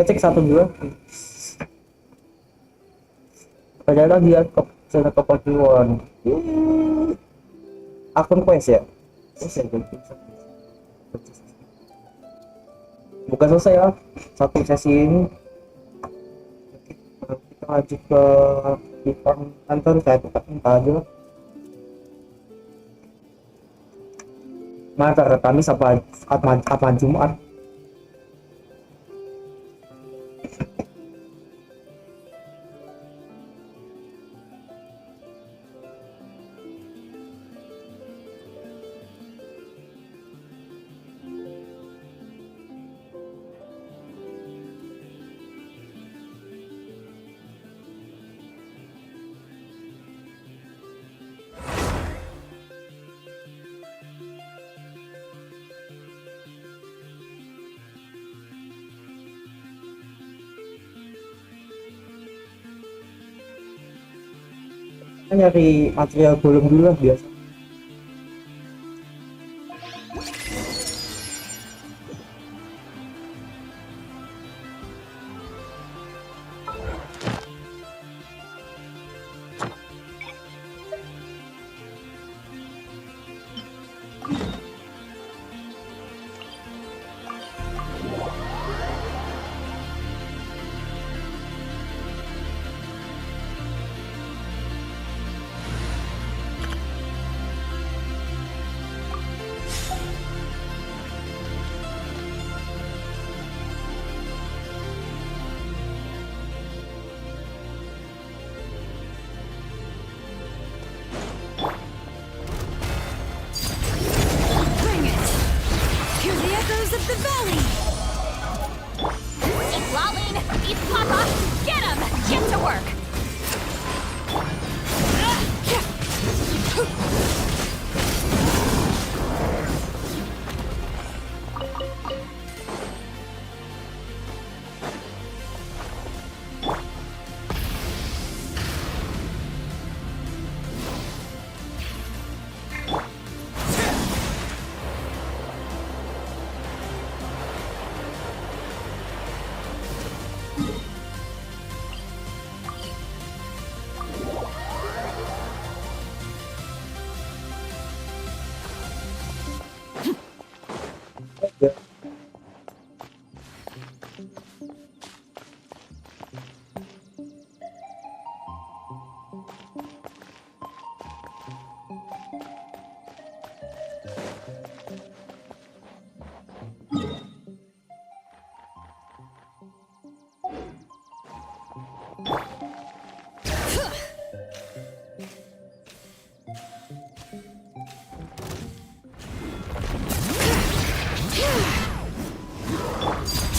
cek 1-2 ada lagi ya ke channel keperluan akun quest ya bukan selesai ya satu sesi ini kita lanjut ke event kantor kayak kita aja mana Kamis apa Jumat. Nyari material golem dulu lah biasa.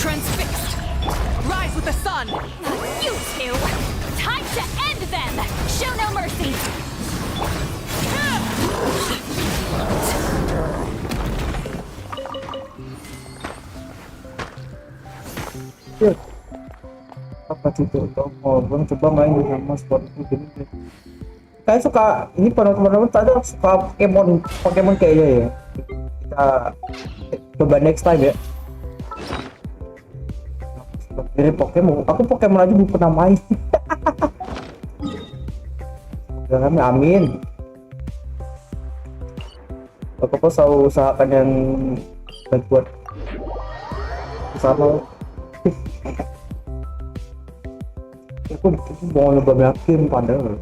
Transfixed. Rise with the sun. You two! Time to end them! Show no mercy! Apa itu ngobrol coba main sama sport itu gini kayak suka ini penonton tadi suka Pokemon kayaknya ya kita coba next time ya dari Pokemon aku Pokemon aja belum pernah main. Jangan amin aku pun selalu usahakan yang baik buat bersama. Aku mau nyoba yakin padahal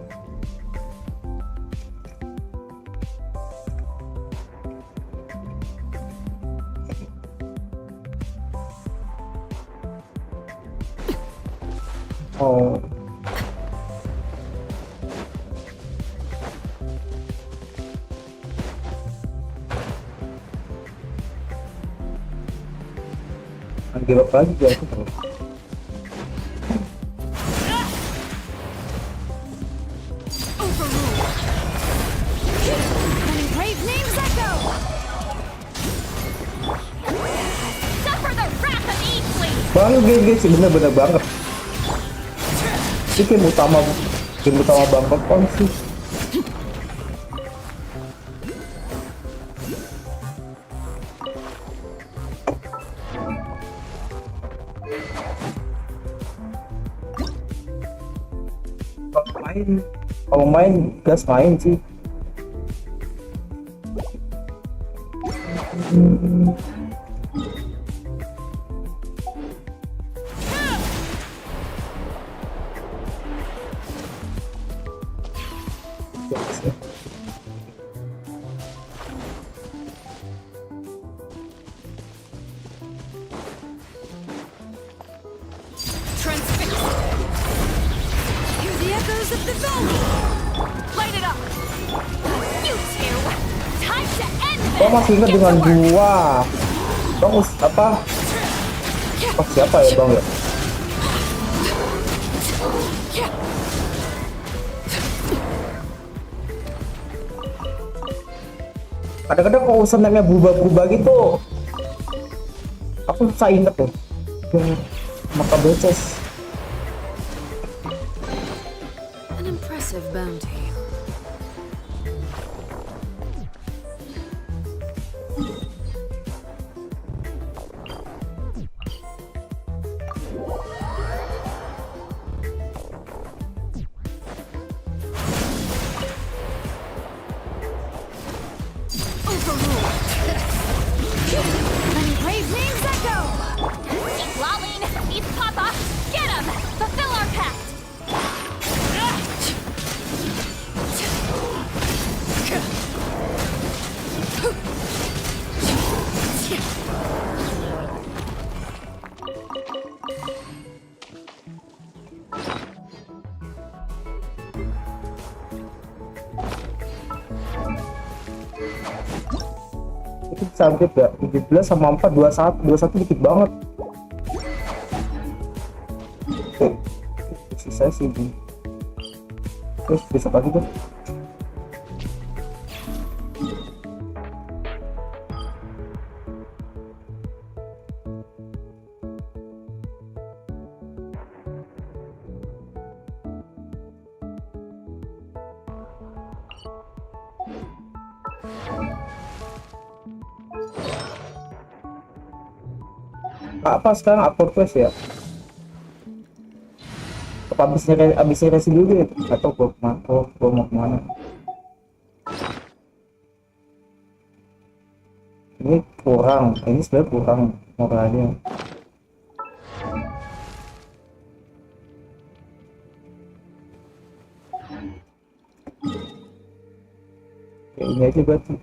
oh give up lagi ya aku tahu. Bang GG sih bener-bener banget. Ini game utama banget kan sih. Main. Kalau main gas main sih. Transfixed. Hear the echoes of the valley. Light it up. You two! Time to end Gua them! masih ingat Get dengan to work! gua. Bang apa? Oh, siapa ya bang ya? Kadang-kadang kalau senangnya berubah-berubah gitu, aku susah inget tuh. Maka beces. An impressive bounty. Many brave names echo. Keep lolling! Eat Papa! Get him! Fulfill our pact! Itu sampai ya 17 sama 4 21 dikit banget. Sisa sih ini. Terus besok lagi tuh. Apa sekarang upload quest ya? Apa abisnya resi dulu ya? Atau gua mau kemana? Ini kurang, ini sebenarnya kurang moralnya. Ya, ini aja berarti.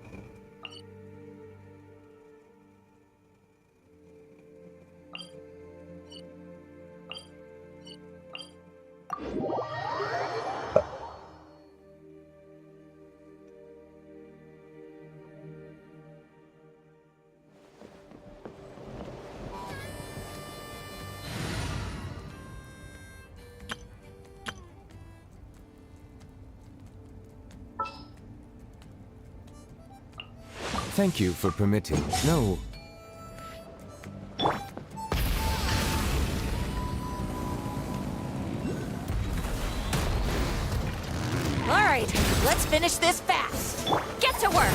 Thank you for permitting. No. All right, let's finish this fast. Get to work!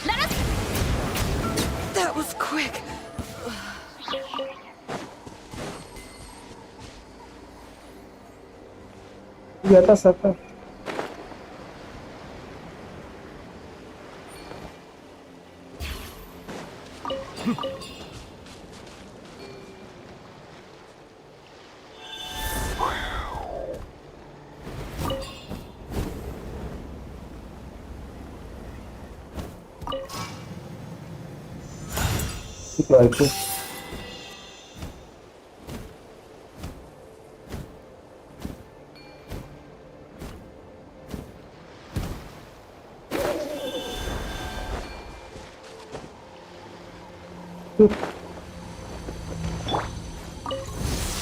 Let us... That was quick. Di atas apa? Itu aja.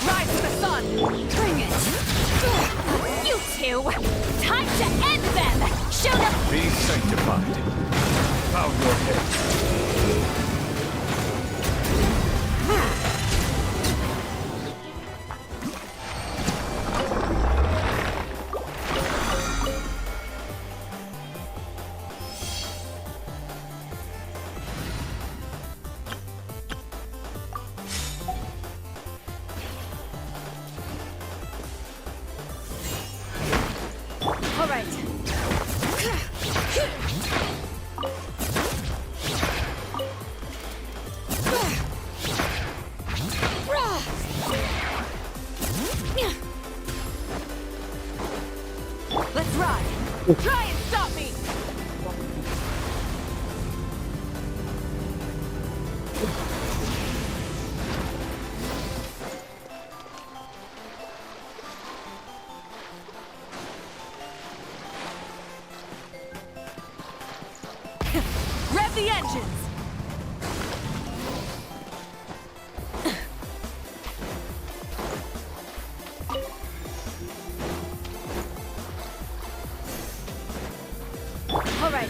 Rise to the sun. Bring it. You two! Time to end them! Show them... Be sanctified. Bow your head. Try and stop me! Rev the engines! All right.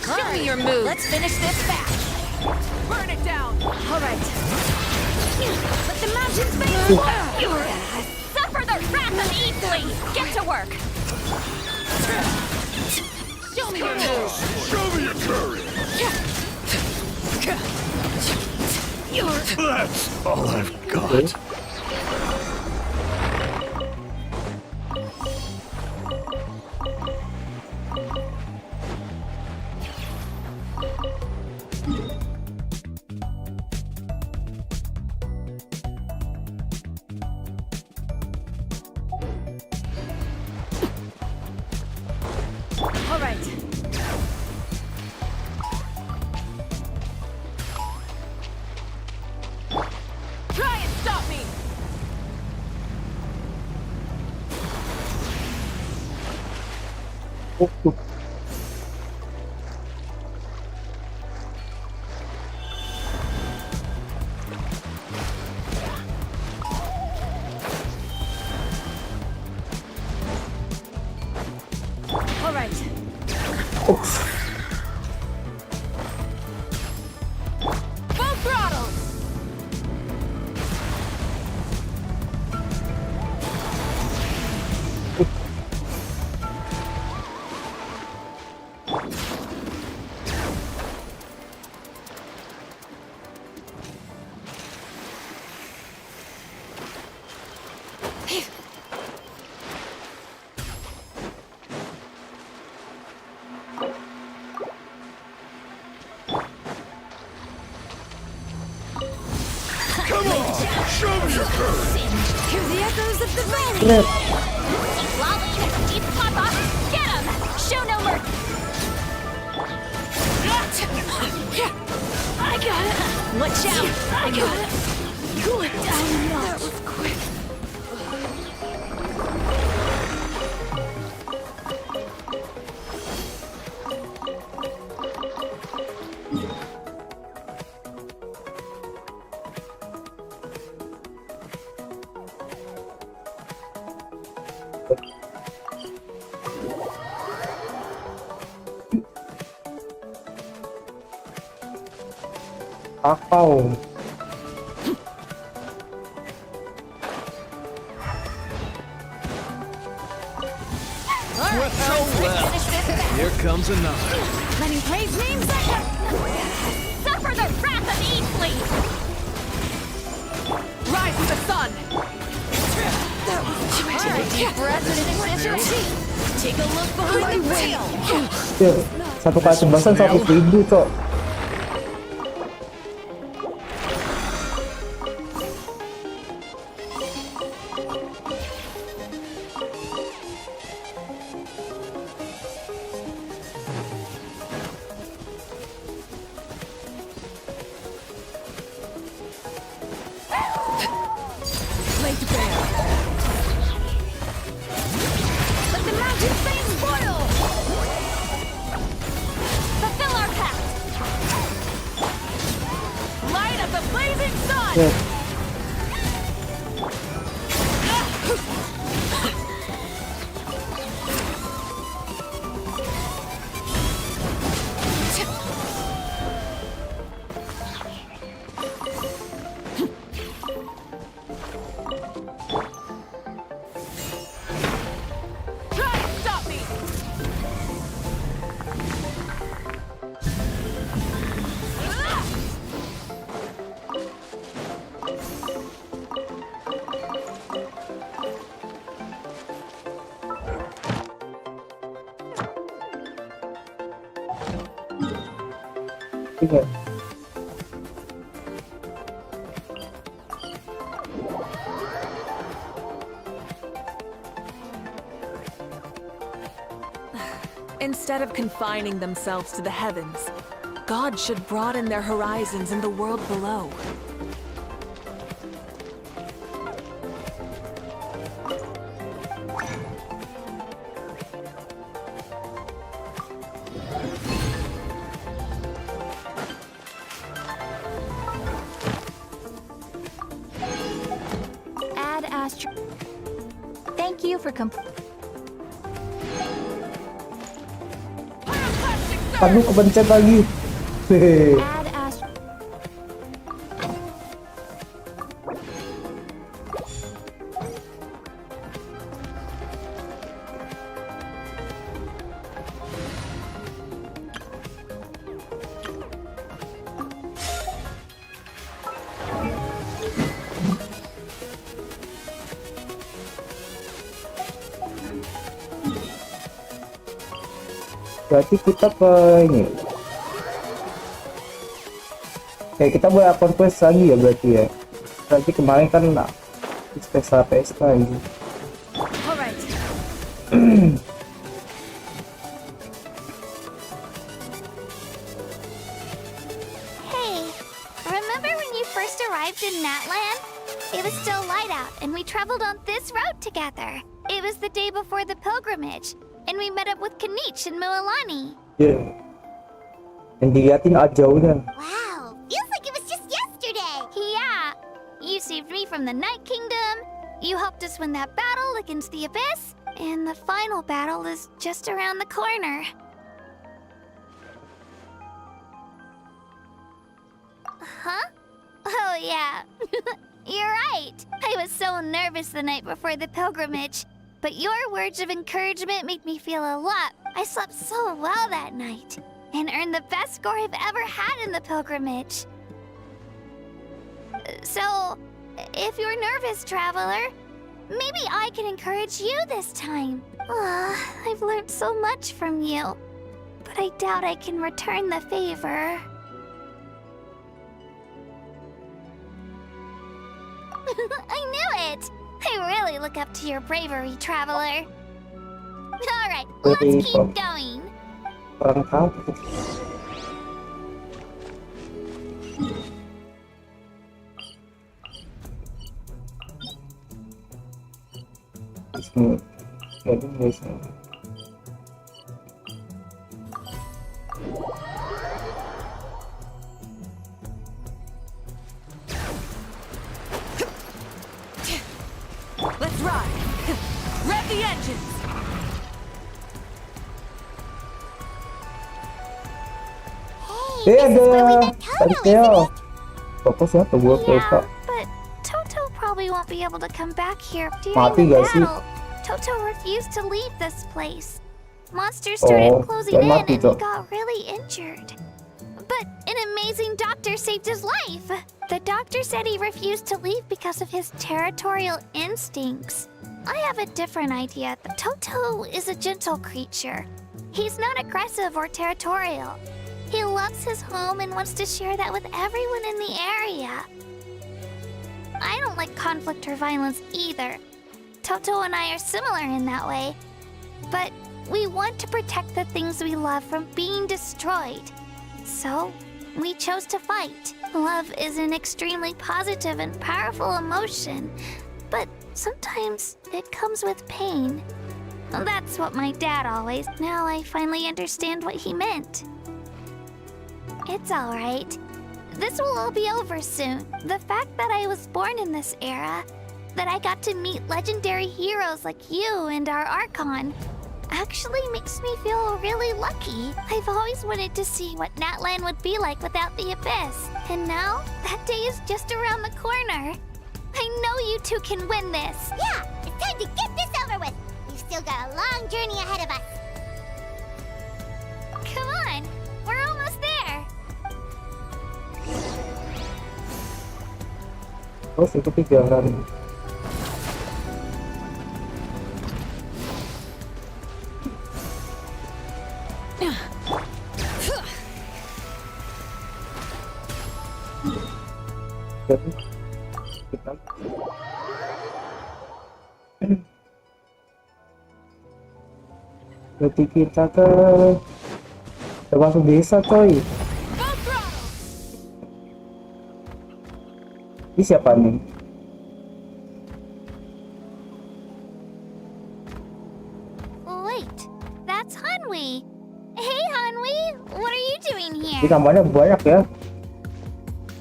Show me your move. Let's finish this fast. Burn it down. All right. Let the mountains face suffer the wrath of Eatly. Get to work. Show me your move. Show me your courage! That's all I've got. All right. Try and stop me. Oh. All right. Oops. Full throttle. Come on! Show me your courage! Hear the echoes of the valley. Net. Lolly, deep papa, get him. Show no mercy. I got it. Watch out. I got it. Cool down. That was quick. Kakao. Finish this fast. Here comes another. Letting praise names suffer the wrath of Eatly. Rise with the sun. That was quick. All right, deep breath and finish this. Take a look behind the wheel. Yo, satu kali tembasan 100.000, Cok. Laid bare. Let the mountain flames boil. Fulfill our pact. Light of the blazing sun. Yo. Try and stop me. Iya. Instead of confining themselves to the heavens, God should broaden their horizons in the world below. Add astro. Thank you for Aduh, kepencet lagi. Hehehe. add astro. Berarti kita ke ini. Oke, kita boleh akun quest lagi ya berarti ya. Berarti kemarin kan pesta ini. Alright. Hey, remember when you first arrived in Natland? It was still light out, and we traveled on this road together. It was the day before the pilgrimage, and we met up with Kanich and Mualani. Ya. Yang diliatin aja udah. Wow, feels like it was just yesterday. Yeah, you saved me from the Night Kingdom. You helped us win that battle against the Abyss, and the final battle is just around the corner. Huh? Oh, yeah. You're right. I was so nervous the night before the pilgrimage. But your words of encouragement made me feel a lot. I slept so well that night and earned the best score I've ever had in the pilgrimage. So, if you're nervous, traveler, maybe I can encourage you this time. I've learned so much from you, but I doubt I can return the favor. I knew it! I really look up to your bravery, traveler. Alright, let's keep going. Orang tahu. Sini. Jadi guys. Let's ride. Rev the engines. Hey, this is where we Ada. met Toto, Tadi isn't Theo. it? Toto siapa? Gua lupa. Yeah, but Toto probably won't be able to come back here during Mati the gak sih? battle. Toto refused to leave this place. Monsters started Oh, closing kayak in mati, and he Cok. got really injured. But an amazing doctor saved his life. The doctor said he refused to leave because of his territorial instincts. I have a different idea. Toto is a gentle creature. He's not aggressive or territorial. He loves his home and wants to share that with everyone in the area. I don't like conflict or violence either. Toto and I are similar in that way. But we want to protect the things we love from being destroyed. So, we chose to fight. Love is an extremely positive and powerful emotion, but sometimes it comes with pain. That's what my dad always. Now I finally understand what he meant. It's alright. This will all be over soon. The fact that I was born in this era, that I got to meet legendary heroes like you and our ARCHON, actually makes me feel really lucky. I've always wanted to see what Natland would be like without the Abyss. And now, that day is just around the corner. I know you two can win this. Yeah, it's time to get this over with. We've still got a long journey ahead of us. Come on, we're almost there. Terus itu pikiran. Jadi, kita berarti kita udah masuk desa coy. Ini siapa nih? Wait, that's Hanwi. Hey, Hanwi, what are you doing Ini here? tambahnya banyak ya.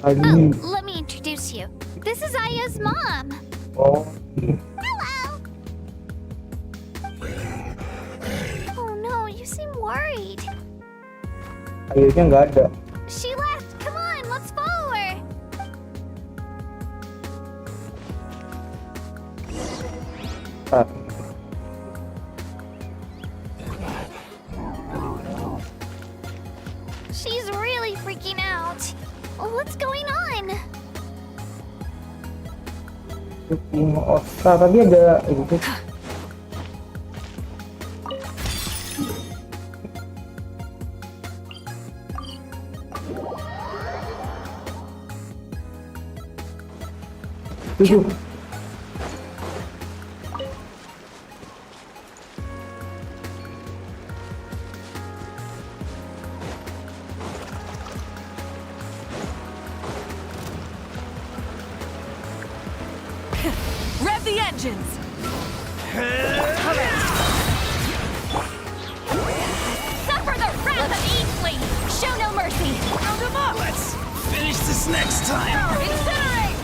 Ini Let me introduce you. This is Aya's mom. oh Hello. Oh no, you seem worried. airnya nggak ada. She left. Come on, let's follow her. Ah, She's really freaking out. What's going on? oh, tadi ada itu. Tujuh. Rev the engines! Suffer the wrath of Eatley! Show no mercy! Round 'em up! Let's finish this next time. Incinerate!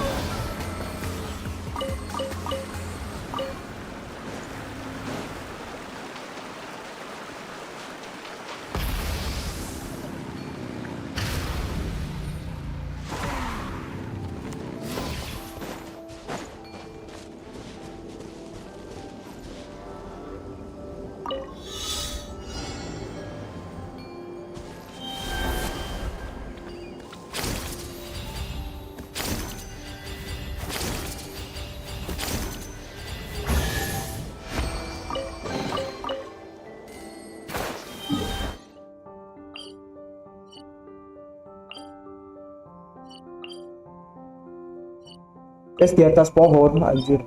Guys di atas pohon anjir.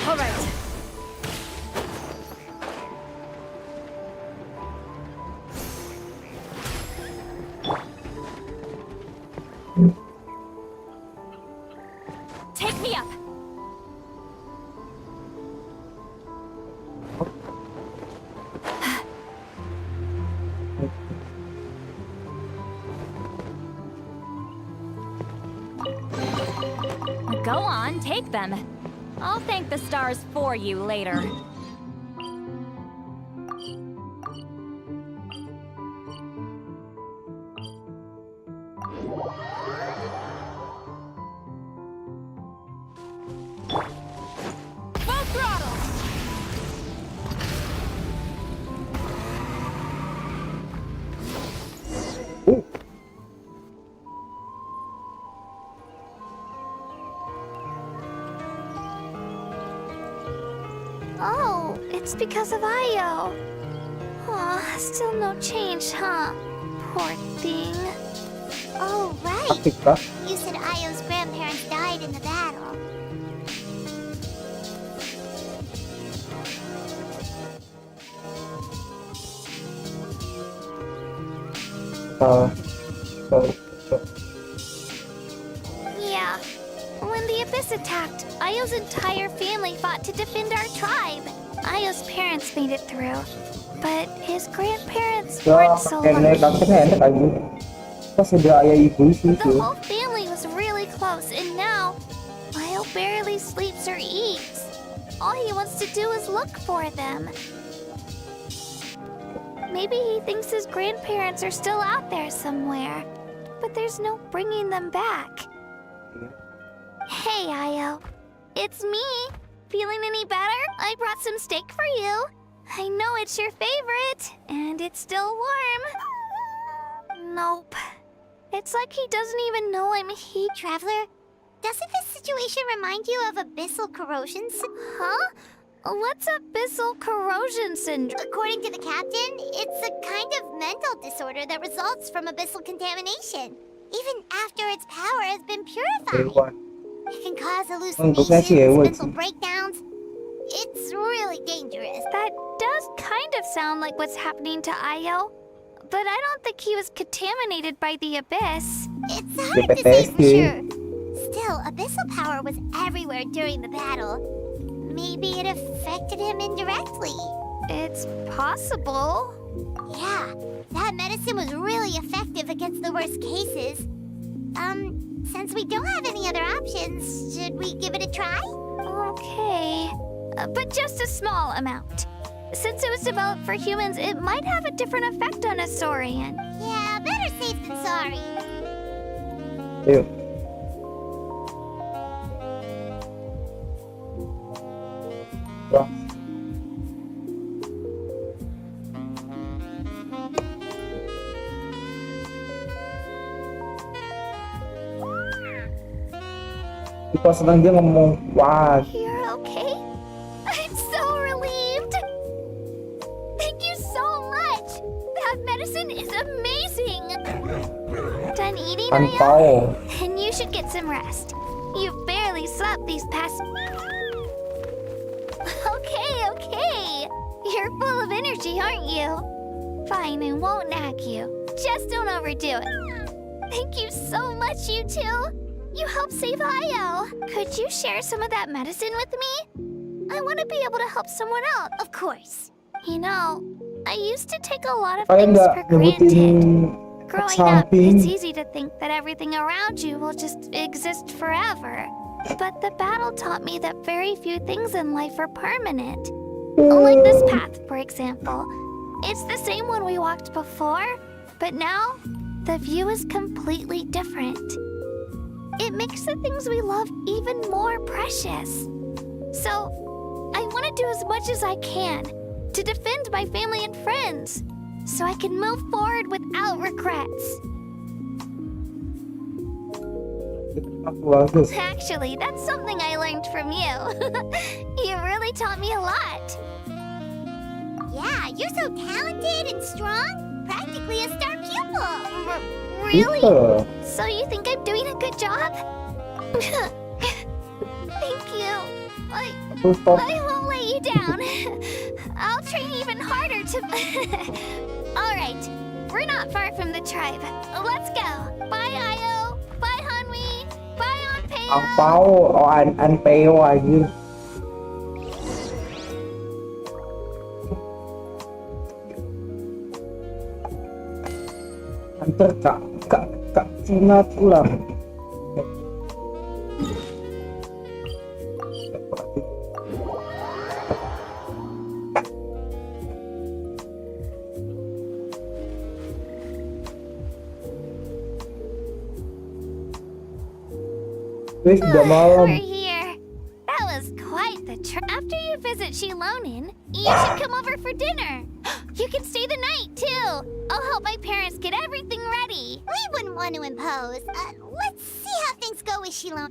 All right. Take me up! Go on, take them. I'll thank the stars for you later. Full throttle! Oh, it's because of Io. Aw, still no change, huh? Poor thing. Oh, right. Aktif kah? You said Io's grandparents died in the battle. Uh, Yeah. When the Abyss attacked, Io's entire family fought to defend our tribe. Io's parents made it through. But his grandparents ya weren't so nenek lucky. kakeknya enak anjir. Pas ada ayah ibu sih The tuh. whole family was really close, and now Io barely sleeps or eats. All he wants to do is look for them. Maybe he thinks his grandparents are still out there somewhere, but there's no bringing them back. Hey, Io. It's me. Feeling any better? I brought some steak for you. I know it's your favorite, and it's still warm. Nope. It's like he doesn't even know I'm here. Traveler, doesn't this situation remind you of abyssal corrosion? Huh? What's abyssal corrosion syndrome? According to the captain, it's a kind of mental disorder that results from abyssal contamination. Even after its power has been purified. Ewan. It can cause Bukan si hallucinations, Ewan mental sih. breakdowns. It's really dangerous. That does kind of sound like what's happening to Io. But I don't think he was contaminated by the abyss. It's hard to say for PTSD. sure. Still, abyssal power was everywhere during the battle. Maybe it affected him indirectly. It's possible. Yeah, that medicine was really effective against the worst cases. Since we don't have any other options, should we give it a try? Okay. But just a small amount. Since it was developed for humans, it might have a different effect on a Saurian. Yeah, better safe than sorry. Ayo. Wah. Pas senang dia ngomong, wah, You're okay? I'm so relieved. Thank you so much. That medicine is amazing. Done eating, kan Io? tahu. And you should get some rest. You've barely slept these past... Okay. You're full of energy, aren't you? Fine, I won't nag you. Just don't overdo it. Thank you so much, you two. You helped save Io. Could you share some of that medicine with me? I want to be able to help someone else. Of course. You know, I used to take a lot of Kalian things nggak for granted. nyebutin Growing up, samping? it's easy to think that everything around you will just exist forever. But the battle taught me that very few things in life are permanent. Like this path, for example. It's the same one we walked before, but now the view is completely different. It makes the things we love even more precious. So, I want to do as much as I can to defend my family and friends, so I can move forward without regrets. Bagus. Actually, that's something I learned from you. You really taught me a lot. Yeah, you're so talented and strong. Practically a star pupil. Really? Gitu. So you think I'm doing a good job? Thank you. Terus stop. I won't let you down. I'll train even harder to... Alright, we're not far from the tribe. Let's go. Bye, Io. Bye, Hanwi. Bye, Anpeo. Ang pao o anpeo anjir. Antar kak Cina pulang. Wis udah malam. We're here. That was quite the trip. After you visit Shilonin, you should come over for dinner. You can stay the night, too. I'll help my parents get everything ready. We wouldn't want to impose. Let's see how things go with Shilon.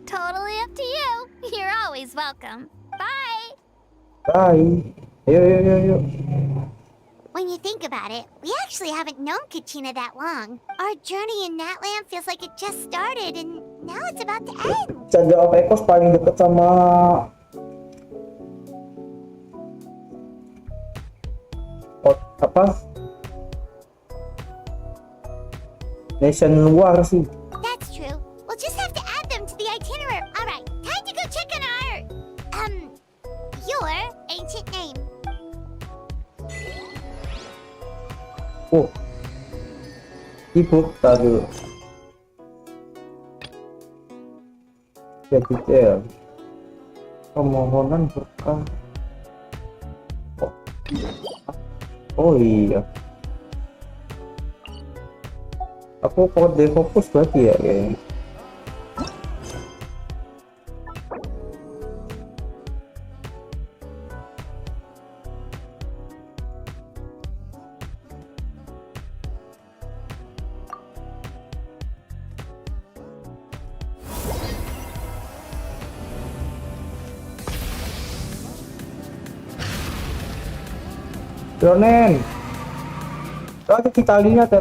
Totally up to you. You're always welcome. Bye. Bye. Ayo. When you think about it, we actually haven't known Kachina that long. Our journey in Natland feels like it just started, and now it's about to end. Chandra of Echoes paling deket sama apa? Nation luar sih. That's true. We'll just have to add them to the itinerary. All right, time to go check on your ancient name. Oh, ibu tadi. Ya detail. Permohonan berkah. Oh iya. Aku kode fokus berarti ya kayaknya. Ronen. Bakit kita lihat ya,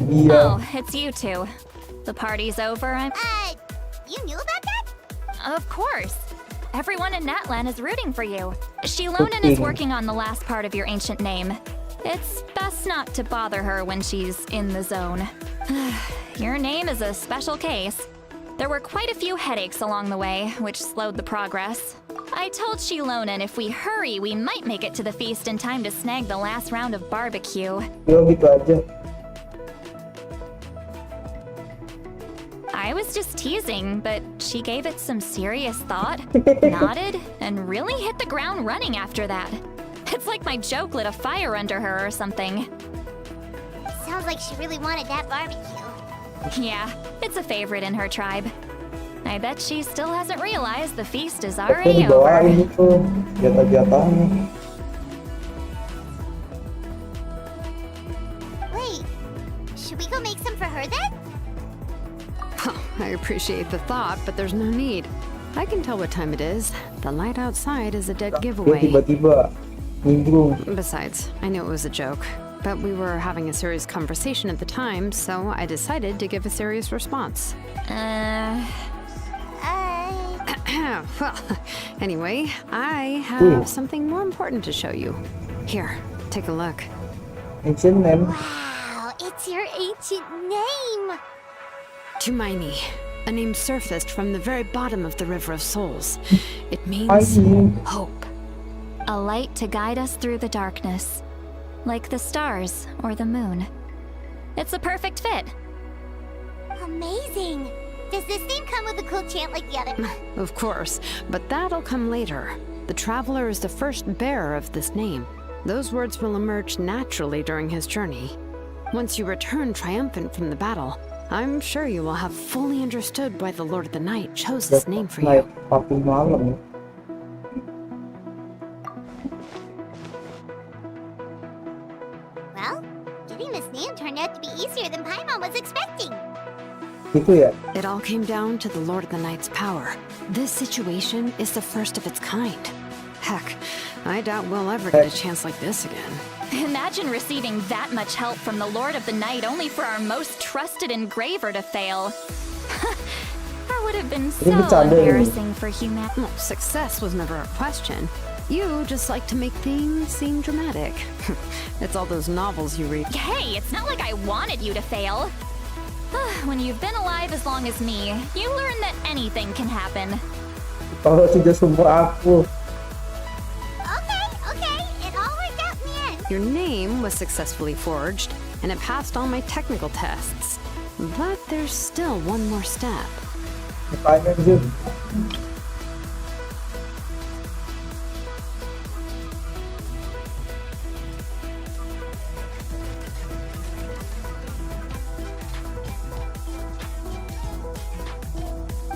iya. Oh, it's you two. The party's over. You knew about that? Of course. Everyone in Natlan is rooting for you. Shilonen is Okay. working on the last part of your ancient name. It's best not to bother her when she's in the zone. Your name is a special case. There were quite a few headaches along the way, which slowed the progress. I told Shilonen if we hurry, we might make it to the feast in time to snag the last round of barbecue. Yo gitu aja. I was just teasing, but she gave it some serious thought, nodded, and really hit the ground running after that. It's like my joke lit a fire under her or something. Sounds like she really wanted that barbecue. Yeah, it's a favorite in her tribe. I bet she still hasn't realized the feast is Tapi already dibawain over. itu jatah-jatahnya. Wait, should we go make some for her then? I appreciate the thought, but there's no need. I can tell what time it is. The light outside is a dead Dia giveaway. tiba-tiba nimbrung. Besides, I knew it was a joke, but we were having a serious conversation at the time, so I decided to give a serious response. Well, anyway, I have something more important to show you. Here, take a look. Ancient name. Wow, it's your ancient name. Tumaini, a name surfaced from the very bottom of the River of Souls. It I means see. hope. A light to guide us through the darkness, like the stars or the moon. It's a perfect fit. Amazing. Does this name come with a cool chant like the other? Of course, but that'll come later. The Traveler is the first bearer of this name. Those words will emerge naturally during his journey. Once you return triumphant from the battle, I'm sure you will have fully understood why the Lord of the Night chose this name for Night you. papi malam. Well, getting this name turned out to be easier than Paimon was expecting. Gitu ya. It all came down to the Lord of the Night's power. This situation is the first of its kind. Heck, I doubt we'll ever get a chance like this again. Imagine receiving that much help from the Lord of the Night only for our most trusted engraver to fail. That would have been so bercanda ini. embarrassing for humanity. Well, success was never a question. You just like to make things seem dramatic. It's all those novels you read. Hey, it's not like I wanted you to fail. When you've been alive as long as me, you learn that anything can happen. Kalau sudah semua aku. Okay, it all worked out in the end. Your name was successfully forged, and it passed all my technical tests. But there's still one more step. Mukanya anjir.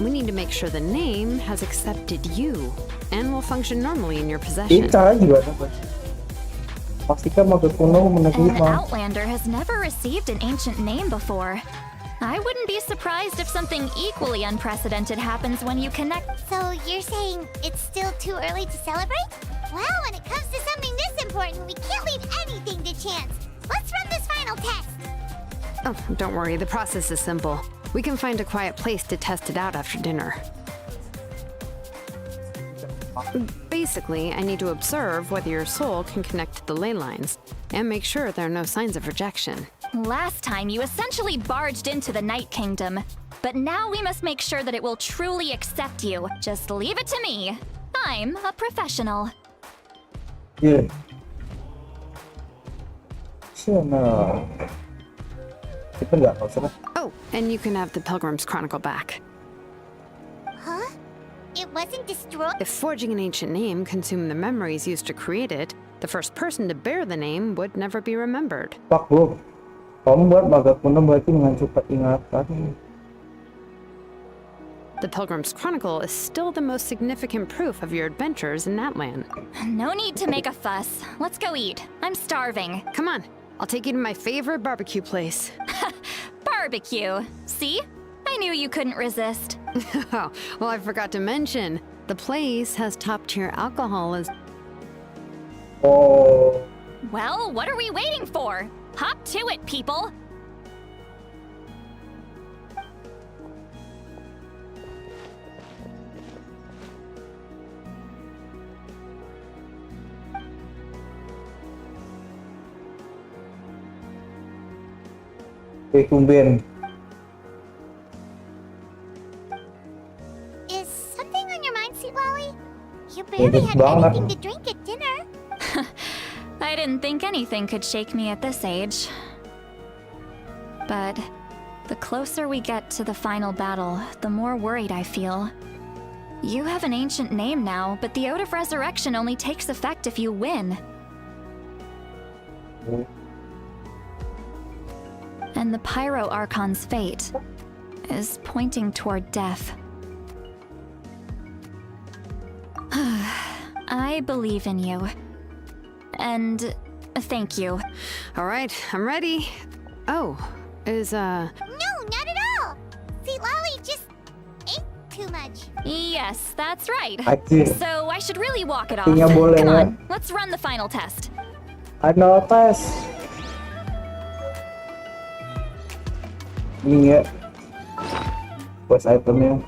We need to make sure the name has accepted you and will function normally in your possession. Caranya gimana, Bos? Pastikan mode kuno An menerima. Outlander has never received an ancient name before. I wouldn't be surprised if something equally unprecedented happens when you connect. So you're saying it's still too early to celebrate? Well, when it comes to something this important, we can't leave anything to chance. Let's run this final test. Oh, don't worry, the process is simple. We can find a quiet place to test it out after dinner. Basically, I need to observe whether your soul can connect to the ley lines and make sure there are no signs of rejection. Last time, you essentially barged into the Night Kingdom. But now we must make sure that it will truly accept you. Just leave it to me. I'm a professional. Iya. Sana. Kita nggak usah kan? Oh, and you can have the Pilgrim's Chronicle back. Huh? It wasn't destroyed? If forging an ancient name consumed the memories used to create it, the first person to bear the name would never be remembered. Pak bro, kamu buat marga kuno berarti menghancurkan ingatan. The Pilgrim's Chronicle is still the most significant proof of your adventures in that land. No need to make a fuss. Let's go eat. I'm starving. Come on, I'll take you to my favorite barbecue place. Barbecue. See? I knew you couldn't resist. Oh, well, I forgot to mention, The place has top-tier alcohol as Oh, Well, what are we waiting for? Hop to it, people! tumben. Is something on your mind, Sweet Lolly? You barely Bagus had banget. anything to drink at dinner. I didn't think anything could shake me at this age. But the closer we get to the final battle, the more worried I feel. You have an ancient name now, but the Oath of Resurrection only takes effect if you win. And the Pyro Archon's fate is pointing toward death. I believe in you. And thank you. All right, I'm ready. Oh, is No, not at all. Sweet Lolly just ate too much. Yes, that's right. Acil. So I should really walk it off. Artinya boleh, Come ya. on, let's run the final test. Ada tes. Ini ya. Quest itemnya.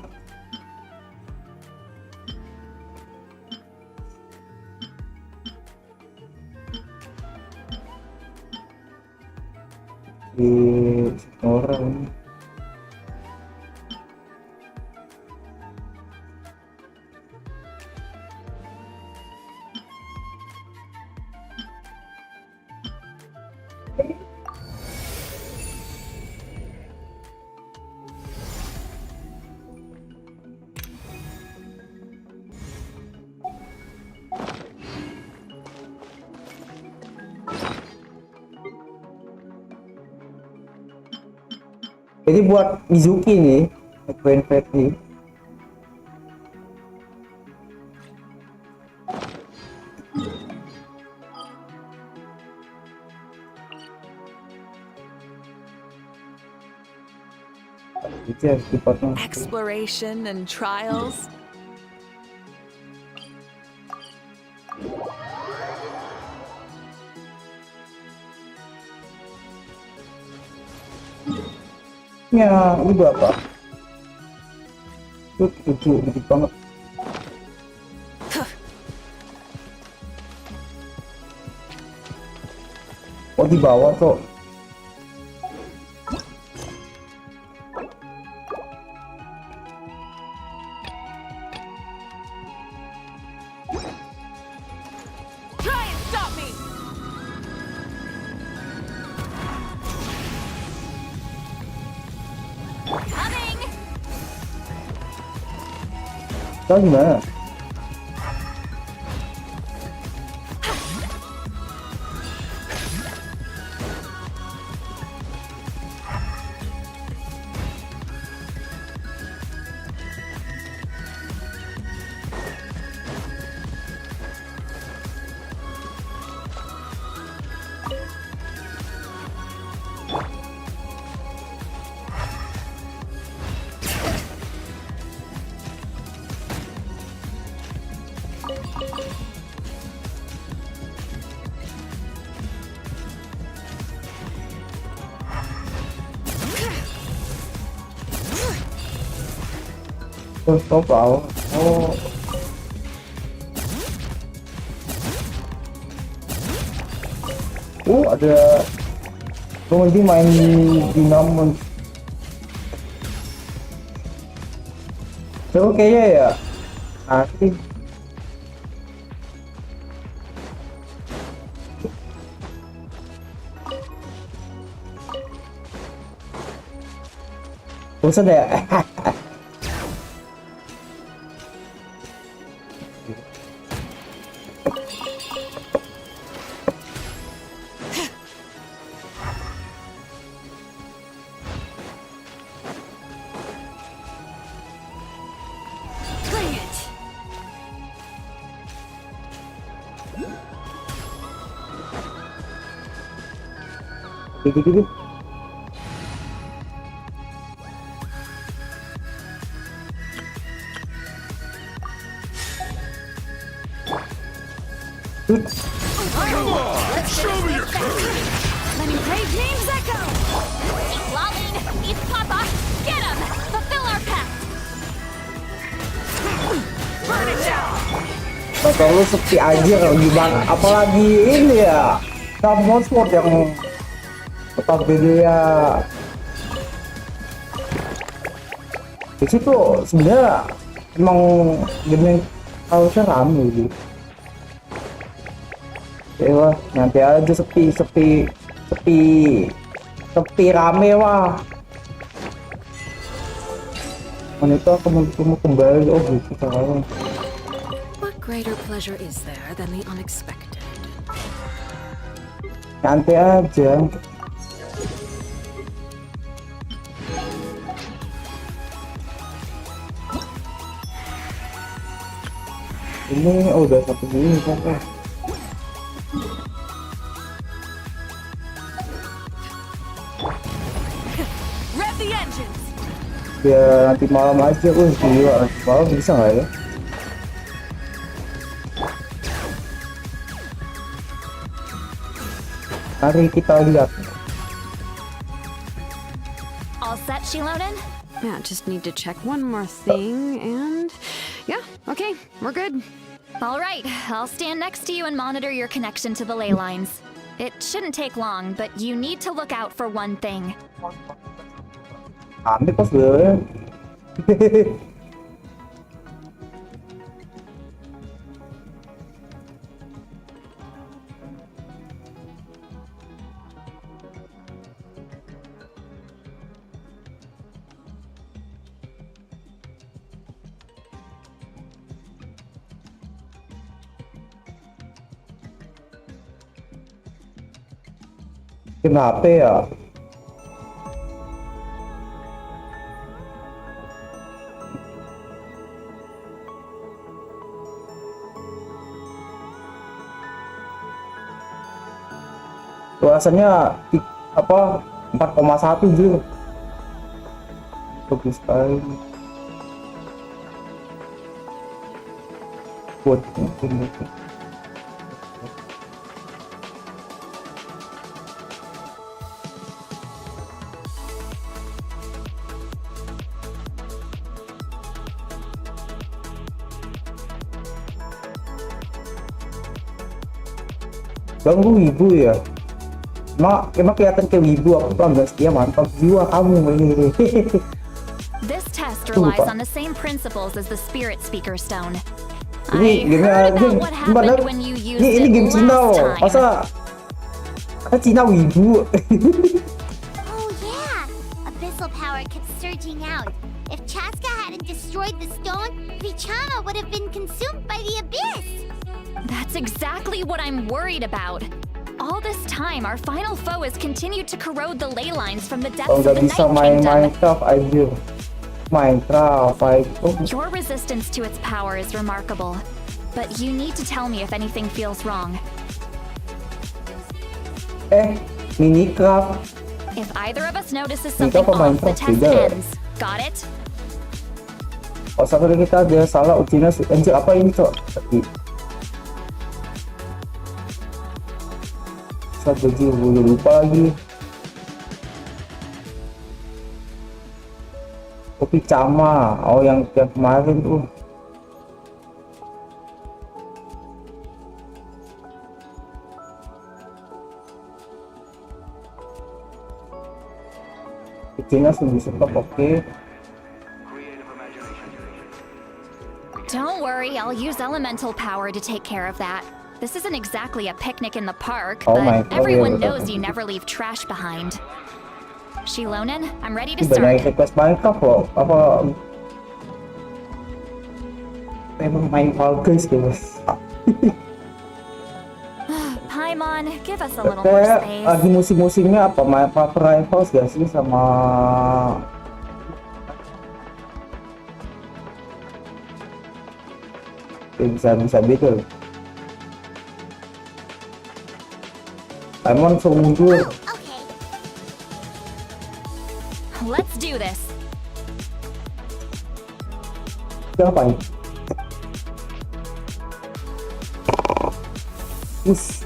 Di orang. Jadi buat Mizuki nih, Grand Fate nih. Itu harus dipotong. Exploration and trials. Ya, ini berapa? Itu 7, dikit banget. Oh, di bawah tuh. Try and stop me! Coming! Tahu gimana? Terus total. Oh. Ada pengunjung main di namun. Seru kayaknya ya. Asik. Bosan ya? Bring it! Gitu-gitu. Come on! Show me your courage! Many brave names echo! Lolene, East Papa, get him! Fulfill our pact! Burn it down! Bakal lu sepi aja kalau gimana, apalagi ini ya Summon Sword yang tetap beda ya. Di situ sebenarnya emang game yang harusnya rame gitu. Ya wah, nanti aja sepi rame wah. Wanita kamu kembali, oh gitu caranya. What greater pleasure is there than the unexpected? Nanti aja. Ini udah satu gini kan. Rev the engines! Ya nanti malam aja, gila nanti malam bisa nggak ya? Mari kita lihat. All set, Shilonen? Yeah, just need to check one more thing, and yeah, okay, we're good. All right, I'll stand next to you and monitor your connection to the ley lines. It shouldn't take long, but you need to look out for one thing. Ambil pas deh. Kenapa ya? Luasannya apa 4,1 juga. Bagus sekali. Buat mungkin. Ganggu wibu ya? Emang kelihatan kayak wibu, aku tuh nggak setia, mantap jiwa kamu. This test relies on the same principles as the Spirit Speaker Stone. Ini I game heard about what happened when you used ini it game Cina last loh, time. masa Cina wibu? Oh yeah! Abyssal power kept surging out. If Chaska hadn't destroyed the stone, Vichama would have been consumed by the abyss! That's exactly what I'm worried about. All this time, our final foe has continued to corrode the ley lines from the depths Kalau of nggak the bisa Night main Kingdom. Minecraft aja, Minecraft aja. Your resistance to its power is remarkable, but you need to tell me if anything feels wrong. Minecraft. If either of us notices Ini something apa off, the Minecraft test juga? ends. Got it? Oh sampai kita ada salah ujinya anjir apa ini cok? Satu gue lupa lagi. Kopi Cama, oh yang kemarin tuh. Ujinya sudah stop, oke. Don't worry, I'll use elemental power to take care of that. This isn't exactly a picnic in the park, Oh my but God, everyone yeah, knows betul. you never leave trash behind. Shilonen, I'm ready to Ini banyak start. request Minecraft loh, apa? Emang main Fall Guys guys. Paimon, give us a little more Kayak space. lagi musim-musimnya apa main Paper Rivals gak sih sama bisa gitu. Paimon suruh mundur. Okay. Let's do this. Itu apa ini? Us.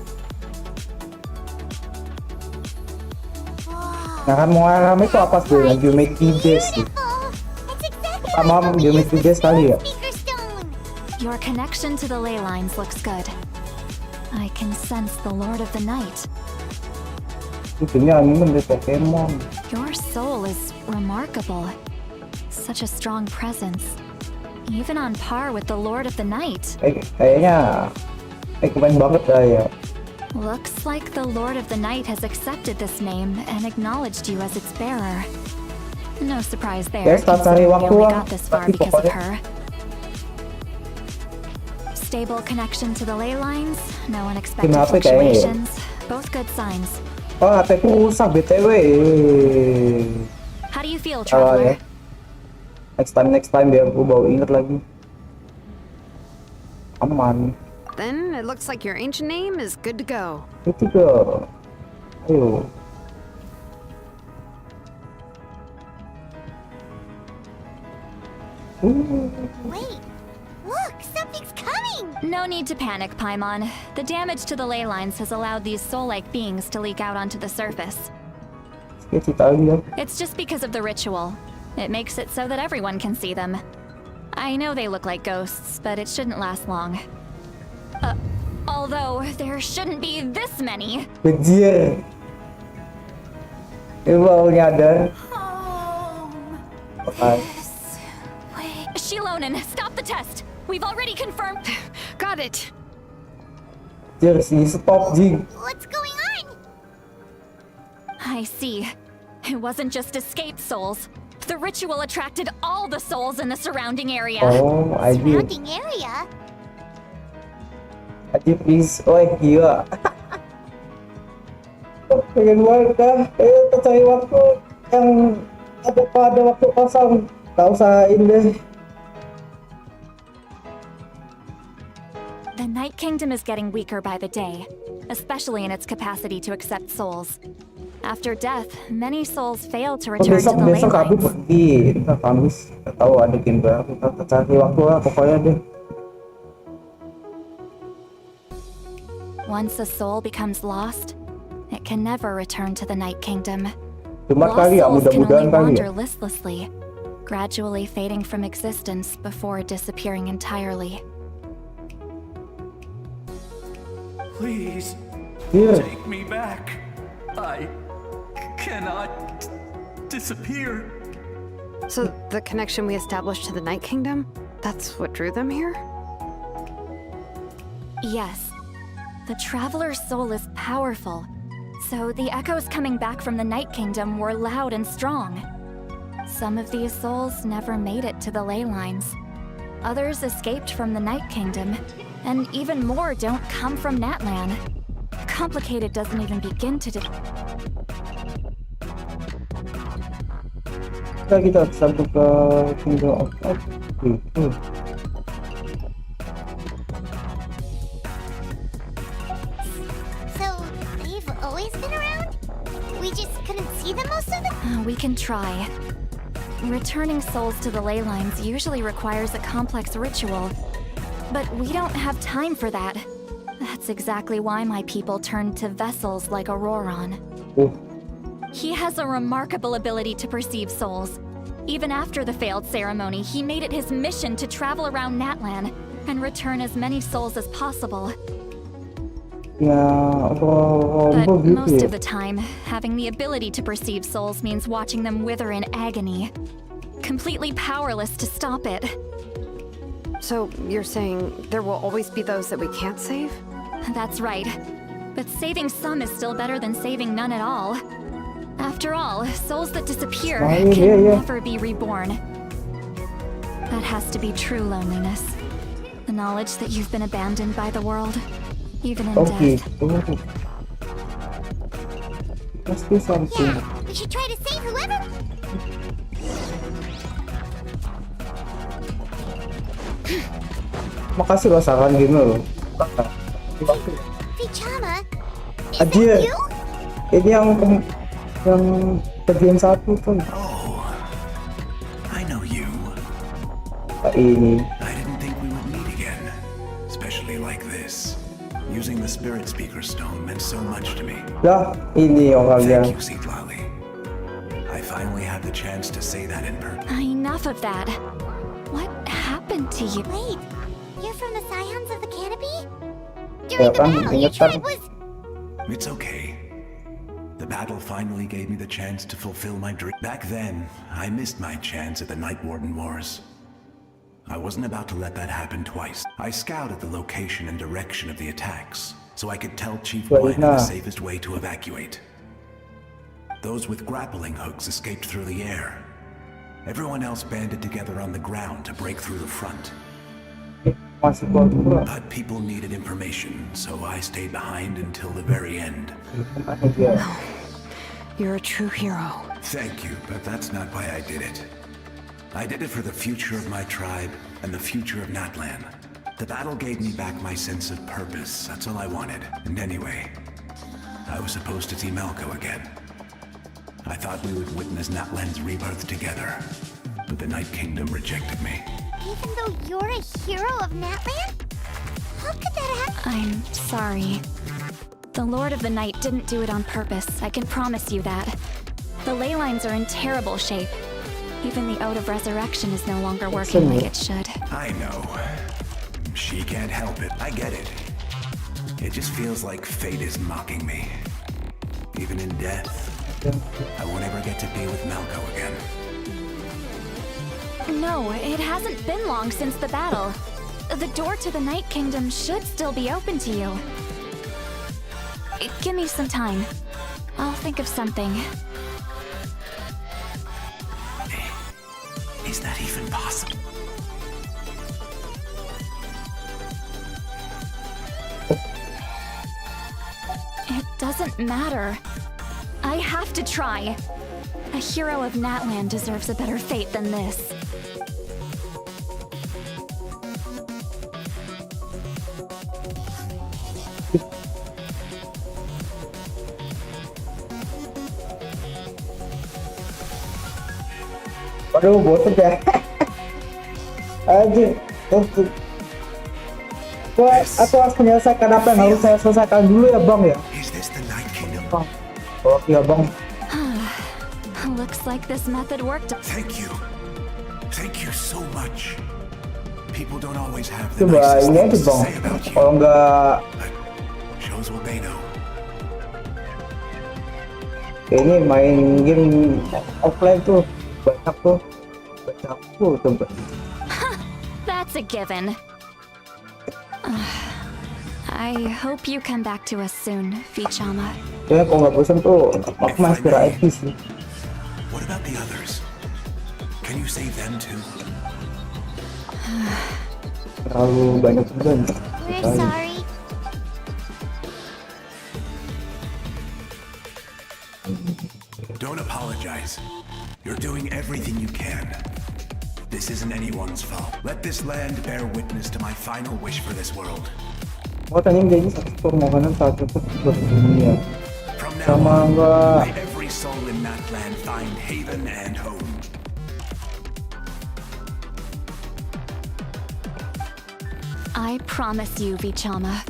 Wow. Nah kan mengalami itu apa sih? Geometry base sih. Beautiful. It's exactly Sama what I geometry base kali ya. Speaker stone. Your connection to the ley lines looks good. I can sense the Lord of the Night. Ini anime dari Pokemon. Your soul is remarkable. Such a strong presence. Even on par with the Lord of the Night. Kayaknya keren banget lah ya. Looks like the Lord of the Night has accepted this name and acknowledged you as its bearer. No surprise there, Guys, tak cari considering we waktu only lah. got this far Tapi because of pokoknya- her. Stable connection to the ley lines, no unexpected Kenapa kayaknya ya? fluctuations. Both good signs. Oh, HP ku rusak BTW. How do you feel, Salah ya. traveler? Next time biar aku bawa inget lagi. Aman. Then it looks like your ancient name is good to go. Itu ke. Ayo. Wait. Look, something's coming. No need to panic, Paimon. The damage to the ley lines has allowed these soul-like beings to leak out onto the surface. Kita tahu ya. It's just because of the ritual. It makes it so that everyone can see them. I know they look like ghosts, but it shouldn't last long. Although, there shouldn't be this many. Kecil. Ini baunya ada. Oke. Shilonen, stop the test! We've already confirmed. Got it. Jir, sini stop Jing. What's going on? I see. It wasn't just escaped souls. The ritual attracted all the souls in the surrounding area. Oh, Aji. Surrounding area? Aji please. Oi, gila. Pengen banget kan? Kita cari waktu yang ada waktu kosong. Tak usahain deh. The Night Kingdom is getting weaker by the day, especially in its capacity to accept souls. After death, many souls fail to return to the ley Besok aku lines. pergi. Kita Kamis. Gak tahu ada game baru. Kita cari waktu lah pokoknya deh. Once a soul becomes lost, it can never return to the Night Kingdom. Cuma Lost kali ya, souls can mudah-mudahan only kali ya. wander listlessly, gradually fading from existence before disappearing entirely. Please, Jir, take me back. I cannot disappear. So the connection we established to the Night Kingdom, that's what drew them here? Yes, the Traveler's soul is powerful, so the echoes coming back from the Night Kingdom were loud and strong. Some of these souls never made it to the ley lines. Others escaped from the Night Kingdom, and even more don't come from Natlan. Complicated doesn't even begin to kita sambung ke Kingdom of Light. So, they've always been around? We just couldn't see them most of the We can try. Returning souls to the ley lines usually requires a complex ritual, but we don't have time for that. That's exactly why my people turned to vessels like Auroron. He has a remarkable ability to perceive souls. Even after the failed ceremony, he made it his mission to travel around Natlan and return as many souls as possible. Ya, But gitu most ya. of the time, having the ability to perceive souls means watching them wither in agony. Completely powerless to stop it. So you're saying there will always be those that we can't save? That's right. But saving some is still better than saving none at all. After all, souls that disappear Oh, can yeah. never be reborn. That has to be true loneliness. The knowledge that you've been abandoned by the world, even in Oh death. gitu. Must be something. Yeah, we should try to save whoever. Makasih loh saran gini loh. Vichama, is Aja. that you? Ini yang bagian satu tuh. Oh, I know you. Ini. I didn't think we would meet again, especially like this. You Losing the Spirit Speaker Stone meant so much to me. Lah, ini yung kagaya. Thank you, Citlali. I finally had the chance to say that in person. Enough of that. What happened to you? Wait, you're from the Scions of the Canopy? Ya During the kan, battle, your ingat kan. tribe was... It's okay. The battle finally gave me the chance to fulfill my dream. Back then, I missed my chance at the Night Warden Wars. I wasn't about to let that happen twice. I scouted the location and direction of the attacks, so I could tell Chief Wait, Wine nah. the safest way to evacuate. Those with grappling hooks escaped through the air. Everyone else banded together on the ground to break through the front. Masih kuat pula. But people needed information, so I stayed behind until the very end. Mana dia? You're a true hero. Thank you, but that's not why I did it. I did it for the future of my tribe and the future of Natlan. The battle gave me back my sense of purpose, that's all I wanted. And anyway, I was supposed to see Malco again. I thought we would witness Natlan's rebirth together, but the Night Kingdom rejected me. Even though you're a hero of Natlan? How could that happen? I'm sorry. The Lord of the Night didn't do it on purpose, I can promise you that. The ley lines are in terrible shape. Even the Ode of Resurrection is no longer working like it should. I know. She can't help it. I get it. It just feels like fate is mocking me. Even in death, I won't ever get to be with Malco again. No, it hasn't been long since the battle. The door to the Night Kingdom should still be open to you. Give me some time. I'll think of something. Is that even possible? It doesn't matter. I have to try. A hero of Natlan deserves a better fate than this. Aduh, bosan ya. Anjir, bosan. Aku harus menyelesaikan apa yang harus saya selesaikan dulu ya, Bang ya. Is this the Night Kingdom? Bang. Oh iya, Bang. Looks like this method worked. Thank you. Thank you so much. People don't always have the Coba nicest ini aja, things to Bang. say about you. Kalau nggak, But shows what they know. ini main game offline tuh banyak tuh. Coba. That's a given. I hope you come back to us soon, Vichama. Ya kalau nggak bosan tuh, aku main Spira Epic sih. What about the others? Can you save them too? Terlalu banyak juga nih. We're sorry. Don't apologize. You're doing everything you can. This isn't anyone's fault. Let this land bear witness to my final wish for this world. Oh, tanya jadi satu permohonan saat itu buat dunia. From now Sama on, nggak may every soul in that land find haven and home. I promise you, Vichama.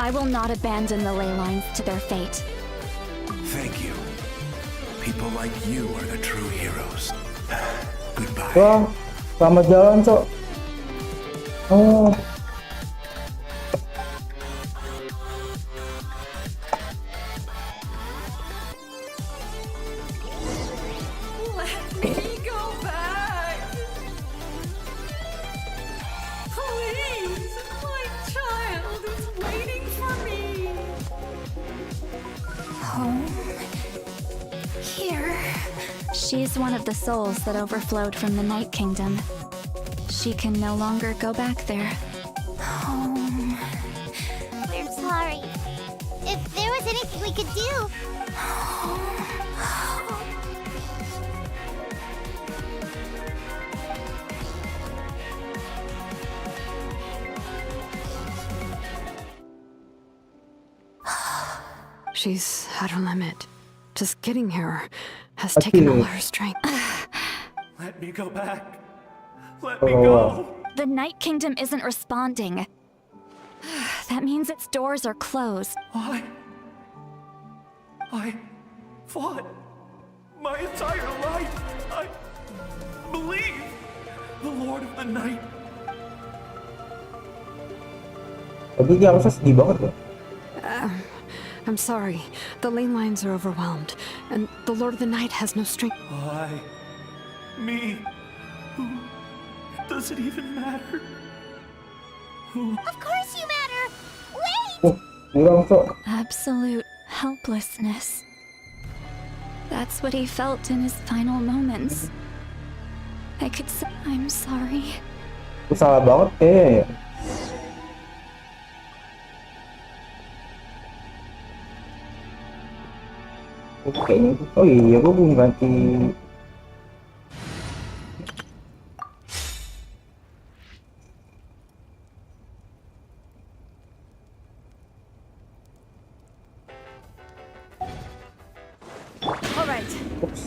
I will not abandon the ley lines to their fate. Thank you. People like you are the true heroes. Goodbye. wah, selamat jalan, Cok. Oh, Let me go back! Please! My child is waiting for me! Home? Here. She's one of the souls that overflowed from the Night Kingdom. She can no longer go back there. Home. We're sorry. If there was anything we could do... She's at her limit. Just getting here has taken all her strength. Let me go back. Let me go. The Night Kingdom isn't responding. That means its doors are closed. I fought my entire life. I believe the Lord of the Night. Tadi dia harusnya sedih banget ya. I'm sorry. The ley lines are overwhelmed, and the Lord of the Night has no strength. Why? Me? Who? Does it even matter? Who? Of course you matter! Wait! Oh, kurang cok. Absolute helplessness. That's what he felt in his final moments. I could say, I'm sorry. Itu salah banget eh. Kayaknya, oh iya gue belum ganti. All right. Oops.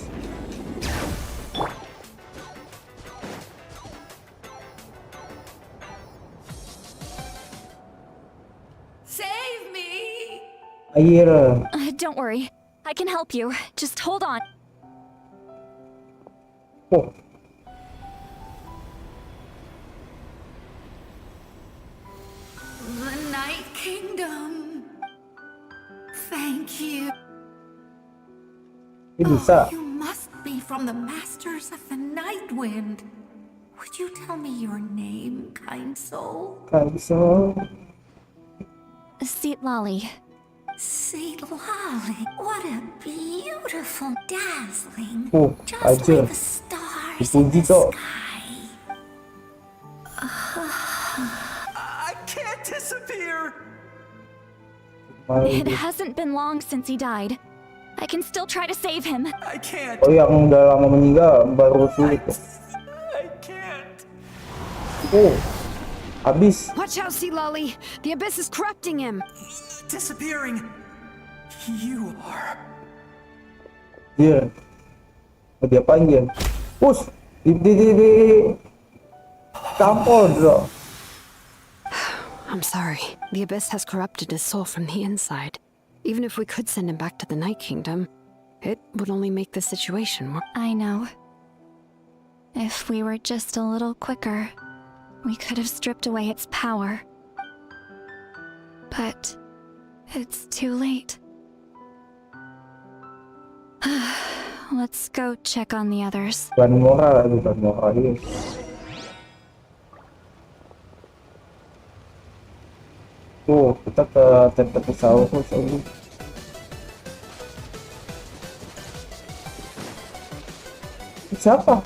Save me! Air. Don't worry. I can help you. Just hold on. Oh, The Night Kingdom. Thank you. ini bisa. You must be from the Masters of the Night Wind. Would you tell me your name, kind soul? Kan bisa. Seat Lolly. Seed Lolly. What a beautiful, dazzling, Oh, just aja. like the stars in Dipuji the cok. sky. I can't disappear. It hasn't been long since he died. I can still try to save him. I can't. Oh, yang udah lama meninggal baru sulit. I can't. Oh, habis. Watch out, Sea Lolly! The abyss is corrupting him! Disappearing. You are. Dia. Oh, dia apain dia? Push. Di tampol bro. I'm sorry. The abyss has corrupted his soul from the inside. Even if we could send him back to the Night Kingdom, it would only make the situation more. I know. If we were just a little quicker, we could have stripped away its power. But it's too late. Let's go check on the others. Ban moral, bukan moral dia. Oh, kita ke tempat pesawat ini. Siapa?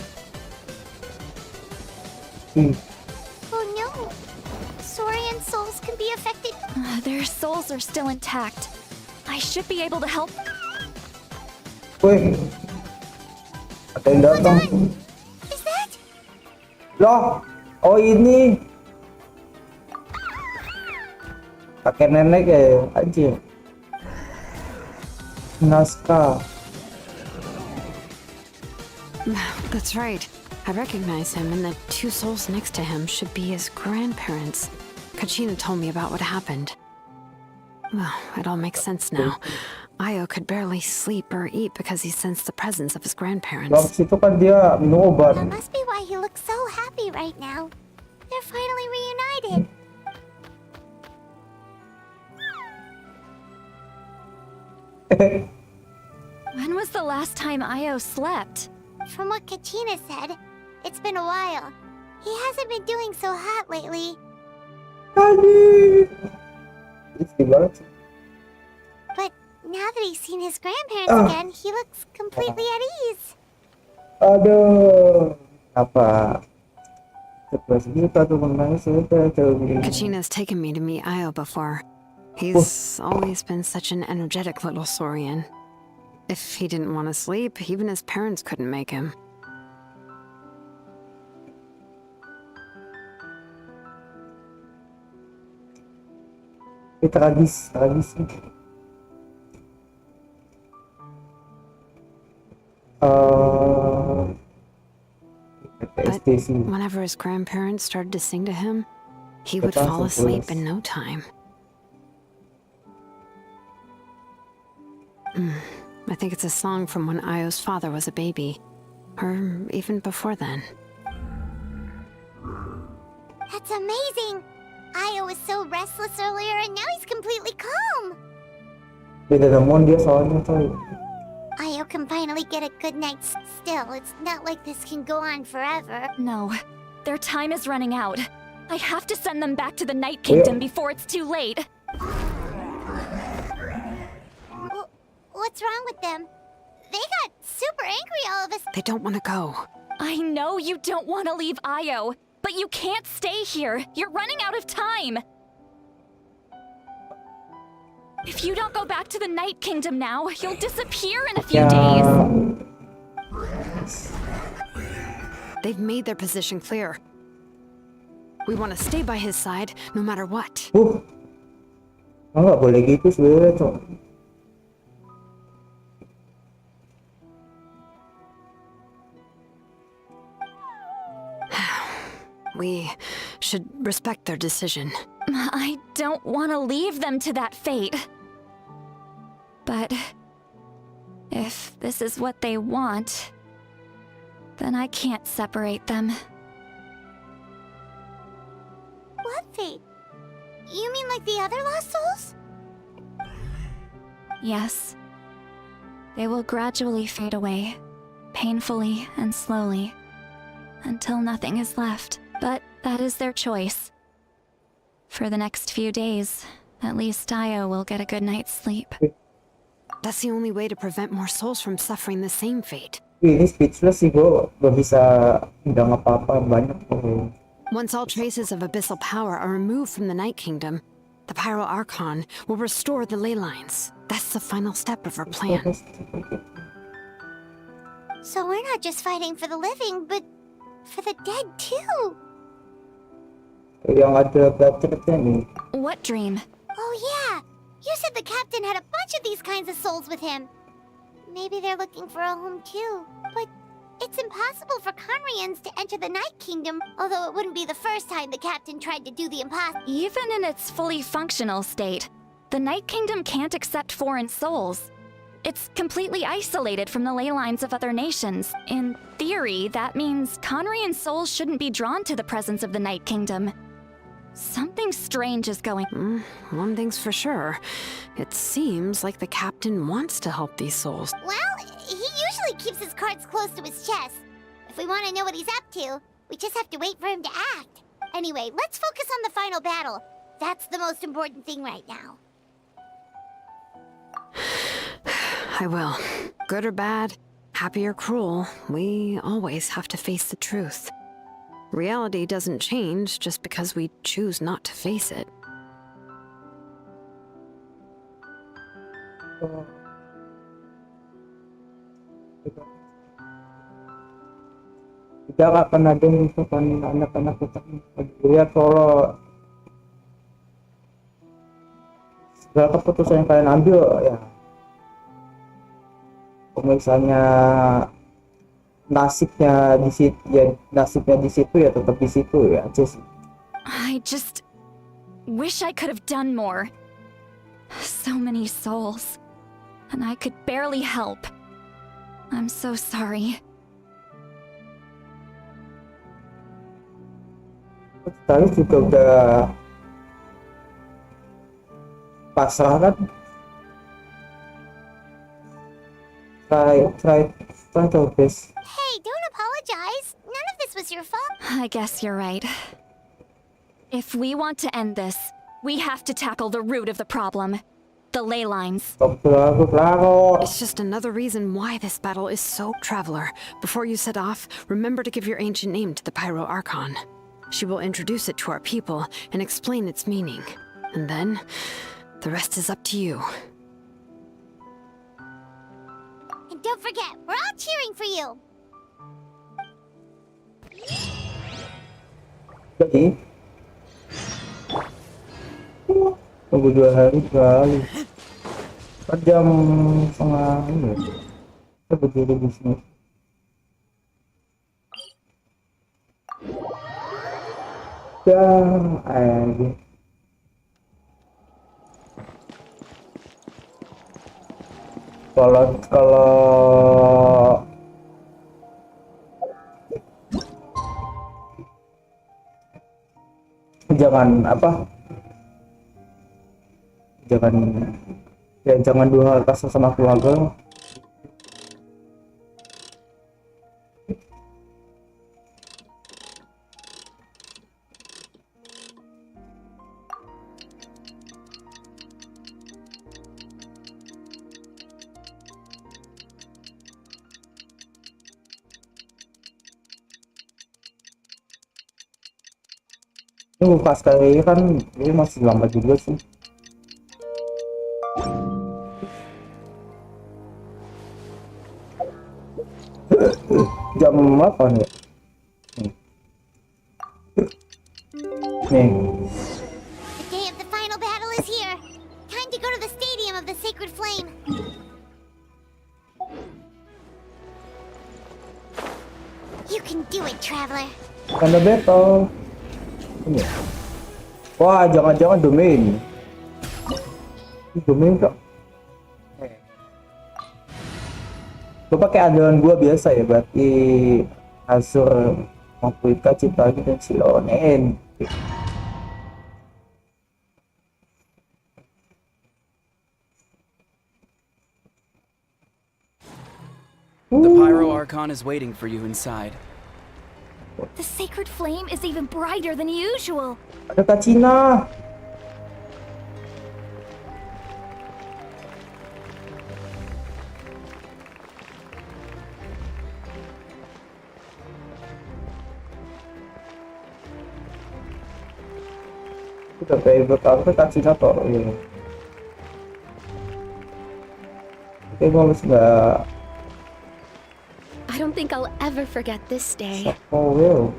Oh no! Saurian souls can be affected. Their souls are still intact. I should be able to help. Wih, ada yang datang. Is that? Loh, oh ini. Kakek nenek ya, anjir. Naskah. That's right. I recognize him, and the two souls next to him should be his grandparents. Kachina told me about what happened. Well, it all makes sense now. Io could barely sleep or eat because he sensed the presence of his grandparents. Habis itu kan dia minum obat. That must be why he looks so happy right now. They're finally reunited. When was the last time Io slept? From what Kachina said, it's been a while. He hasn't been doing so hot lately. Aduh. Ini banget sih. But now that he's seen his grandparents again, he looks completely at ease. Aduh. Apa? Sebelas juta tuh menangis sudah terlalu. Kachina's taken me to meet Io before. He's always been such an energetic little Saurian. If he didn't want to sleep, even his parents couldn't make him. Tragis. But whenever his grandparents started to sing to him, he would fall asleep in no time. I think it's a song from when Io's father was a baby. Or even before then. That's amazing! Io was so restless earlier and now he's completely calm! Beda naman dia soalnya coy. Io can finally get a good night's still. It's not like this can go on forever. No, their time is running out. I have to send them back to the Night Kingdom before it's too late. What's wrong with them? They got super angry all of us. They don't want to go. I know you don't want to leave Io, but you can't stay here. You're running out of time. If you don't go back to the Night Kingdom now, you'll disappear in a few days. They've made their position clear. We want to stay by his side, no matter what. Nggak boleh gitu sebenarnya coy. We should respect their decision. I don't want to leave them to that fate. But if this is what they want, then I can't separate them. What fate? You mean like the other lost souls? Yes. They will gradually fade away, painfully and slowly, until nothing is left. But that is their choice. For the next few days, at least Io will get a good night's sleep. That's the only way to prevent more souls from suffering the same fate. Ini speechless sih bro, gak bisa bilang apa-apa banyak tuh. Once all traces of abyssal power are removed from the Night Kingdom, the Pyro Archon will restore the ley lines. That's the final step of our plan. So we're not just fighting for the living, but for the dead too. Yang ada gadgetnya nih. What dream? Oh yeah, you said the captain had a bunch of these kinds of souls with him. Maybe they're looking for a home too. But it's impossible for Conrians to enter the Night Kingdom, although it wouldn't be the first time the captain tried to do the impossible. Even in its fully functional state, the Night Kingdom can't accept foreign souls. It's completely isolated from the ley lines of other nations. In theory, that means Conrian souls shouldn't be drawn to the presence of the Night Kingdom. Something strange is going. One thing's for sure. It seems like the captain wants to help these souls. Well, he usually keeps his cards close to his chest. If we want to know what he's up to, we just have to wait for him to act. Anyway, let's focus on the final battle. That's the most important thing right now. I will. Good or bad, happy or cruel, we always have to face the truth. Reality doesn't change just because we choose not to face it. Tidak akan ada musuh kan anak-anak kita lihat kalau segala keputusan yang kalian ambil ya, misalnya nasibnya di situ ya tetap di situ ya. I just wish I could have done more. So many souls, and I could barely help. I'm so sorry. Tadi juga udah pasrah kan. Try to this. Hey, don't apologize. None of this was your fault. I guess you're right. If we want to end this, we have to tackle the root of the problem. The ley lines. It's just another reason why this battle is so Traveler. Before you set off, remember to give your ancient name to the Pyro Archon. She will introduce it to our people and explain its meaning. And then, the rest is up to you. And don't forget, we're all cheering for you. Jadi tunggu 2 hari kali. Kan jam setengah ini kita berdiri di sini. Aja. Kalau jangan apa, jangan ya jangan dua kasar sama keluarga. Ini buka sekali kan ini masih lama juga sih. Jam apa nih? Nih. The day of the final battle is here. Time to go to the stadium of the sacred flame. You can do it, traveler. Tanda battle. Ini. Wah, jangan-jangan domain. Ini domain kok. Gue pakai andalan gua biasa ya, berarti Azur Mapuika Ciptagi dan Silonen. The Pyro Archon is waiting for you inside. The sacred flame is even brighter than usual. Ada Kak Cina. Udah favorite aku Kak Cina toh ini. Oke, gue harus nggak. I don't think I'll ever forget this day. Oh well.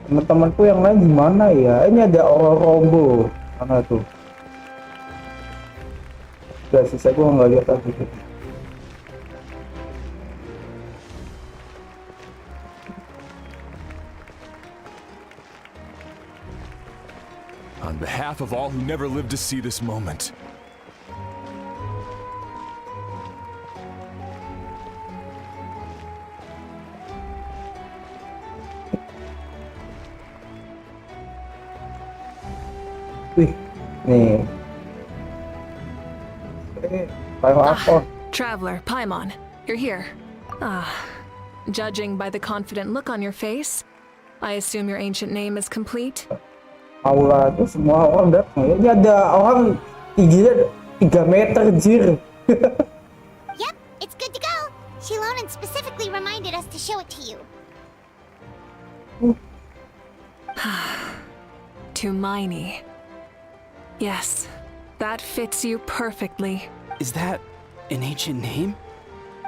Teman-temanku yang lain gimana ya? Ini ada orang rombo. Mana tuh? Gak sisa gue nggak lihat lagi. On behalf of all who never lived to see this moment. Wih, nih. Traveler, Paimon, you're here. Judging by the confident look on your face, I assume your ancient name is complete? Aula tuh semua orang datang. Ini ada orang tingginya 3 meter, jir. Yep, it's good to go. Shilonen specifically reminded us to show it to you. Tumaini. Yes, that fits you perfectly. Is that an ancient name?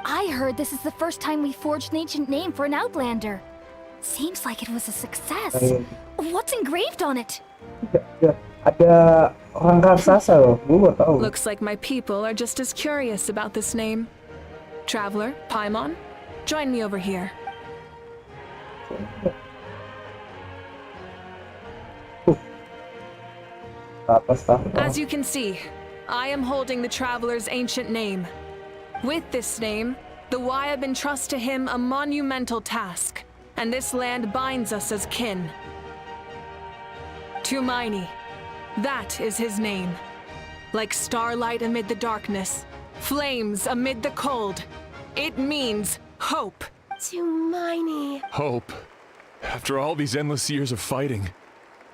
I heard this is the first time we forged an ancient name for an Outlander. Seems like it was a success. What's engraved on it? Ada orang raksasa loh, gue gak tahu. Looks like my people are just as curious about this name. Traveler, Paimon, join me over here. As you can see, I am holding the Traveler's ancient name. With this name, the Wyab entrust to him a monumental task, and this land binds us as kin. Tumaini, that is his name. Like starlight amid the darkness, flames amid the cold, it means hope. Tumaini. Hope. After all these endless years of fighting,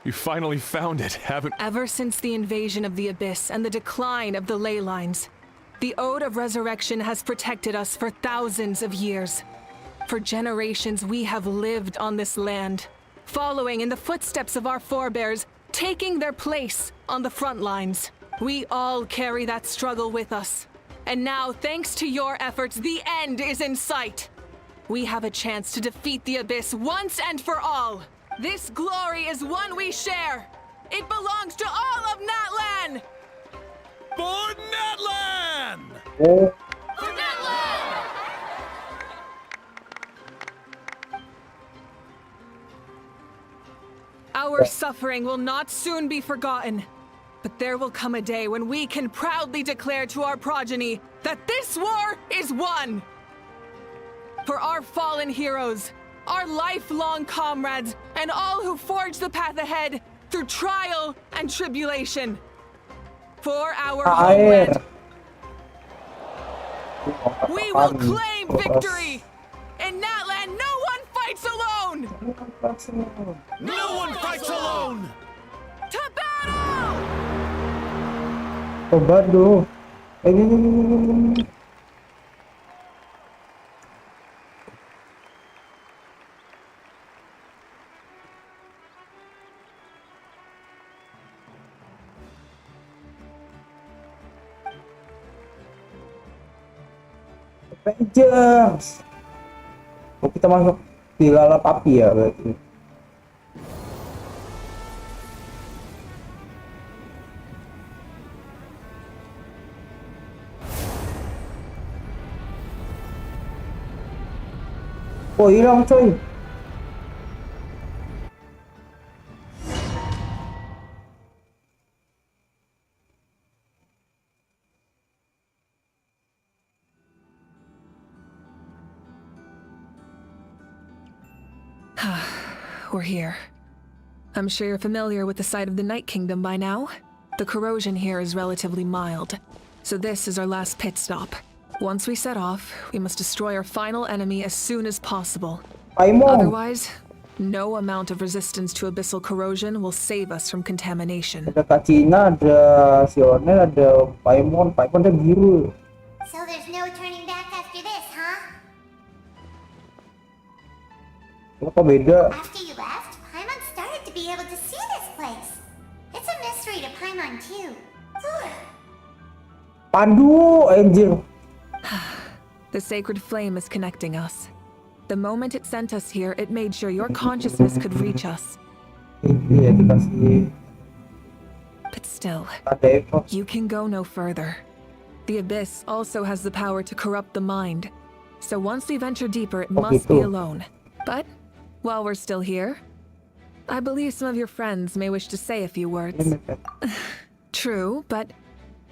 you finally found it, haven't... Ever since the invasion of the Abyss and the decline of the ley lines, the Ode of Resurrection has protected us for thousands of years. For generations we have lived on this land, following in the footsteps of our forebears, taking their place on the front lines. We all carry that struggle with us. And now, thanks to your efforts, the end is in sight. We have a chance to defeat the Abyss once and for all. This glory is one we share. It belongs to all of Natlan! For Natlan! Oh. For Natlan! Our suffering will not soon be forgotten. But there will come a day when we can proudly declare to our progeny that this war is won! For our fallen heroes, our lifelong comrades, and all who forge the path ahead through trial and tribulation. For our homeland, we will claim victory! In that land, no one fights alone! No one fights alone! To battle! Coba dulu. Ini. AVANJERS. Oh, kita masuk di lalap api ya berarti. Oh, hilang coy. We're here. I'm sure you're familiar with the site of the Night Kingdom by now. The corrosion here is relatively mild, so this is our last pit stop. Once we set off, we must destroy our final enemy as soon as possible. Otherwise, no amount of resistance to abyssal corrosion will save us from contamination. Ada Kacina, ada Jurnal, ada Paimon ada biru. So there's no turning back after this, huh? Kenapa beda? After you left, Paimon started to be able to see this place. It's a mystery to Paimon too. Padu, anjir. The sacred flame is connecting us. The moment it sent us here, it made sure your consciousness could reach us. Iya, dikasih. But still, Ada Eko. you can go no further. The Abyss also has the power to corrupt the mind. So once we venture deeper, it must be gitu. alone. But while we're still here, I believe some of your friends may wish to say a few words. True, but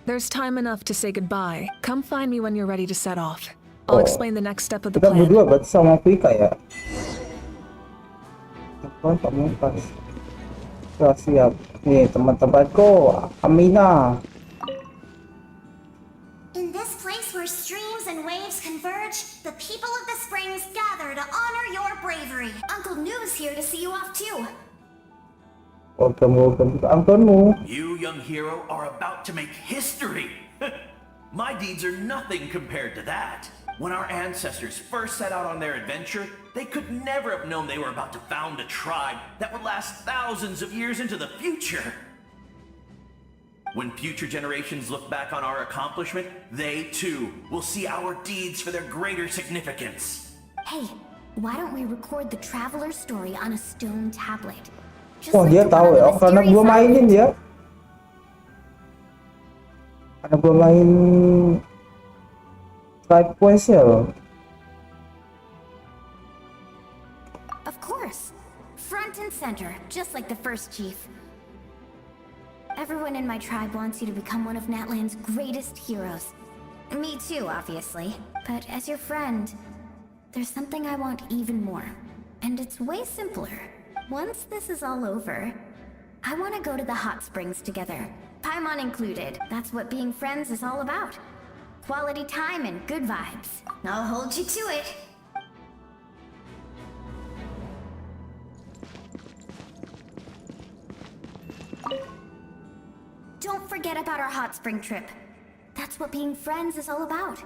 there's time enough to say goodbye. Come find me when you're ready to set off. I'll explain the next step of the Kita plan. berdua berarti sama Pika ya. Teman pamungkas. Sudah siap. Nih teman-temanku, Amina. In this place where streams and waves converge, the people of the springs gather to honor your bravery. Uncle Noo's here to see you off too. Welcome to Antonu. You, young hero, are about to make history! My deeds are nothing compared to that. When our ancestors first set out on their adventure, they could never have known they were about to found a tribe that would last thousands of years into the future. When future generations look back on our accomplishment, they too will see our deeds for their greater significance. Hey, why don't we record the traveler's story on a stone tablet? Just Oh, like dia the tahu one ya, on the karena mysterious gua mainin island. dia. Karena gua main Tribe Quest ya. Of course. Front and center, just like the first chief. Everyone in my tribe wants you to become one of Natland's greatest heroes. Me too, obviously. But as your friend, there's something I want even more. And it's way simpler. Once this is all over, I want to go to the hot springs together. Paimon included. That's what being friends is all about. Quality time and good vibes. I'll hold you to it. Don't forget about our hot spring trip. That's what being friends is all about.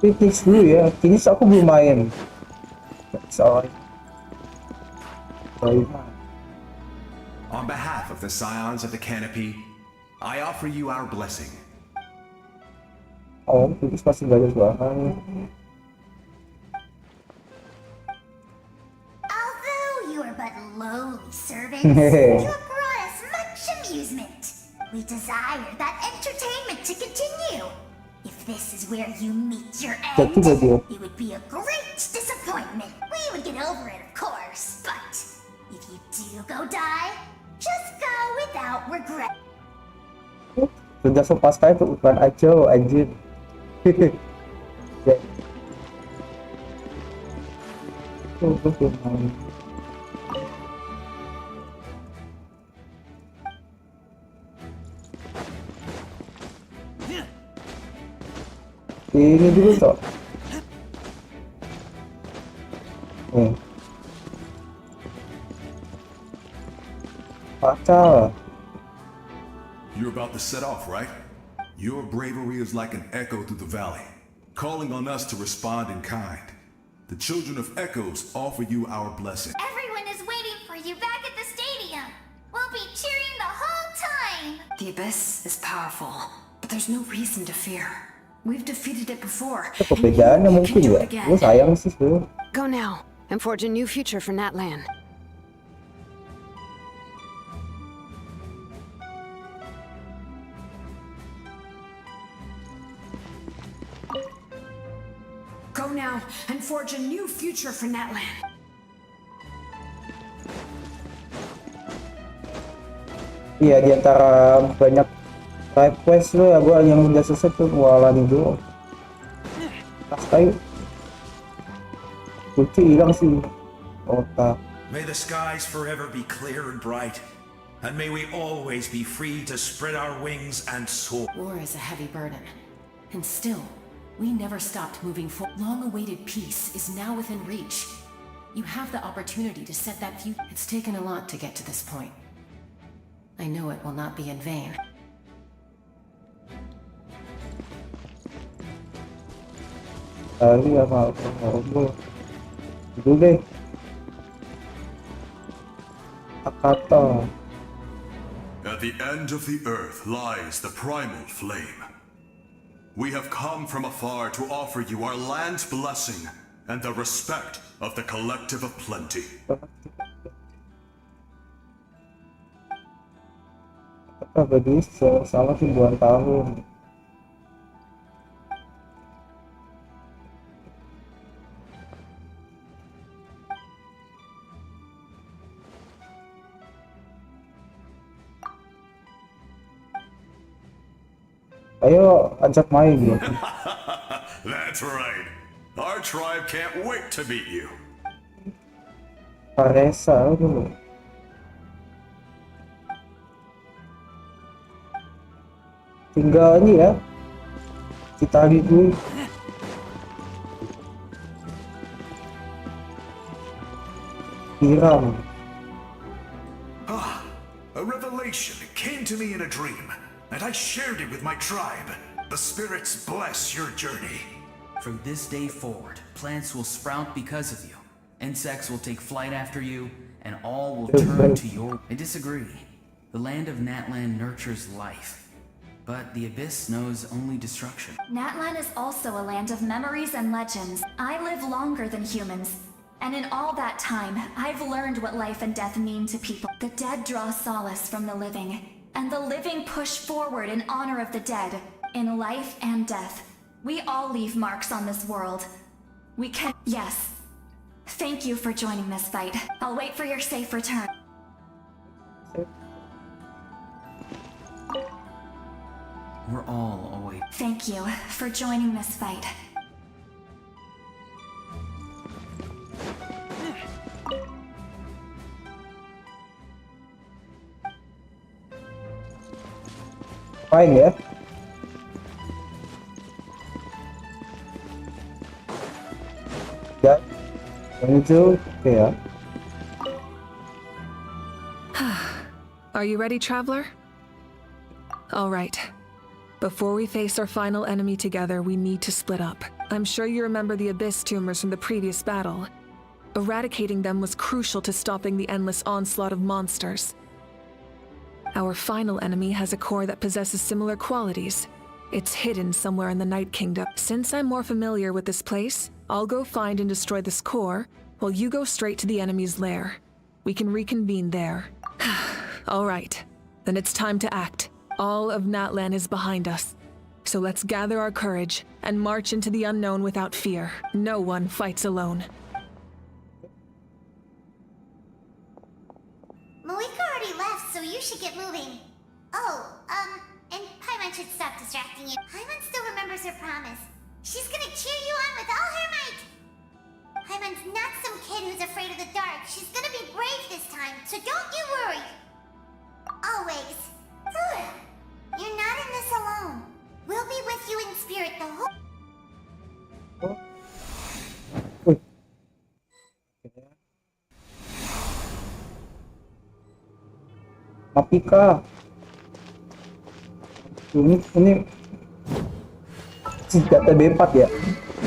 Finish dulu ya. Finish aku belum main. Sorry. On behalf of the Scions of the Canopy, I offer you our blessing. Oh, finish pasti gak ada suara. Although you are but lowly servants, you have brought us much amusement. We desire that entertainment to continue. If this is where you meet your Jatuh end, gak dia? it would be a great disappointment. We would get over it, of course, but if you do go die, just go without regret. Sudah sopan sekali tuh ukuran Ajo, anjir. Ya. Ini dulu toh. Pacar. You're about to set off, right? Your bravery is like an echo through the valley, calling on us to respond in kind. The children of Echoes offer you our blessing. Everyone is waiting for you back at the stadium. We'll be cheering the whole time. The Abyss is powerful, but there's no reason to fear. We've defeated it before. Perbedaannya mungkin ya. Gue sayang sih sebenernya. Go now and forge a new future for Natlan. Go now and forge a new future for Natlan. Iya, di antara banyak side quest lo ya, gue yang udah selesai tuh walan itu. Tas kayu. Kunci hilang sih. Otak. May the skies forever be clear and bright, and may we always be free to spread our wings and soar. War is a heavy burden, and still, we never stopped moving forward. Long-awaited peace is now within reach. You have the opportunity to set that future. It's taken a lot to get to this point. I know it will not be in vain. Tadi apa gue itu deh. Akata. At the end of the earth lies the primal flame. We have come from afar to offer you our land's blessing and the respect of the collective of plenty. Apa bagi selama ribuan tahun. Ayo ajak main gitu. That's right. Our tribe can't wait to meet you. Paresa dulu. Tinggal ini ya. Kita gitu. Hiram. A revelation came to me in a dream, and I shared it with my tribe. The spirits bless your journey. From this day forward, plants will sprout because of you. Insects will take flight after you, and all will turn to your... I disagree. The land of Natlan nurtures life, but the Abyss knows only destruction. Natlan is also a land of memories and legends. I live longer than humans, and in all that time, I've learned what life and death mean to people. The dead draw solace from the living, and the living push forward in honor of the dead. In life and death, we all leave marks on this world. We can... Yes. Thank you for joining this fight. I'll wait for your safe return. We're all awake. Thank you for joining this fight. Fine ya. Ya. Menuju ya. Are you ready, traveler? All right. Before we face our final enemy together, we need to split up. I'm sure you remember the Abyss tumors from the previous battle. Eradicating them was crucial to stopping the endless onslaught of monsters. Our final enemy has a core that possesses similar qualities. It's hidden somewhere in the Night Kingdom. Since I'm more familiar with this place, I'll go find and destroy this core, while you go straight to the enemy's lair. We can reconvene there. All right, then it's time to act. All of Natlan is behind us. So let's gather our courage and march into the unknown without fear. No one fights alone. Moika already left, so you should get moving. Oh, and Paimon should stop distracting you. Paimon still remembers her promise. She's gonna cheer you on with all her might. Paimon's not some kid who's afraid of the dark. She's gonna be brave this time, so don't you worry. Always. You're not in this alone. We'll be with you in spirit the whole... Wih. Mapika. Ini senjata B4 ya.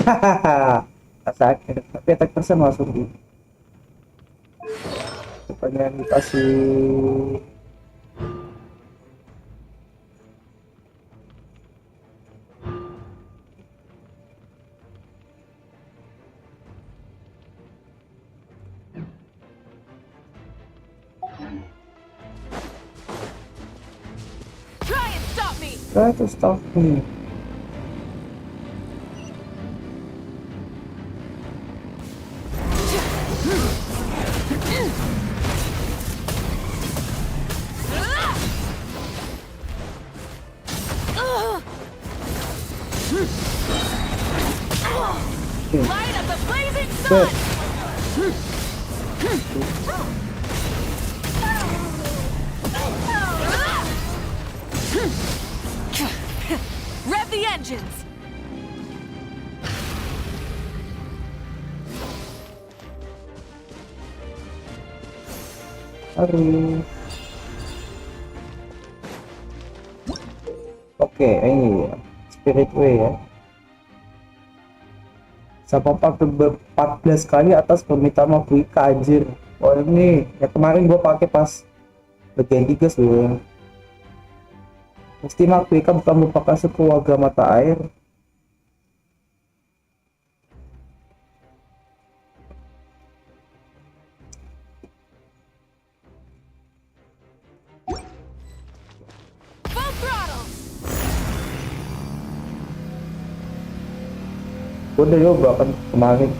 Hahaha. Sakit, tapi attack persen langsung di. Rupanya dikasih. Try and stop me! Try to stop me. Light of the blazing sun! Rev the engines! Aduh. Oke, ini Spirit Way ya. Sama 14 kali atas permintaan Afrika anjir. Oh ini ya kemarin gua pakai pas bagian 3 sih. Mesti Afrika bukan merupakan suku warga mata air. Full throttle! Gua udah nyoba kan kemarin.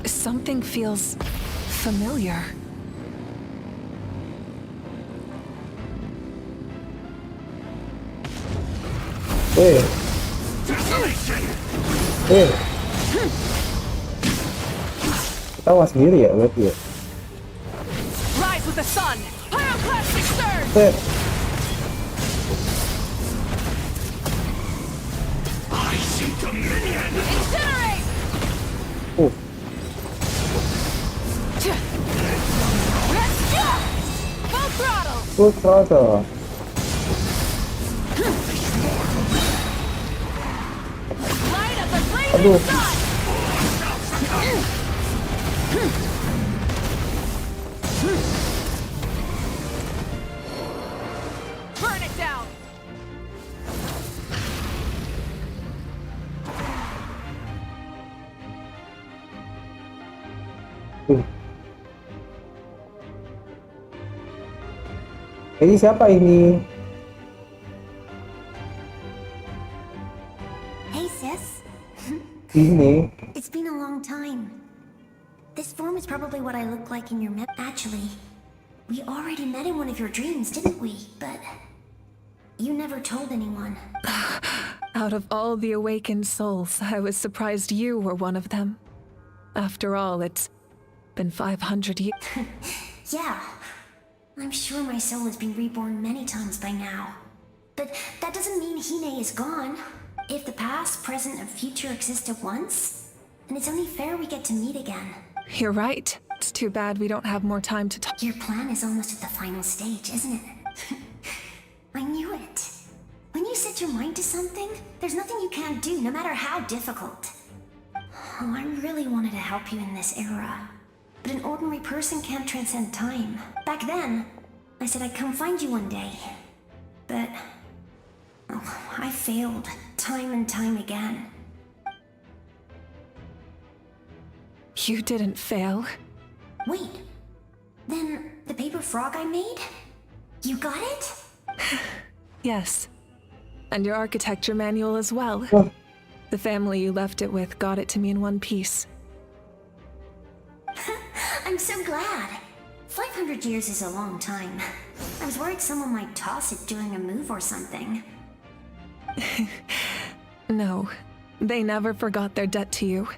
Something feels familiar. Ketawa sendiri ya berarti ya. Rise with the sun! Pyroclastic surge! Incinerate! Let's go! Full throttle! Full throttle. Light of the blazing sun! Burn it down! Jadi siapa ini? Hey, sis. Ini. It's been a long time. This form is probably what I look like in your map. Actually, we already met in one of your dreams, didn't we? But you never told anyone. Out of all the awakened souls, I was surprised you were one of them. After all, it's been 500 years. Yeah, I'm sure my soul has been reborn many times by now. But that doesn't mean Hine is gone. If the past, present, and future exist at once, then it's only fair we get to meet again. You're right. It's too bad we don't have more time to talk. Your plan is almost at the final stage, isn't it? I knew it. When you set your mind to something, there's nothing you can't do, no matter how difficult. Oh, I really wanted to help you in this era. But an ordinary person can't transcend time. Back then, I said I'd come find you one day. But I failed, time and time again. You didn't fail. Wait, then the paper frog I made? You got it? Yes. And your architecture manual as well. Oh. The family you left it with got it to me in one piece. I'm so glad. 500 years is a long time. I was worried someone might toss it during a move or something. No, they never forgot their debt to you.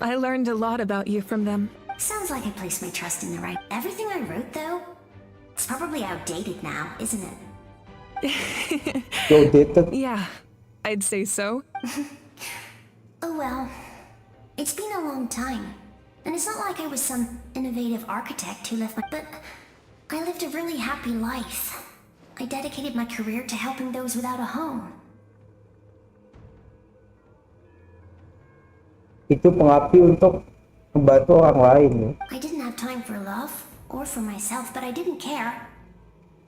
I learned a lot about you from them. Sounds like I placed my trust in the right. Everything I wrote, though, it's probably outdated now, isn't it? Outdated. Yeah, I'd say so. Oh well. It's been a long time. And it's not like I was some innovative architect who left my... But I lived a really happy life. I dedicated my career to helping those without a home. Itu pengabdi untuk membantu orang lain. I didn't have time for love or for myself, but I didn't care.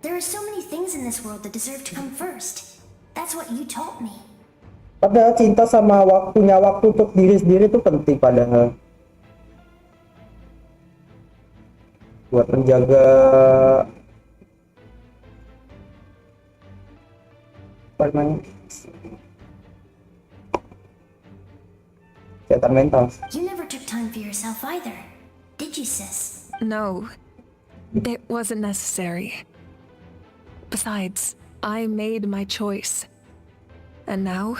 There are so many things in this world that deserve to come first. That's what you taught me. Padahal cinta sama punya waktu untuk diri sendiri itu penting padahal. Buat menjaga apa namanya, kesehatan mental. You never took time for yourself either, did you, sis? No, it wasn't necessary. Besides, I made my choice. And now,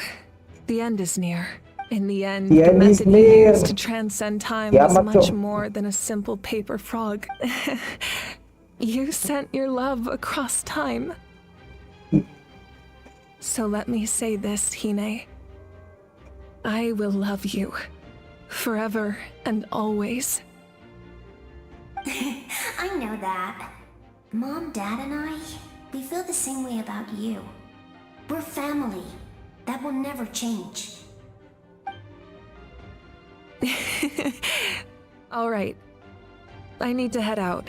the end is near. In the end, The the end is method you near. used to transcend time Yeah, was much macho. more than a simple paper frog. You sent your love across time. So let me say this, Hine. I will love you. Forever and always. I know that. Mom, Dad, and I, we feel the same way about you. We're family. That will never change. All right. I need to head out.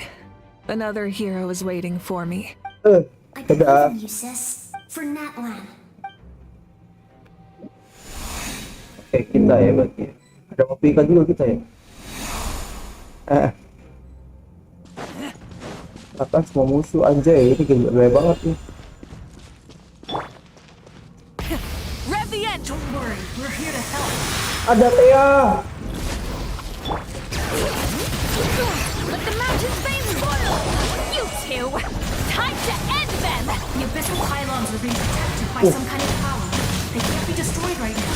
Another hero is waiting for me. I believe Dadah. in you, sis. For Natlan. Oke, kita ya berarti. Ada kopi kan juga kita ya. Akan semua musuh anjay, ini gila banget nih. Rev the end! Don't worry, we're here to help. Ada Thea. Let the mountain's veins boil! You two! Time to end them! The abyssal pylons are being protected by some kind of power. They can't be destroyed right now.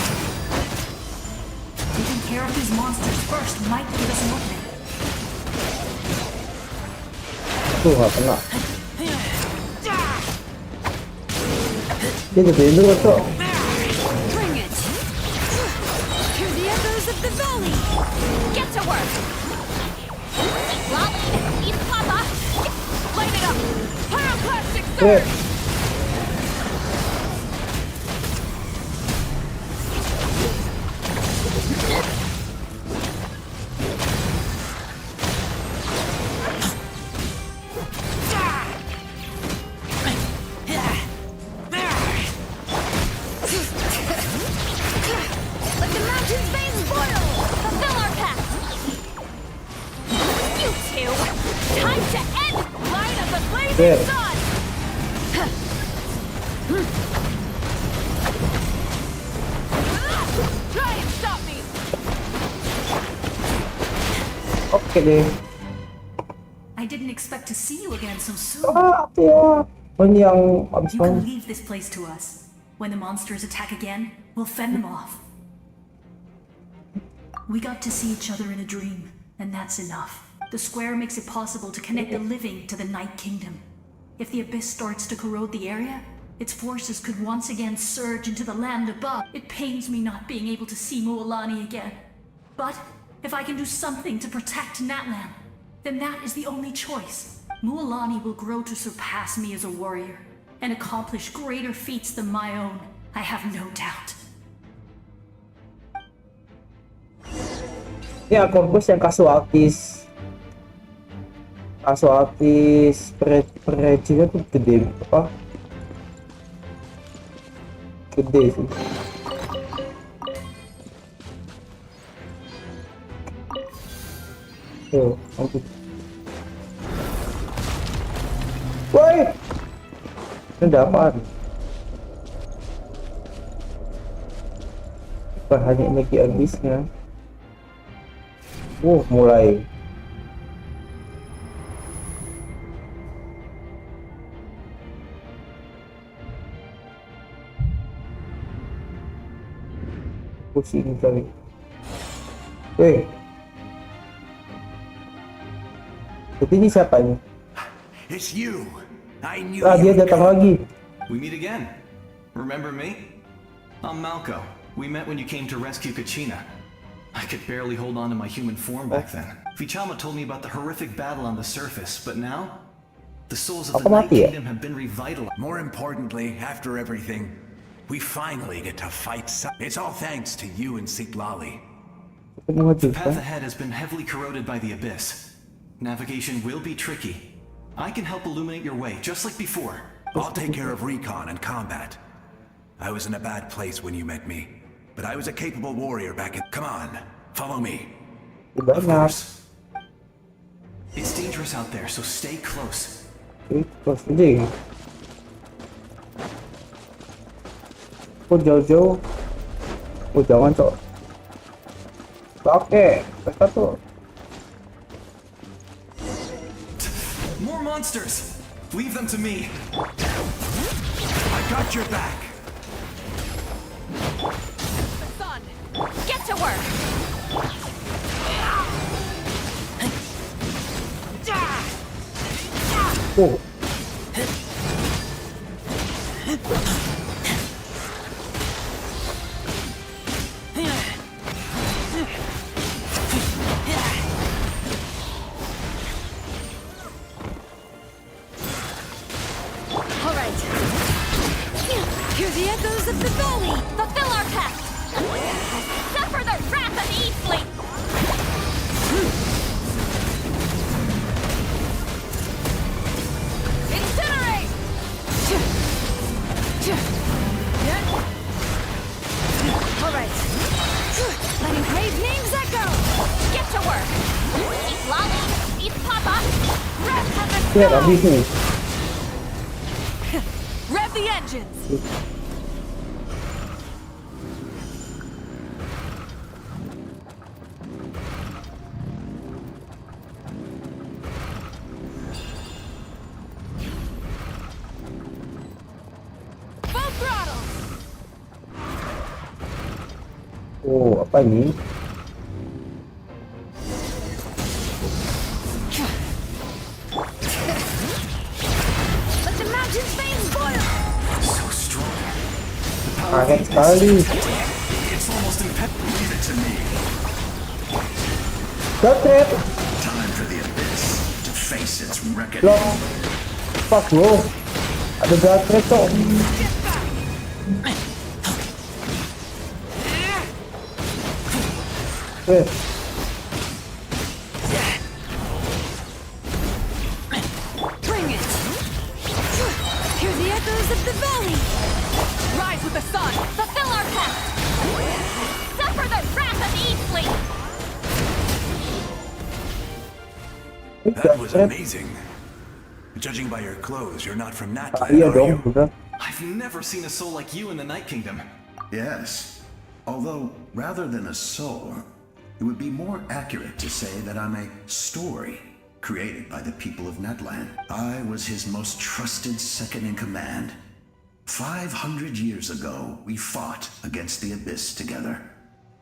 Taking care of these monsters first might give us an opening. Tuh nggak kena. Dia gedein dulu tuh. Bring it! Hear the echoes of the valley! Get to work! Lolly! Eat Papa! Light it up! Pyroclastic surge! Let the mountain's veins boil! Fulfill our pact! You two! Time to end Line of the Blazing Sun! Try and stop me! Oke deh. I didn't expect to see you again so soon. Thea. Oh, ini yang abis You can main. leave this place to us. When the monsters attack again, we'll fend them off. We got to see each other in a dream, and that's enough. The square makes it possible to connect the living to the Night Kingdom. If the abyss starts to corrode the area, its forces could once again surge into the land above. It pains me not being able to see Mualani again. But if I can do something to protect Natlan, then that is the only choice. Mualani will grow to surpass me as a warrior and accomplish greater feats than my own. I have no doubt. Ini Corpus yang kasualtis. Kasualtis perecinya tuh gede apa? Gede sih. Tuh, ampun. Woi! Ini ada apaan? Bukan hanya energi habisnya. Mulai. Pusing kali. Weh. Jadi ini siapa nih? It's you. I knew Ah, dia you would datang come. lagi. We meet again. Remember me? I'm Malco. We met when you came to rescue Kachina. I could barely hold on to my human form back then. Vichama told me about the horrific battle on the surface, but now, the souls of the Ako Night mati ya? Kingdom have been revitalized. More importantly, after everything, we finally get to fight It's all thanks to you and Sitlali. Ketemu The path juga. ahead has been heavily corroded by the Abyss. Navigation will be tricky. I can help illuminate your way, just like before. I'll take care of recon and combat. I was in a bad place when you met me, but I was a capable warrior back in... Come on, follow me. Of Banyak. course. It's dangerous out there, so stay close. Terus ini. Jauh-jauh. Jangan cok. Oke, kita tuh. More monsters! Leave them to me. I got your back. The sun! Get to work! Oh, All right. Hear the echoes of the valley! Fulfill our pact! Suffer the wrath of Eastling! Incinerate! All right. Letting brave names echo! Get to work! Eat Lolly! Eat Papa! Wrath of the lihat snow! habis nih. Rev the engines! Full throttle! Oh, apa ini? Let the mountain's veins boil! So strong. Kaget sekali. It's almost impenetrable. Give it to me. Gotret. Time for the Abyss to face its reckoning. Loh. Fuck bro. Ada gotret kok. Eh, Bring it! Hear the echoes of the valley! Rise with the sun! Fulfill our pact! Suffer the wrath of Eastling! That was gotret. amazing. Judging by your clothes, you're not from Ah, Natlan, iya are dong, you? bener. I've never seen a soul like you in the Night Kingdom. Yes. Although, rather than a soul, it would be more accurate to say that I'm a story created by the people of Natlan. I was his most trusted second-in-command. 500 years ago, we fought against the Abyss together,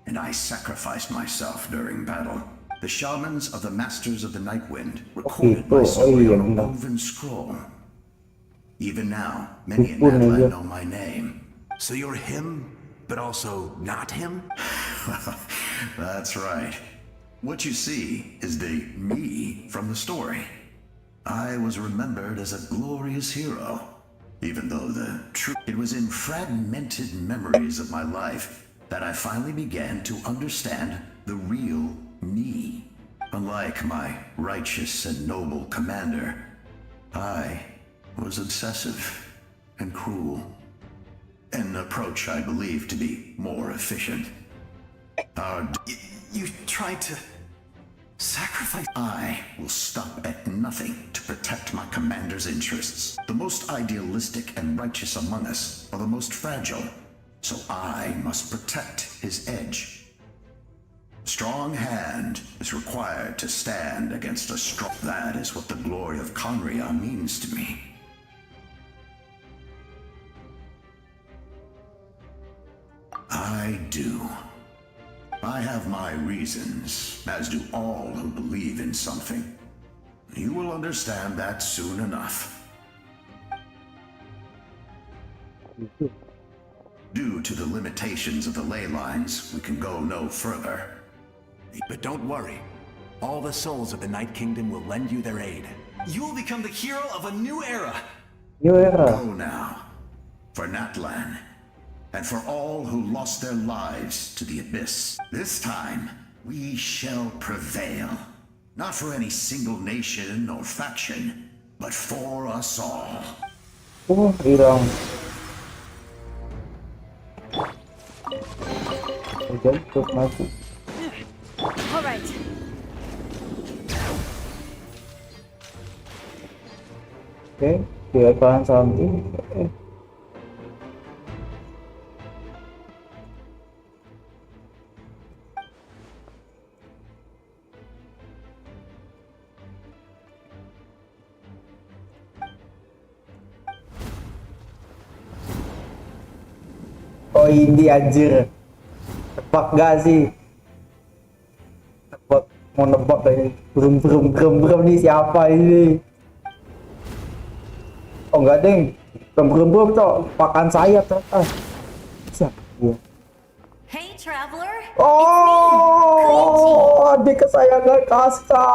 and I sacrificed myself during battle. The shamans of the Masters of the Nightwind recorded my story on a woven scroll. Even now, many in Natlan know my name. So you're him, but also not him? That's right. What you see is the me from the story. I was remembered as a glorious hero, even though the truth... It was in fragmented memories of my life that I finally began to understand the real me. Unlike my righteous and noble commander, I was obsessive and cruel. An approach I believe to be more efficient. Our You tried to Sacrifice. I will stop at nothing to protect my commander's interests. The most idealistic and righteous among us are the most fragile, so I must protect his edge. Strong hand is required to stand against a strong. That is what the glory of Conria means to me. I do. I have my reasons, as do all who believe in something. You will understand that soon enough. Due to the limitations of the ley lines, we can go no further. But don't worry. All the souls of the Night Kingdom will lend you their aid. You will become the hero of a new era. Go now, for Natlan, and for all who lost their lives to the Abyss. This time, we shall prevail. Not for any single nation or faction, but for us all. Hilang. Jadi terus maju. All right. Oke, dia bahan samping. Oh ini anjir. Tebak gak sih? Tebak, mau nebak dari berem nih siapa ini? Oh enggak deng, berem tuh pakan sayap ternyata. Siapa dia? Hey, traveler. Oh, adik kesayangan Kasta.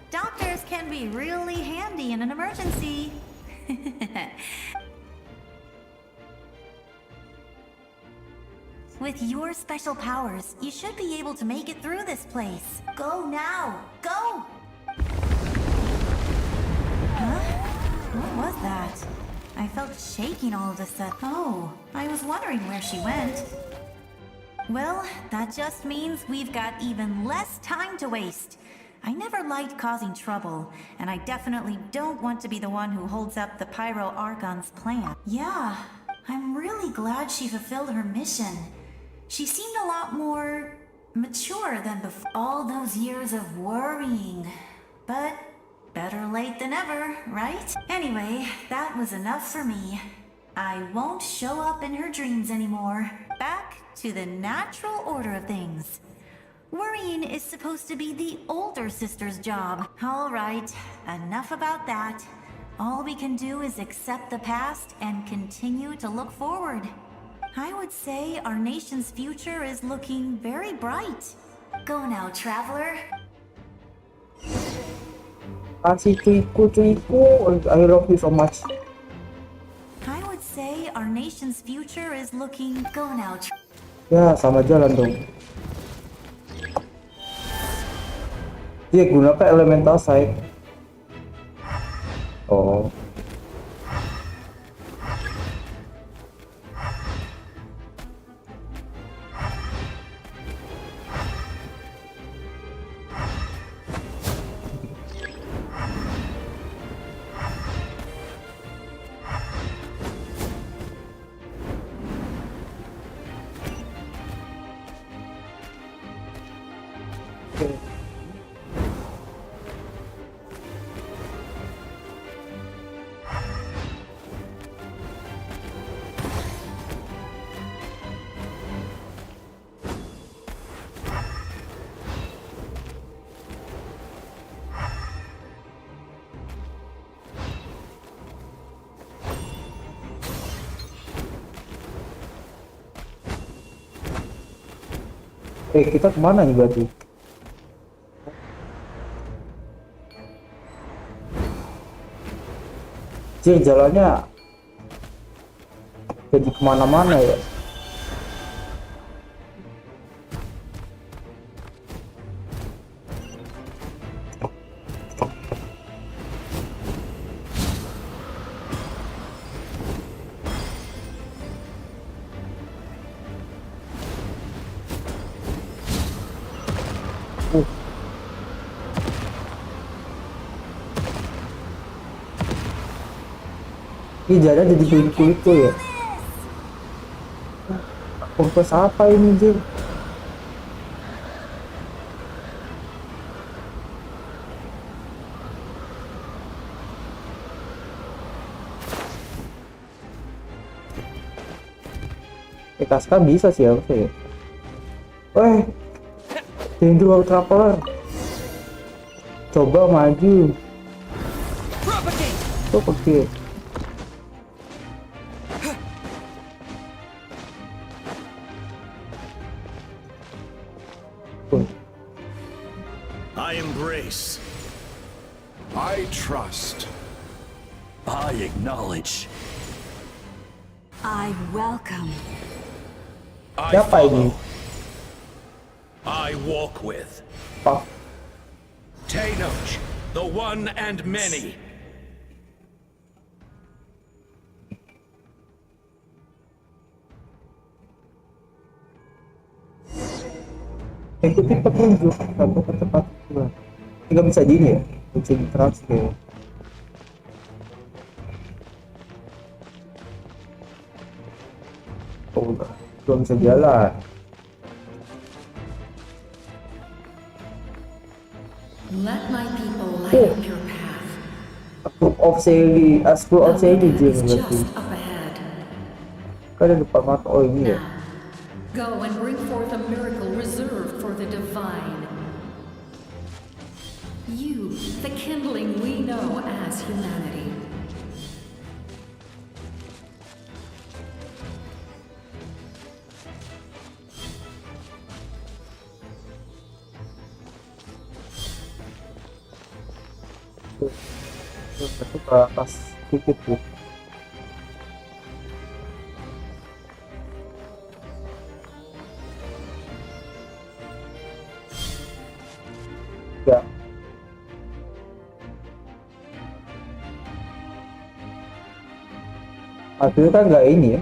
Doctors can be really handy in an emergency. With your special powers, you should be able to make it through this place. Go now! Go! Huh? What was that? I felt shaking all of a sudden. Oh, I was wondering where she went. Well, that just means we've got even less time to waste. I never liked causing trouble, and I definitely don't want to be the one who holds up the Pyro Archon's plan. Yeah, I'm really glad she fulfilled her mission. She seemed a lot more mature than before. All those years of worrying. But better late than ever, right? Anyway, that was enough for me. I won't show up in her dreams anymore. Back to the natural order of things. Worrying is supposed to be the older sister's job. All right, enough about that. All we can do is accept the past and continue to look forward. I would say our nation's future is looking very bright. Go now, traveler. Kasih cuiku, I love you so much. I would say our nation's future is looking. Go now. Ya, sama jalan dong. Dia gunakan elemental side. Oh. Kita kemana nih berarti? Jadi jalannya jadi kemana-mana ya. Ini jalan jadi kulit-kulit tuh ya. Purpose apa ini, Jir? Kaska bisa sih harusnya ya. Weh, Dendro Traveler. Coba maju. Propagate. I embrace. I trust. I acknowledge. I welcome. I Siapa ini? follow. I walk with. Pak. Tenoch, the one and many. Ikuti petunjuk sampai ke tempat tujuan. Nggak bisa gini ya? Bisa ditransfer. Oh, udah. Belum bisa jalan. Let my people light up your path. Group of Sally, Group of Sally The Jir land is berarti. just up ahead. Kan ada depan mata. Oh ini ya. Go and bring forth a miracle reserved for the divine. You, the kindling we know as humanity. Itu ke atas sedikit tuh. Ya. Akhirnya kan nggak ini ya.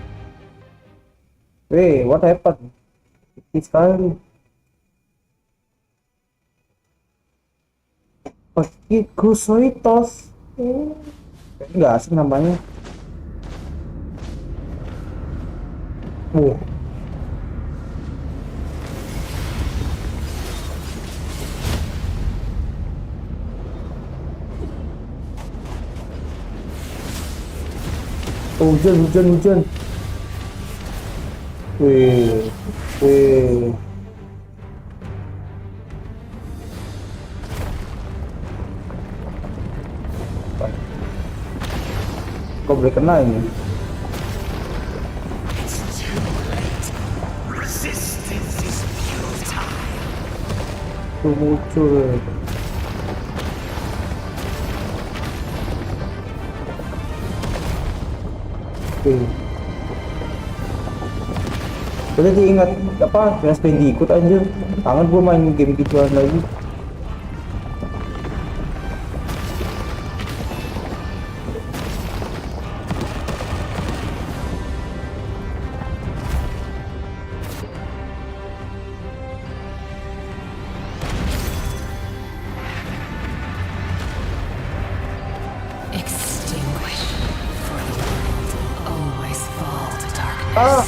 Weh, what happened? Ini sekali. Pakai Crusoitos. Kayaknya nggak asing namanya. Hujan. Wih. Kok boleh kena ini? Resistance is futile. Tuh muncul. Udah diingat apa? Crash Bandicoot anjir. Kangen gua main game gituan lagi. Extinguish, for the world will always fall to darkness.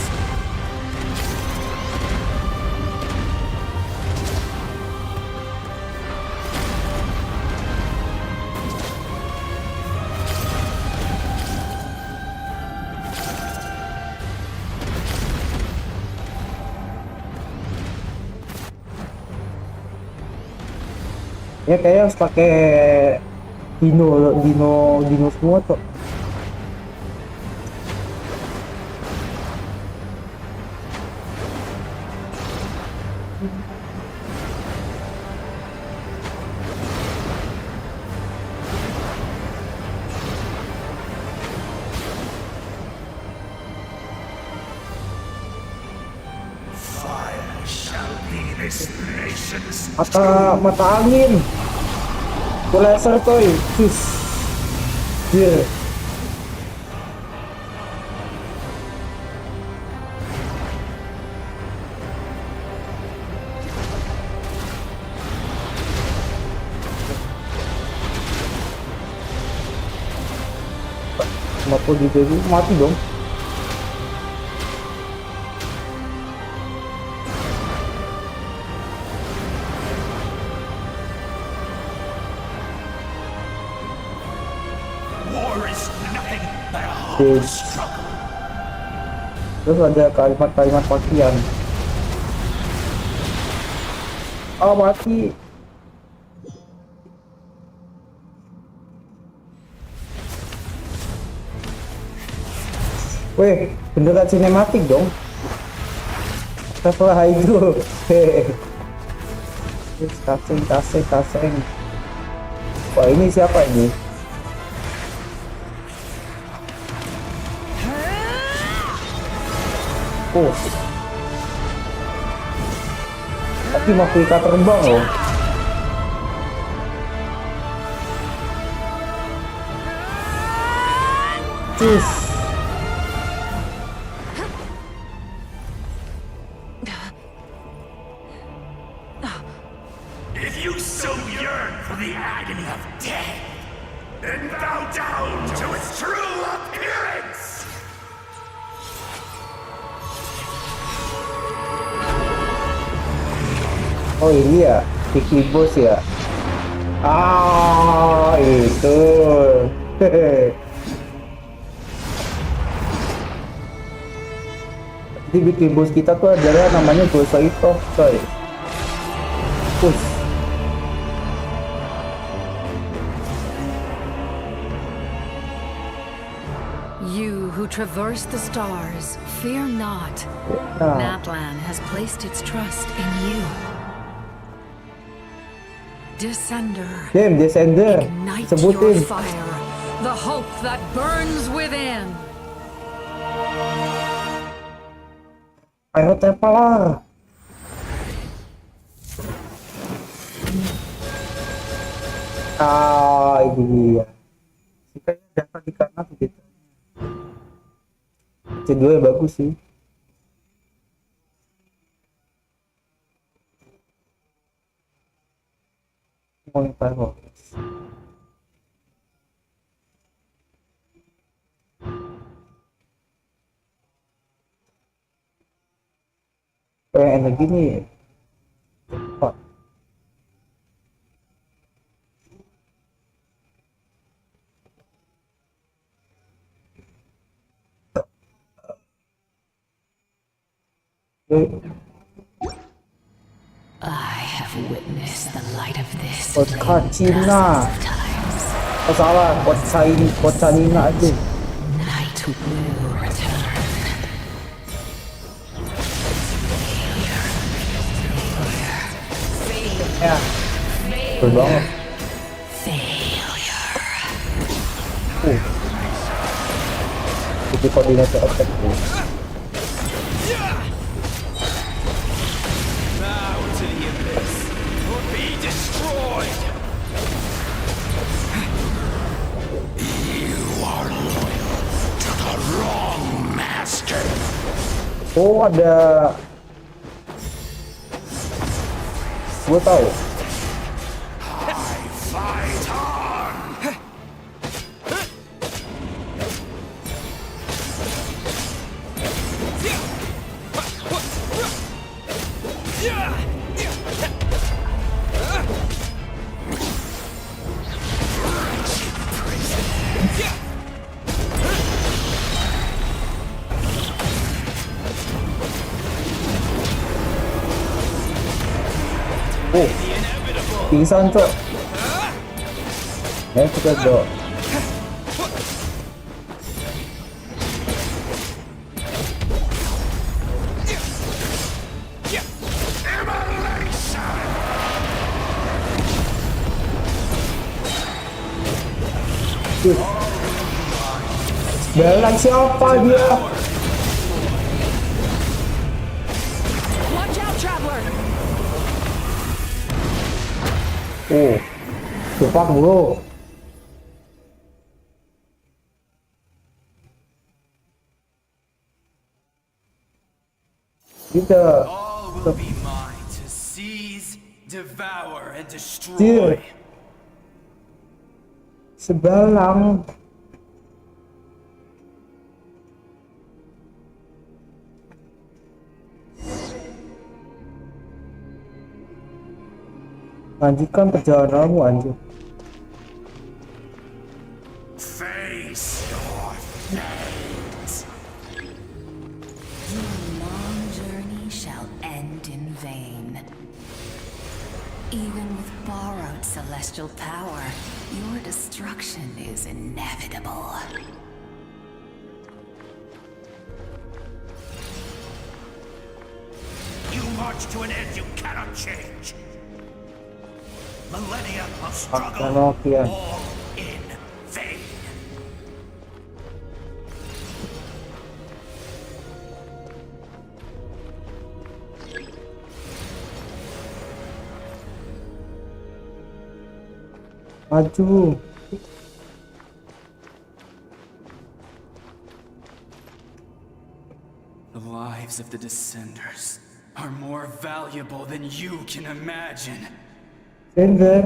Ya kayaknya harus pakai dino semua tuh. Fire shall be this nation's Mata angin. Laser coy. Sus. Dia. Oh gitu sih, mati dong. War is nothing but a Oke. hard struggle. Terus ada kalimat-kalimat pakaian. Oh mati. Weh, beneran sinematik dong. Setelah itu, hehehe. Kaseng. Wah ini siapa ini? Oh, tapi Mahkota terbang loh. Cus. If you so yearn for the agony of death, then bow down to its true appearance! Oh ini ya, Vicky Bos ya. Ah itu. Jadi Vicky Bos kita tuh adalah namanya Gosa itu, coy. Push. You who traverse the stars, fear not. Natlan has placed its trust in you. Descender. Damn, Descender. Ignite Sebutin. your fire, the hope that burns within. Ayo tepal lah. Ah, ini dia. Kayaknya data di kanan gitu. C2 ya bagus sih. Monitor fokus. Energi nih cepat. I have witnessed the light of this Vodka Cina. Oh salah, vodka Cina aja. night will return. Ya, betul banget. Itu koordinasi attack tuh. Bow to the abyss, or be destroyed! You are loyal to the wrong master! Oh ada. Gue tahu. I fight on! Oh, pingsan cok. Kita dok. Belang siapa dia? Watch out, traveler! Oh, cepat bro. Kita. All will be mine to seize, devour, and Dear. destroy. Sebalang. Lanjutkan perjalananmu anjir. Face your fate. Your long journey shall end in vain. Even with borrowed celestial power, your destruction is inevitable. You march to an end you cannot change. Millennia of struggle, Nokia. all in vain. Maju. The lives of the Descenders are more valuable than you can imagine. Sender.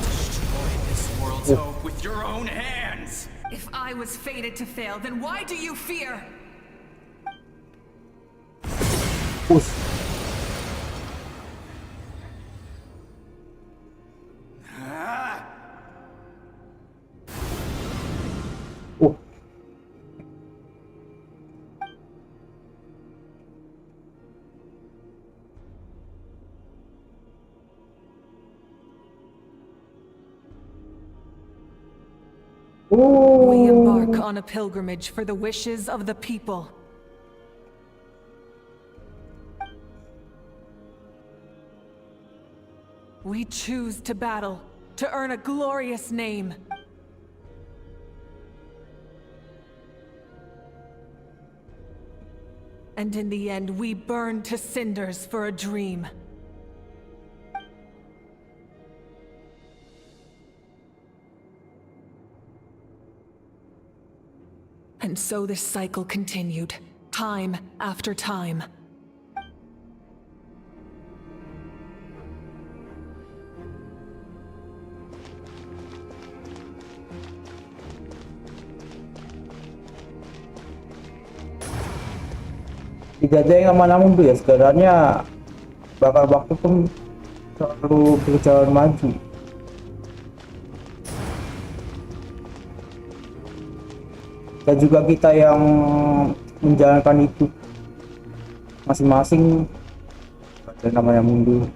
Destroy this world's hope with your own hands! If I was fated to fail, then why do you fear? Push. Ah! Oh. We embark on a pilgrimage for the wishes of the people. We choose to battle, to earn a glorious name. And in the end, we burn to cinders for a dream. And so this cycle continued, time after time. Dijajah yang aman-aman tuh ya, sebenarnya bakal waktu pun selalu berjalan maju. Dan juga kita yang menjalankan itu masing-masing ada namanya mundur.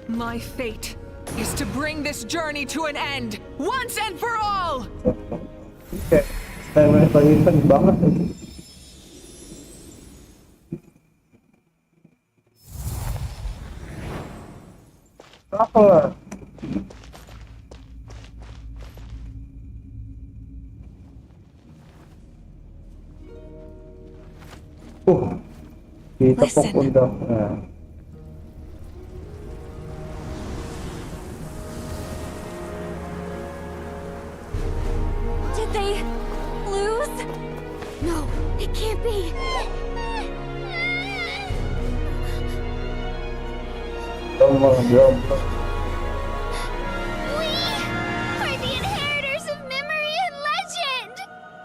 My fate is to bring this journey to an end, once and for all! Oke, saya kan banget lagi. Traveler. Ditepuk pundaknya. Did they lose? No, it can't be. Belum. We are the inheritors of memory and legend.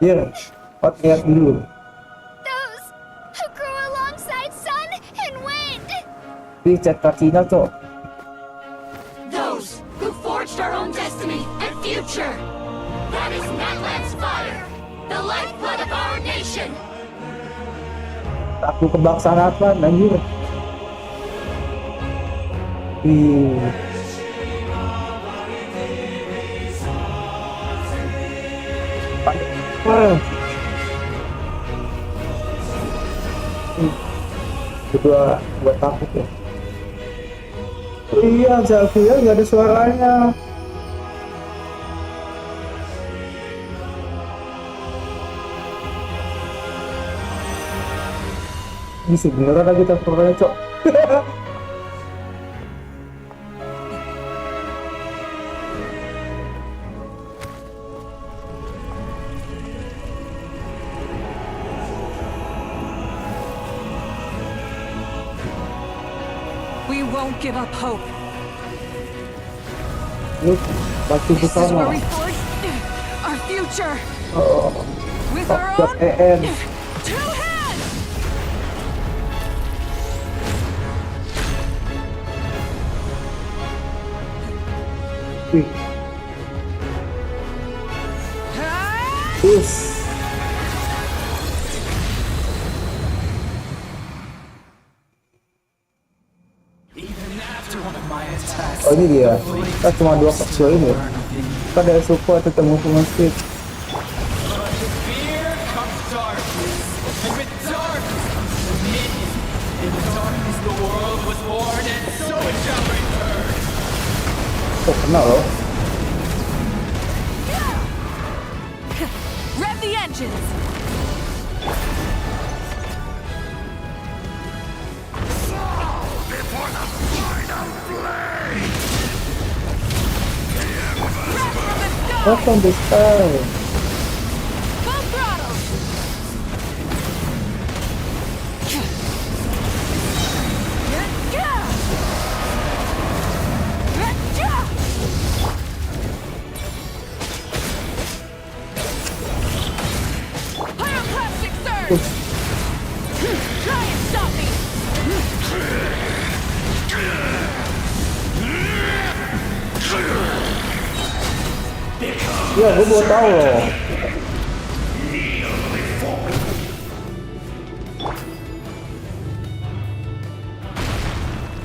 Iya, lihat dulu. Those who grew alongside sun and wind. Di chat Katrina, Cok. Those who forged our own destiny and future. That is Natlan's fire, the lifeblood of our nation. Aku kebangsaan apa, anjir. Ih. Kedua buat takut ya. Oh iya, Zalfia nggak ada suaranya. Bisa beneran lagi tak suaranya, Cok. We won't give up hope. Look, batu This is where bersama. we forge our future. Oh, With our Dot own EN. two hands. Wih. Us. Oh ini dia. Kita cuma 2 kecil ini. Kita dari support ketemu sama speed. Oh kenal loh. Rev the engines! Before the final blade! What's on this sky? Full throttle! Pyroclastic surge! Try and stop me! Iya, gue baru tahu loh.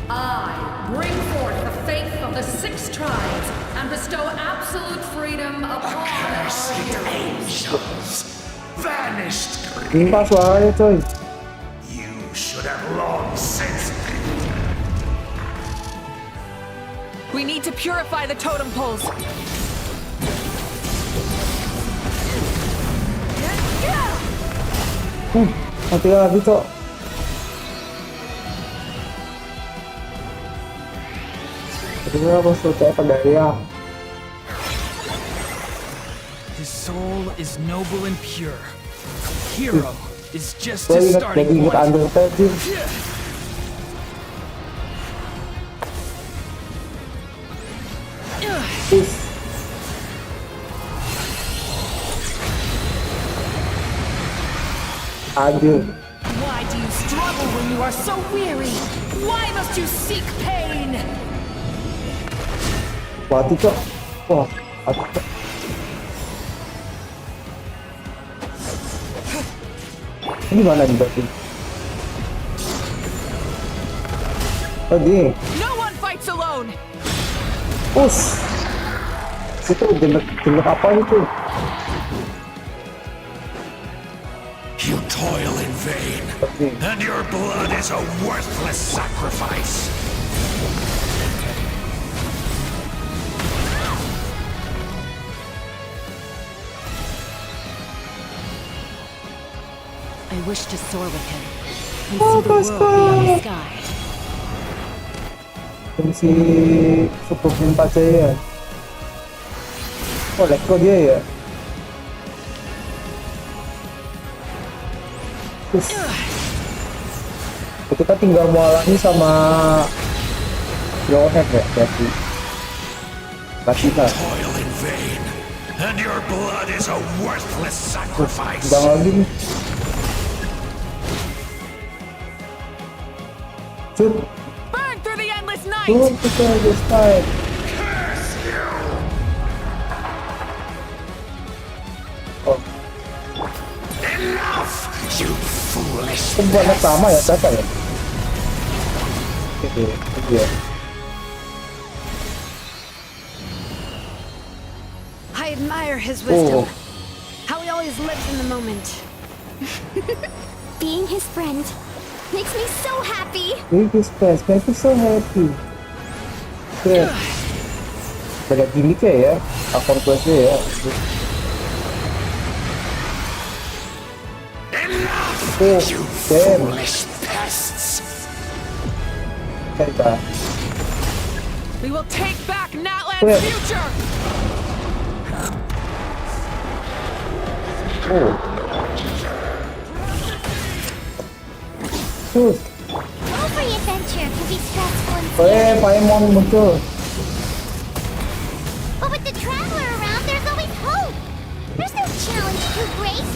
I bring forth the faith of the 6 tribes and bestow absolute freedom upon our heroes. Angels! Vanished! Timpa suaranya coy. You should have long since been. We need to purify the totem poles. Mati lagi cok. Akhirnya aku selesai pada ya. His soul is noble and pure. Hero is just Gue his inget starting jadi inget point. Undertale. Aduh. Why do you struggle when you are so weary? Why must you seek pain? Mati cok. Wah, aku cok. Ini mana nih berarti? Oh di. No one fights alone. Us. Itu jenek apa itu? You toil in vain, and your blood is a worthless sacrifice. I wish to soar with him and see the world beyond the sky. Ini si Super Ninja ya. Oh, lekko dia ya. Terus kita tinggal mualangi sama Yohead ya berarti. Kita Toil in vain, and your blood is a worthless sacrifice. udah lagi nih. Cut, Burn through the endless night. kita just fight. Curse you! Oh, Enough, you foolish pembuatnya sama ya, siapa ya? Oke, iya. I admire his wisdom. Oh. How he always lives in the moment. Being his friend makes me so happy. This fast, makes me so happy. Good. Banyak gimmicknya ya, akun questnya ya. Enough, Oh, you damn. foolish pests! Kita. We will take back Natland's Wait. future. Oh. Terus, Every adventure can be stressful and scary. Paimon muncul. But with the Traveler around, there's always hope. There's no challenge too great.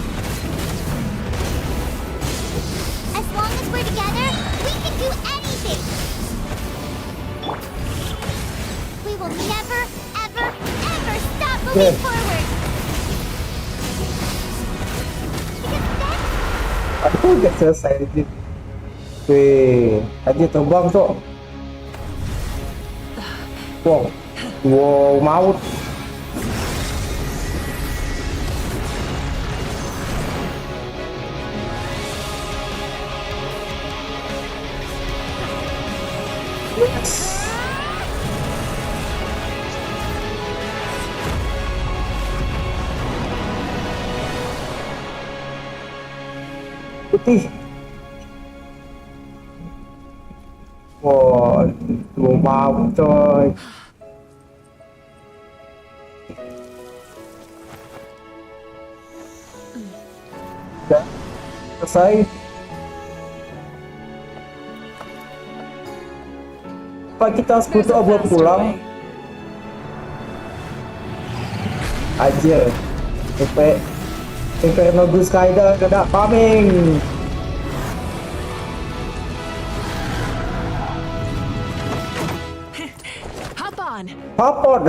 As long as we're together, we can do anything. We will never, ever Yeah. Aku udah selesai aja. Wih, aja terbang cok. Wow, wow maut. Putih. Wow, wow maut coy. Udah selesai. Pak kita harus butuh buat pulang. Aja. Sampai Inferno Blue Sky dah kena farming. Hop on. Hapon.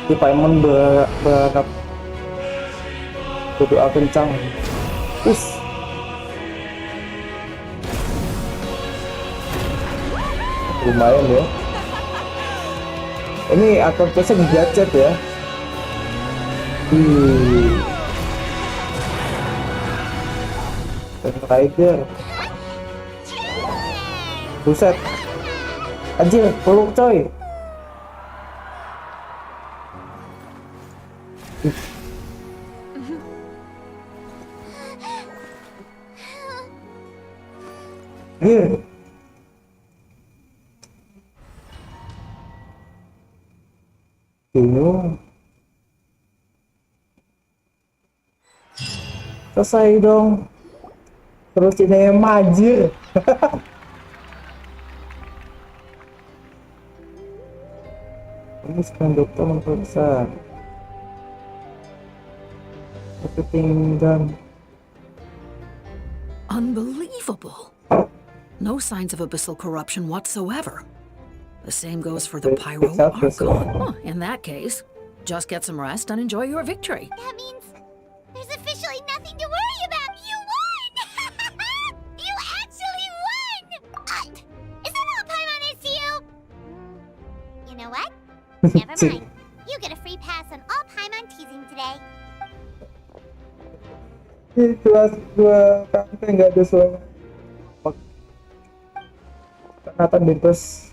Di Paimon berharap berdoa kencang. Lumayan ya. Ini akan pesen gadget ya. Rider. Buset. Anjir, peluk coy. Bingung. Selesai dong. Terus ini majir. Ini sekarang dokter memeriksa. Ketinggalan. Unbelievable. No signs of abyssal corruption whatsoever. The same goes for the Pyro Archon. Huh, in that case, just get some rest and enjoy your victory. That means there's officially nothing to worry about. You won! You actually won! Is that all Paimon is to you? You know what? Never mind. You get a free pass on all Paimon teasing today. Kelas 2 kantor nggak ada suara. Nathan bebas.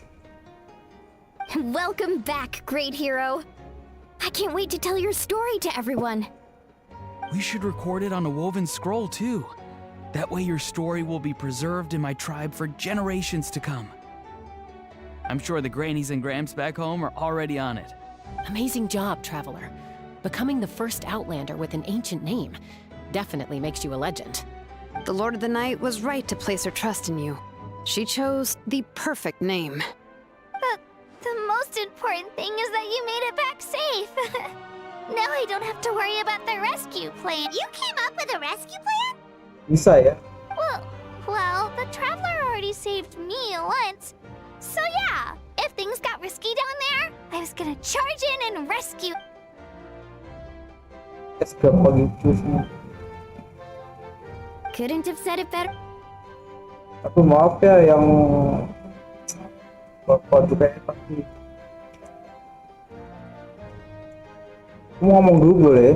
Welcome back, great hero. I can't wait to tell your story to everyone. We should record it on a woven scroll too. That way your story will be preserved in my tribe for generations to come. I'm sure the grannies and gramps back home are already on it. Amazing job, Traveler. Becoming the first Outlander with an ancient name definitely makes you a legend. The Lord of the Night was right to place her trust in you. She chose the perfect name. The most important thing is that you made it back safe. Now I don't have to worry about the rescue plan. You came up with a rescue plan? Bisa ya? Well, the Traveler already saved me once. So yeah, if things got risky down there, I was gonna charge in and rescue. Couldn't have said it better. Aku maaf ya yang bapak juga pasti. Aku ngomong dulu boleh?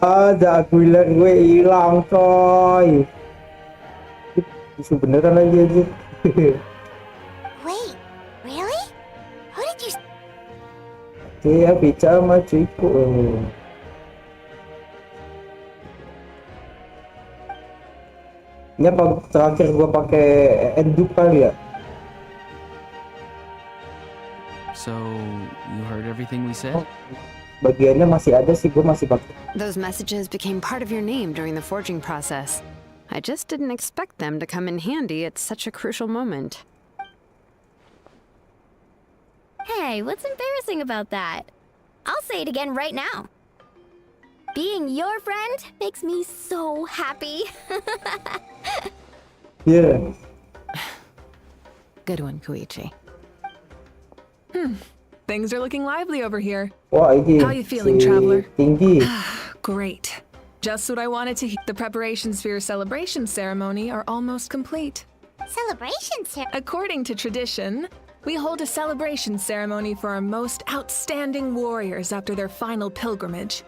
Ada aku bilang gue hilang coy. Itu beneran aja. Wait, really? Who did you? Dia bicara sama cuiku. Ini apa terakhir gua pakai enduk kali ya? So, you heard everything we said? Bagiannya masih ada sih, gua masih pakai. Those messages became part of your name during the forging process. I just didn't expect them to come in handy at such a crucial moment. Hey, what's embarrassing about that? I'll say it again right now. Being your friend makes me so happy. Yeah. Good one, Koichi. Things are looking lively over here. Wah, ini How you feeling, si traveler? tinggi. Great. Just what I wanted to hear. The preparations for your celebration ceremony are almost complete. Celebration, sir. According to tradition, we hold a celebration ceremony for our most outstanding warriors after their final pilgrimage.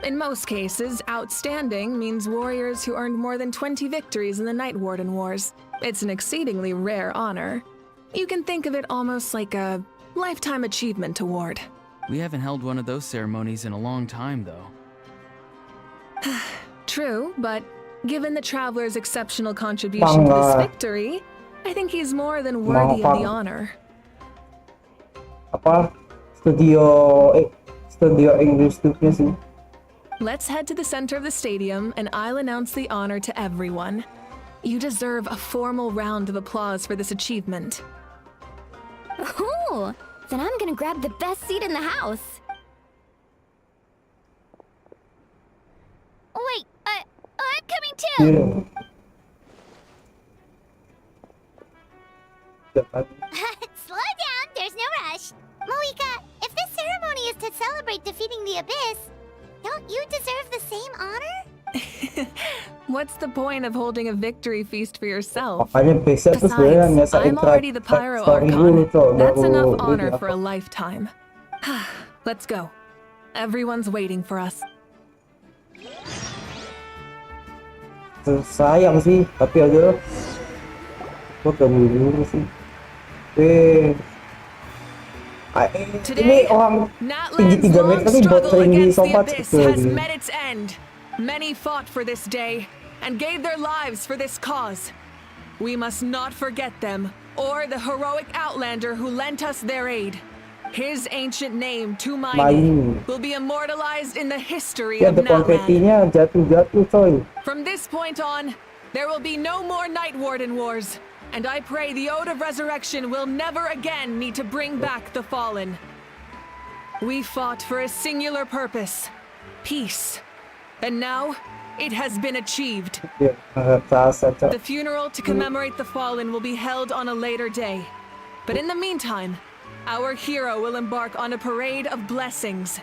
In most cases, outstanding means warriors who earned more than 20 victories in the Night Warden Wars. It's an exceedingly rare honor. You can think of it almost like a lifetime achievement award. We haven't held one of those ceremonies in a long time, though. True, but given the traveler's exceptional contribution to this victory, I think he's more than worthy of the honor. Apa? Studio English tuh sih. Let's head to the center of the stadium and I'll announce the honor to everyone. You deserve a formal round of applause for this achievement. Ooh, then I'm gonna grab the best seat in the house. Wait, I'm coming too! Slow down, there's no rush. Moika, if this ceremony is to celebrate defeating the Abyss, don't you deserve the same honor? What's the point of holding a victory feast for yourself? Besides, I'm already the Pyro Archon. That's enough honor for a lifetime. Let's go. Everyone's waiting for us. Sayang sih, tapi aja gua ganggu dulu sih. Ini orang tinggi 3 meter tapi buat sering di sompat has met its end. Many fought for this day and gave their lives for this cause. We must not forget them or the heroic Outlander who lent us their aid. His ancient name, Tumaini, will be immortalized in the history of Natland. Jatuh coy. From this point on, there will be no more Night Warden Wars, and I pray the Ode of Resurrection will never again need to bring back the fallen. We fought for a singular purpose, peace, and now it has been achieved. The funeral to commemorate the fallen will be held on a later day, but in the meantime, our hero will embark on a parade of blessings.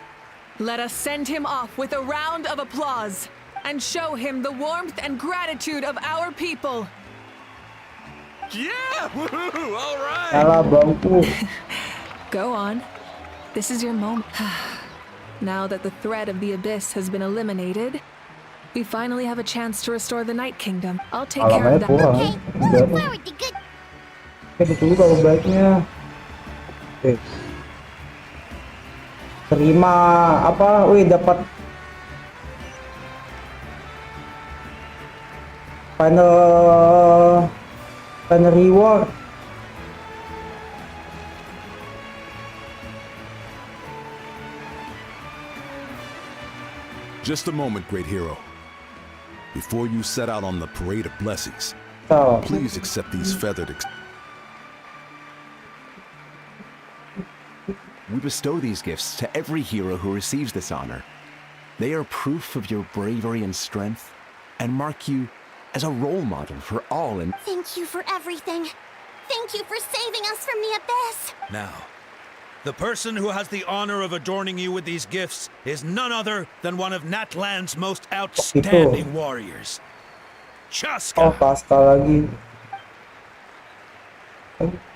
Let us send him off with a round of applause and show him the warmth and gratitude of our people. Yeah! Woohoo! All right! Go on. This is your moment. Now that the threat of the Abyss has been eliminated, we finally have a chance to restore the Night Kingdom. I'll take care of that. Okay, moving forward to good. Dulu kalau baiknya. Terima apa? Wih, dapat final reward. Just a moment, great hero. Before you set out on the parade of blessings, please accept these feathered. We bestow these gifts to every hero who receives this honor. They are proof of your bravery and strength, and mark you as a role model for all in— Thank you for everything. Thank you for saving us from the Abyss. Now, the person who has the honor of adorning you with these gifts is none other than one of Natland's most outstanding warriors. Chaska! Oh, Chaska lagi.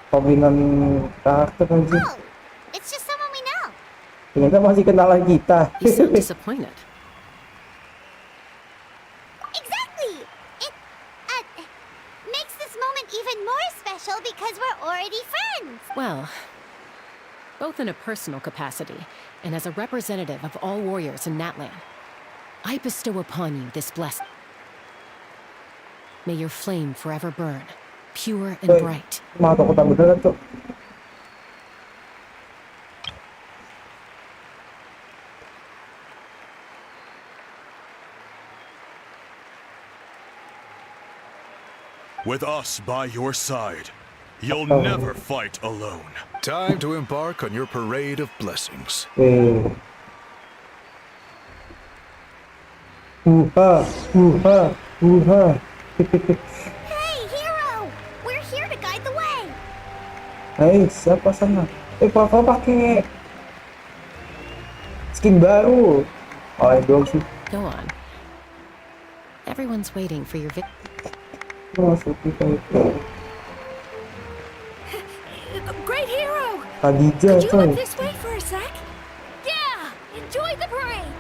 Pemilihan karakter anjing. It's just someone we know. Ternyata masih kenalan kita. You sound disappointed. Exactly! It makes this moment even more special because we're already friends. Well, both in a personal capacity and as a representative of all warriors in Natland, I bestow upon you this blessing. May your flame forever burn, pure and bright. With us by your side, you'll never fight alone. Time to embark on your parade of blessings. Hey, Hey, hero! We're here to guide light the way. Hei, siapa sana? Papa pakai skin baru. Oh, dong sih. Go on. Everyone's waiting for your Masuk kita itu. Great hero! Khadijah, Could you coy. look this way for a sec? Yeah! Enjoy the parade!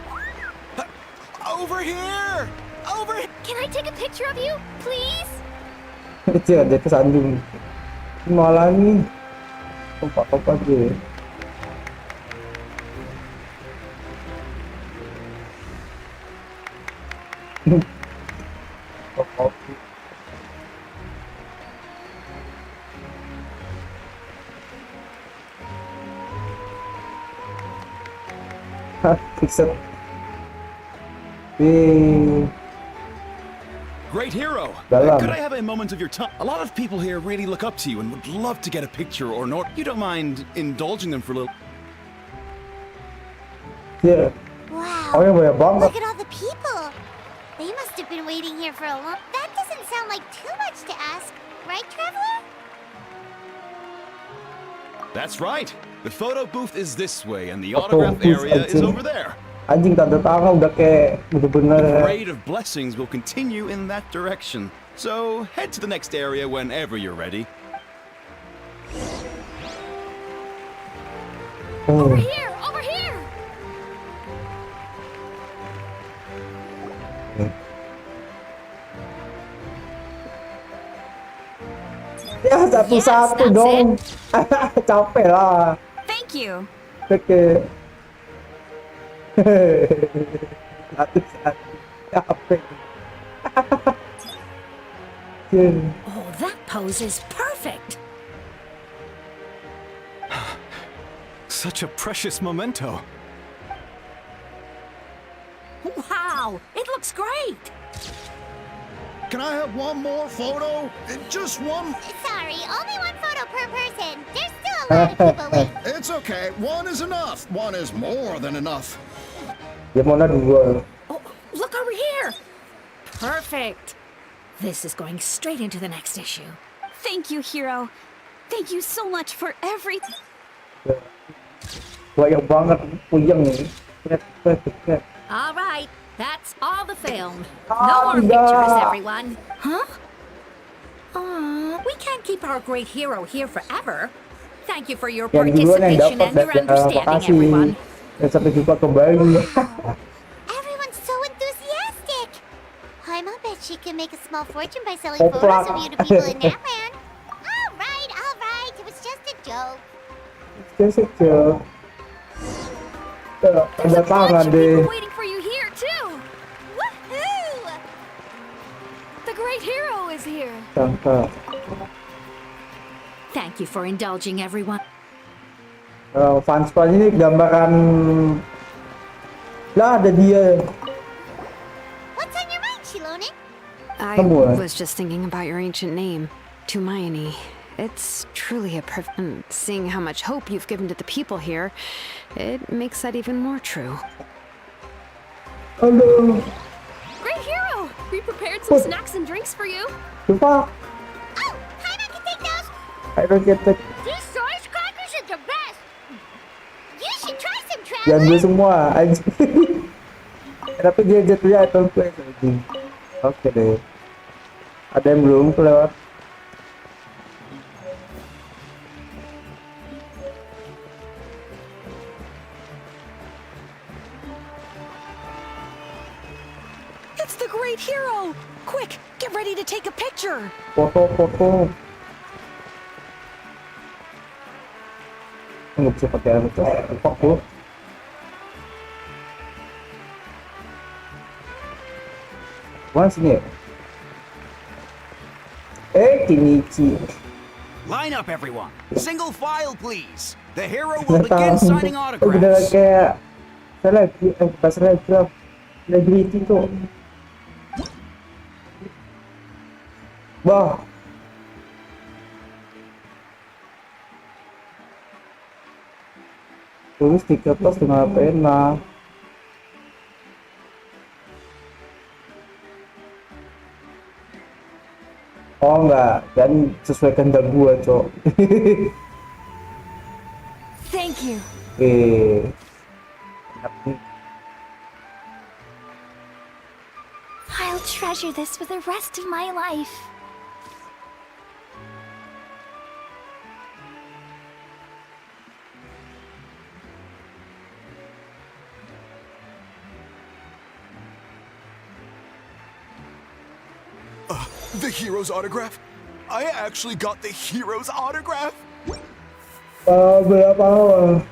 Over here! Over here! Can I take a picture of you, please? Itu ada kesandung. Malah nih. Kompak-kompak dia. Fixer. Great hero! Dalam. Could I have a moment of your time? A lot of people here really look up to you and would love to get a picture or an You don't mind indulging them for a little? Yeah. Wow. Oh, yeah, banyak banget. Look at all the people. They must have been waiting here for a long... That doesn't sound like too much to ask, right, Traveler? That's right. The photo booth is this way and the Photo autograph booth, area is anjing. over there. Anjing tanda tangan udah kayak The bener-bener. parade of blessings will continue in that direction. So head to the next area whenever you're ready. Over here! Over here! Ya satu-satu that's dong. Capek lah. Thank you. Oke. Satu-satu. Capek. Oh, that pose is perfect. Such a precious memento. Wow, it looks great. Can I have one more photo? Just one? Sorry, only one photo per person. There's still a lot of people waiting. It's okay. One is enough. One is more than enough. Dia mau dua. Oh, look over here. Perfect. This is going straight into the next issue. Thank you, hero. Thank you so much for everything. Banyak banget puyeng nih. All right, that's all the film. Ah, No more enggak. pictures, everyone. Huh? We can't keep our great hero here forever. Thank you for your Yang duluan yang participation dapat and your dan understanding, makasih. everyone. Dan sampai jumpa kembali. Everyone's so enthusiastic. Paimon bet she can make a small fortune by selling Oplak. photos of you to people in Natland. All right, it was just a joke. Kecil. Ada tangan deh. Waiting for you here too. Woohoo! The great hero is here. Cangkak. Thank you for indulging, everyone. Fanspan ini gambaran lah ada dia. What's on your mind, Shilone? I Semua. was just thinking about your ancient name, Tumayani. It's truly a privilege. Seeing how much hope you've given to the people here, it makes that even more true. Halo. Great hero! We prepared some snacks and drinks for you. Coba. Oh, Paimon can take those. Ayo kita These source crackers are the best. You should try some, yang Traveler. gue semua anjing. Tapi dia jatuhnya item quest anjing. Oke deh. Ada yang belum kelewat. It's the great hero. Quick, get ready to take a picture. Foto-foto. Nggak bisa pakai itu. Foto. Mana sini ya? Kinichi. Line up, everyone. Single file, please. The hero will Nggak tahu. begin signing Bener autographs. kayak bukan selebgram. Selebriti tuh. Bah. Tulis di kertas dengan pena. Oh enggak, dan sesuai kehendak gua, Cok. Thank you. I'll treasure this for the rest of my life. The hero's autograph? I actually got the hero's autograph? Berapa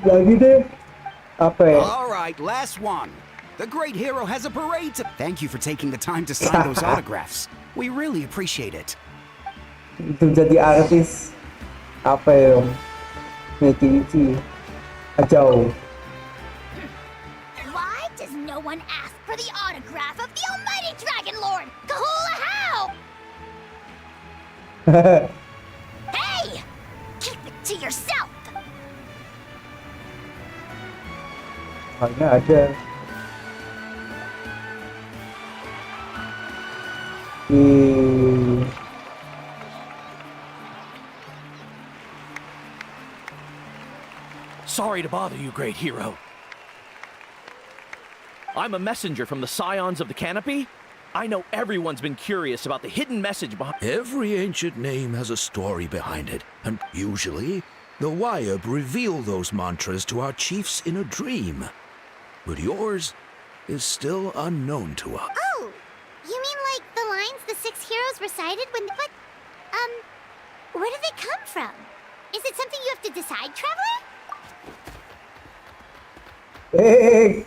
lagi deh? Apa ya? All right, last one. The great hero has a parade to... Thank you for taking the time to sign those autographs. We really appreciate it. Untuk jadi artis apa ya? Creativity kacau. Why does no one ask for the autograph of the almighty Dragon Lord, Kahula How? Hey! Keep it to yourself! Mana ada. Sorry to bother you, great hero. I'm a messenger from the Scions of the Canopy. I know everyone's been curious about the hidden message behind... Every ancient name has a story behind it, and usually, the Wyab reveal those mantras to our chiefs in a dream. But yours is still unknown to us. Oh! You mean like the lines the 6 heroes recited when... But, where do they come from? Is it something you have to decide, Traveler? Hey!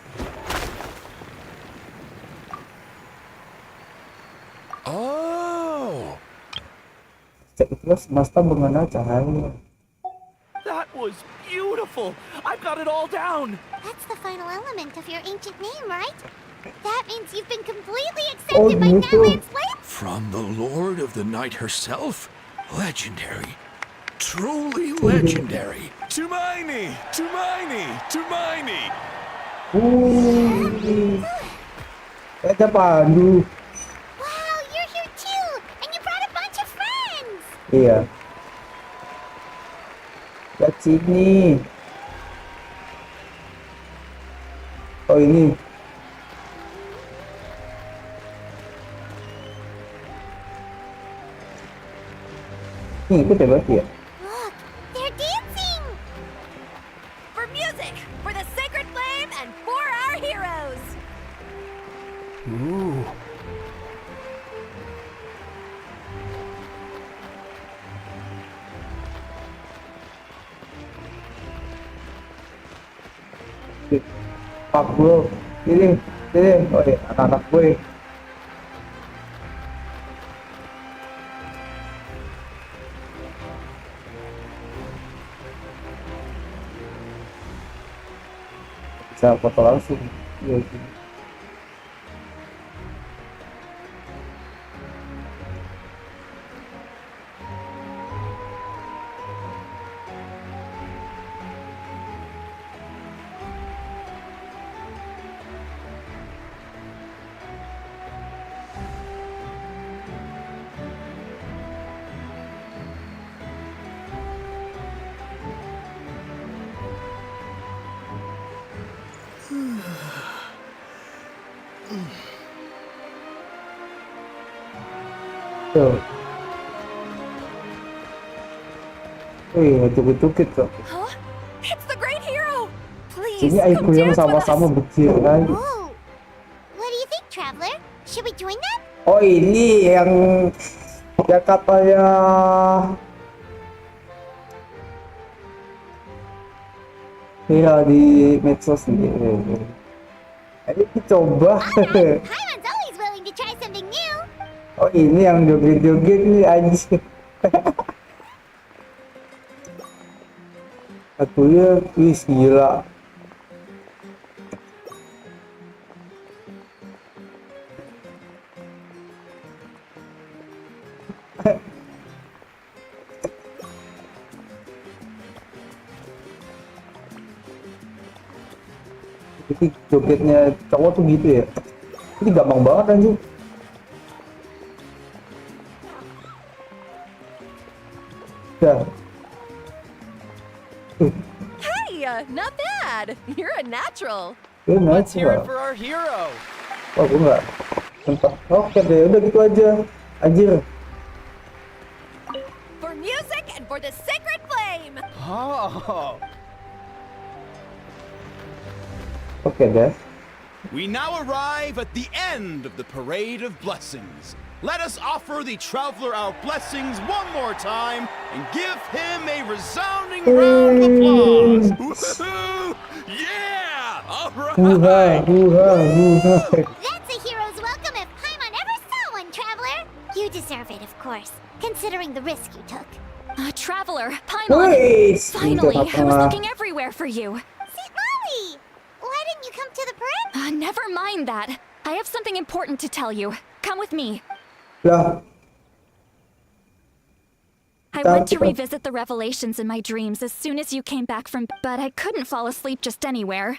Oh! Terus masta mengenal cahaya. That was beautiful! I've got it all down! That's the final element of your ancient name, right? That means you've been completely accepted by Natlan's land? From the Lord of the Night herself? Legendary. Truly legendary. Tumaini! Tumaini! Tumaini! Ada pandu. Wow, you're here too! And you brought a bunch of friends! Iya. Lihat sini. Oh ini. Ini ikut ya berarti ya? Look, they're dancing! For music, for the sacred flame, and for our heroes! Ooh. Pak bro, ini, oh ya, anak-anak gue. Bisa foto langsung. Iya, gini. Tuh. Wih, joget-joget kok. Huh? It's the great hero! Please, Ini aku come yang dance with sama-sama us! berkir kan. Oh! What do you think, Traveler? Should we join them? Oh ini yang katanya ya di medsos nih. Ayo kita coba. Paimon's always willing to try something new! Oh ini yang joget-joget nih anjing. Aku ya, wis gila. Jadi jogetnya cowok tuh gitu ya. Ini gampang banget anjing. Ya. Hey, not bad. You're a natural. Let's hear it for our hero. Wah, gue nggak sempat. Oke deh, udah gitu aja. Anjir. For music and for the sacred flame. Oh. Oke deh. We now arrive at the end of the Parade of Blessings. Let us offer the traveler our blessings one more time and give him a resounding round of applause. Woohoo! Yeah! All right! That's a hero's welcome if Paimon ever saw one, Traveler. You deserve it, of course, considering the risk you took. Traveler, Paimon. Nice. Finally, I was looking everywhere for you. St. Molly! Why didn't you come to the parade? Never mind that. I have something important to tell you. Come with me. Lah. I went to revisit the revelations in my dreams as soon as you came back from, but I couldn't fall asleep just anywhere.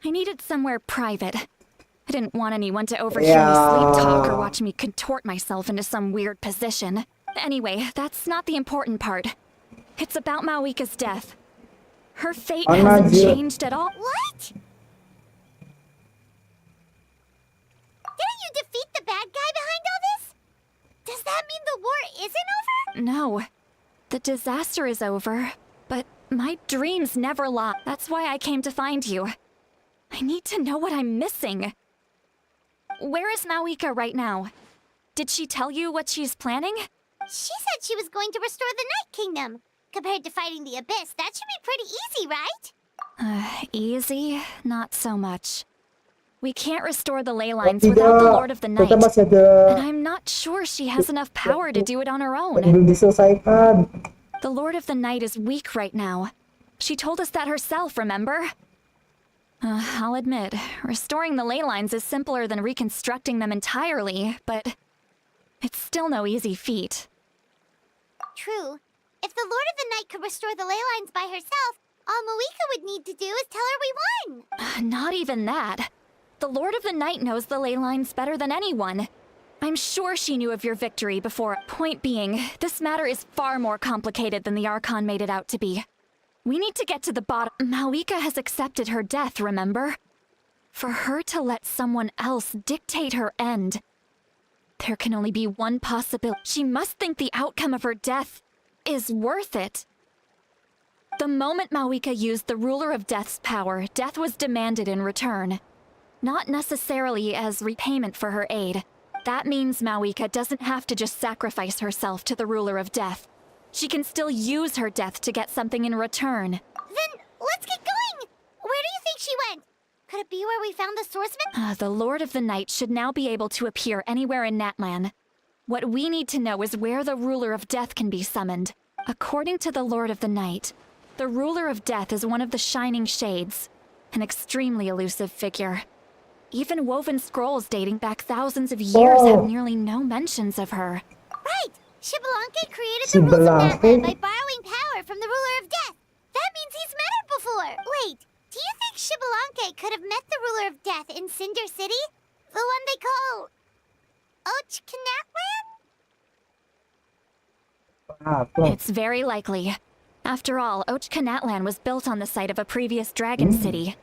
I needed somewhere private. I didn't want anyone to overhear me sleep talk or watch me contort myself into some weird position. Anyway, that's not the important part. It's about Mawika's death. Her fate hasn't changed at all. What? Didn't you defeat the bad guy behind all this? Does that mean the war isn't over? No. The disaster is over, but my dreams never lie. That's why I came to find you. I need to know what I'm missing. Where is Mawika right now? Did she tell you what she's planning? She said she was going to restore the Night Kingdom. Compared to fighting the Abyss, that should be pretty easy, right? Easy? Not so much. We can't restore the ley lines without the Lord of the Night. And I'm not sure she has enough power to do it on her own. The Lord of the Night is weak right now. She told us that herself, remember? I'll admit, restoring the ley lines is simpler than reconstructing them entirely, but it's still no easy feat. True. If the Lord of the Night could restore the ley lines by herself, all Mawika would need to do is tell her we won. Not even that. The Lord of the Night knows the ley lines better than anyone. I'm sure she knew of your victory before. Point being, this matter is far more complicated than the Archon made it out to be. We need to get to the bottom. Mawika has accepted her death, remember? For her to let someone else dictate her end, there can only be one possibility. She must think the outcome of her death is worth it. The moment Mawika used the Ruler of Death's power, death was demanded in return. Not necessarily as repayment for her aid. That means Mawika doesn't have to just sacrifice herself to the Ruler of Death. She can still use her death to get something in return. Then, let's get going! Where do you think she went? Could it be where we found the swordsman? The Lord of the Night should now be able to appear anywhere in Natlan. What we need to know is where the Ruler of Death can be summoned. According to the Lord of the Night, the Ruler of Death is one of the Shining Shades, an extremely elusive figure. Even woven scrolls dating back thousands of years have nearly no mentions of her. Right! Shibalanke created the rules of Natlan by borrowing power from the Ruler of Death. That means he's met her before. Wait, do you think Shibalanke could have met the Ruler of Death in Cinder City? The one they call ARCHON? It's very likely. After all, Natlan was built on the site of a previous dragon city.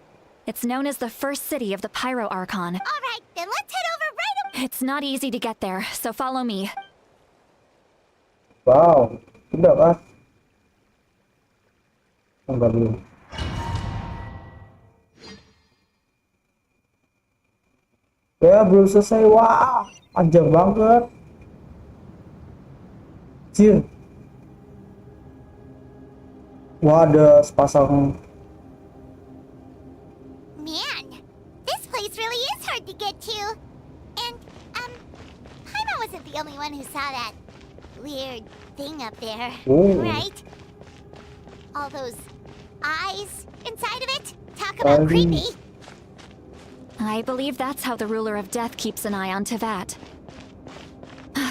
It's known as the first city of the Pyro Archon. Alright, then let's head over right away. It's not easy to get there, so follow me. Wow, sudah kah? Enggak belum. Ya belum selesai. Wah, panjang banget. Cir. Wah, ada sepasang. Man, this place really is hard to get to. And, Paimon wasn't the only one who saw that weird thing up there, right? All those eyes inside of it? Talk about creepy. I believe that's how the Ruler of Death keeps an eye on Tevat.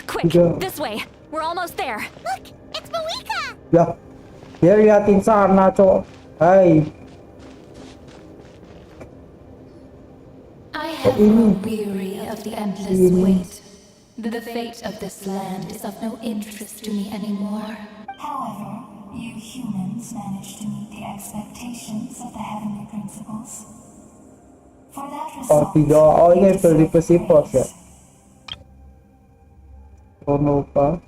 Quick, this way. We're almost there. Look, it's Mawika! Ya, dia liatin sana, cok. Hai. I have grown weary of the endless wait. The fate of this land is of no interest to me anymore. However, you humans managed to meet the expectations of the heavenly principles. For that Oh, result, tidak. Oh, ini you deserve Persipos ya. praise. Chrono pa.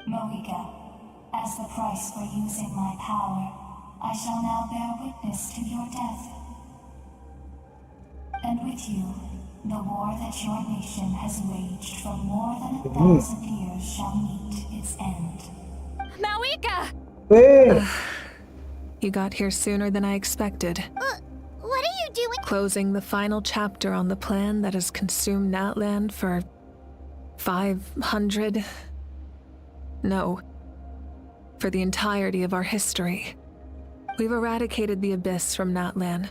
Moika, as the price for using my power, I shall now bear witness to your death. And with you, the war that your nation has waged for more than 1,000 years shall meet its end. Mawika! You got here sooner than I expected. What are you doing? Closing the final chapter on the plan that has consumed Natlan for 500... No. For the entirety of our history. We've eradicated the Abyss from Natlan.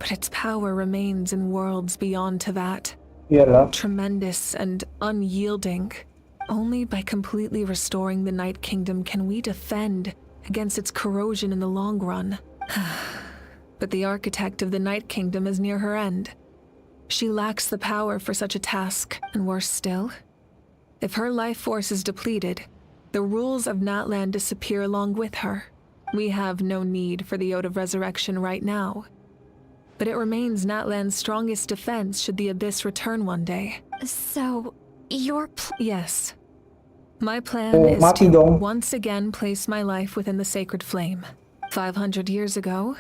But its power remains in worlds beyond Tevat. Iyalah. Tremendous and unyielding. Only by completely restoring the Night Kingdom can we defend against its corrosion in the long run. But the architect of the Night Kingdom is near her end. She lacks the power for such a task, and worse still, if her life force is depleted, the rules of Natlan disappear along with her. We have no need for the Ode of Resurrection right now. But it remains Natlan's strongest defense should the Abyss return one day. So, Yes. My plan is to once again place my life within the sacred flame. 500 years ago,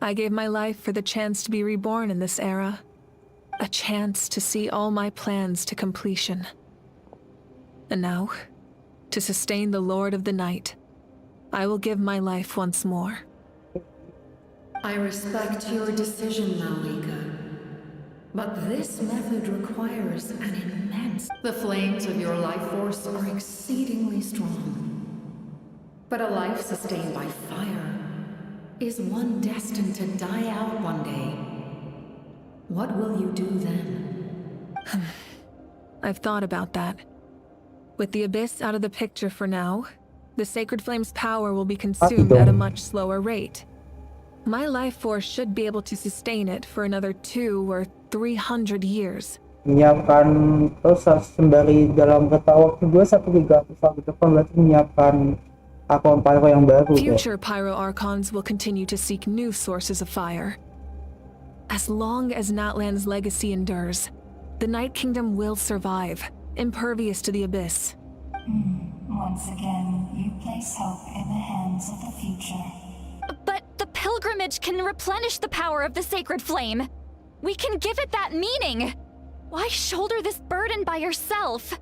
I gave my life for the chance to be reborn in this era. A chance to see all my plans to completion. And now, to sustain the Lord of the Night, I will give my life once more. I respect your decision, Malika. But this method requires an immense... The flames of your life force are exceedingly strong. But a life sustained by fire is one destined to die out one day. What will you do then? I've thought about that. With the Abyss out of the picture for now, the Sacred Flame's power will be consumed at a much slower rate. My life force should be able to sustain it for another 200 or 300 years. Menyiapkan terus sembari dalam ketawak kedua satu tiga satu depan berarti menyiapkan akun pyro yang baru. Future pyro archons will continue to seek new sources of fire. As long as Natlan's legacy endures, the Night Kingdom will survive, impervious to the Abyss. Once again, you place hope in the hands of the future. But the pilgrimage can replenish the power of the sacred flame. We can give it that meaning. Why shoulder this burden by yourself?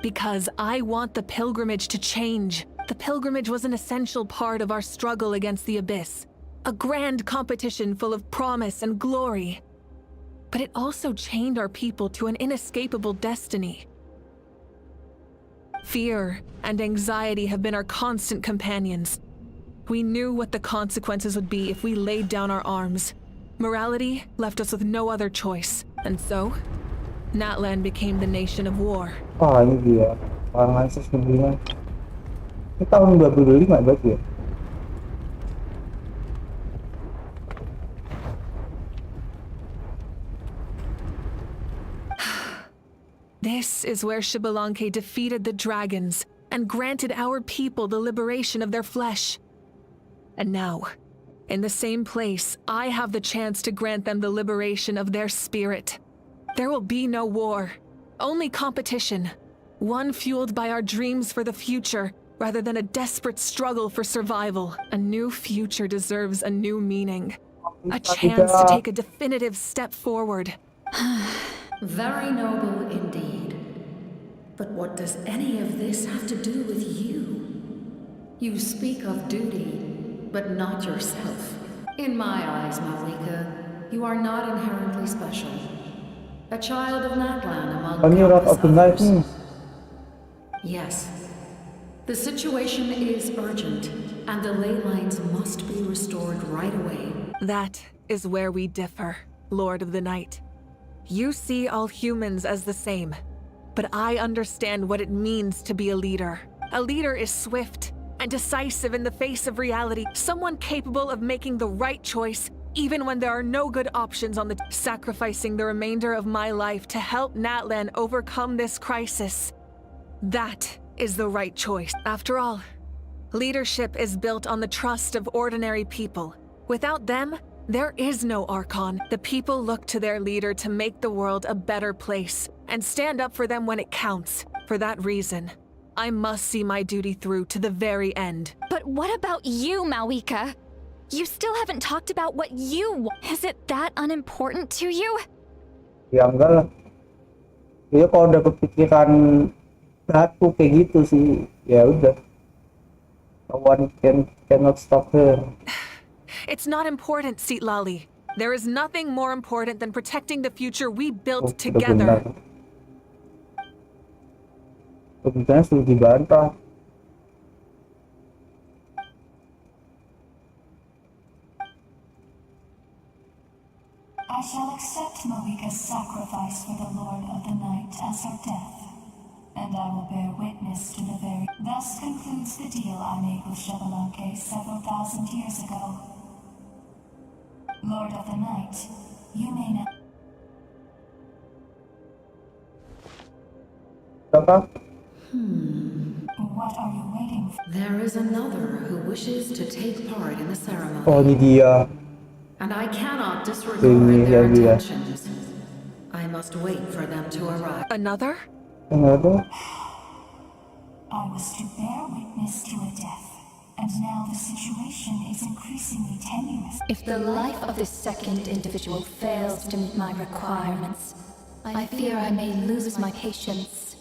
Because I want the pilgrimage to change. The pilgrimage was an essential part of our struggle against the Abyss. A grand competition full of promise and glory. But it also chained our people to an inescapable destiny. Fear and anxiety have been our constant companions. We knew what the consequences would be if we laid down our arms. Morality left us with no other choice. And so, Natlan became the nation of war. Ah, ini dia. Parangan 9. Ini tahun 2005 berarti ya? This is where Xbalanque defeated the dragons and granted our people the liberation of their flesh. And now, in the same place, I have the chance to grant them the liberation of their spirit. There will be no war, only competition. One fueled by our dreams for the future, rather than a desperate struggle for survival. A new future deserves a new meaning. A chance to take a definitive step forward. Very noble indeed. But what does any of this have to do with you? You speak of duty, but not yourself. In my eyes, Malika, you are not inherently special. A child of Natlan among countless others. Yes. The situation is urgent, and the ley lines must be restored right away. That is where we differ, Lord of the Night. You see all humans as the same, but I understand what it means to be a leader. A leader is swift and decisive in the face of reality, someone capable of making the right choice even when there are no good options on the sacrificing the remainder of my life to help Natlan overcome this crisis. That is the right choice. After all, leadership is built on the trust of ordinary people. Without them, there is no Archon. The people look to their leader to make the world a better place and stand up for them when it counts. For that reason, I must see my duty through to the very end. But what about you, Malika? You still haven't talked about what you want. Is it that unimportant to you? Ya enggak lah. Dia kalau udah kepikiran aku kayak gitu sih, ya udah. No one cannot stop her. It's not important, Sitlali. There is nothing more important than protecting the future we built together. Kebetulan sudah dibantah. I shall accept Malika's sacrifice for the Lord of the Night as her death, and I will bear witness to the very... Thus concludes the deal I made with Xbalanque several thousand years ago. Lord of the Night, you may not... What are you waiting for? There is another who wishes to take part in the ceremony. Oh, ini dia. And I cannot disregard their intentions. I must wait for them to arrive. Another? Another? I was to bear witness to a death, and now the situation is increasingly tenuous. If the life of this second individual fails to meet my requirements, I fear I may lose my patience.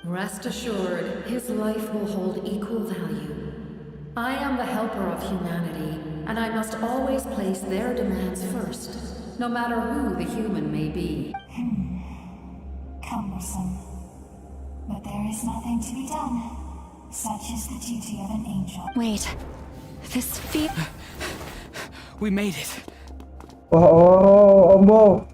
Rest assured, his life will hold equal value. I am the helper of humanity, and I must always place their demands first, no matter who the human may be. Cumbersome. But there is nothing to be done. Such is the duty of an angel. Wait, this fear... We made it. Oh, Ombo.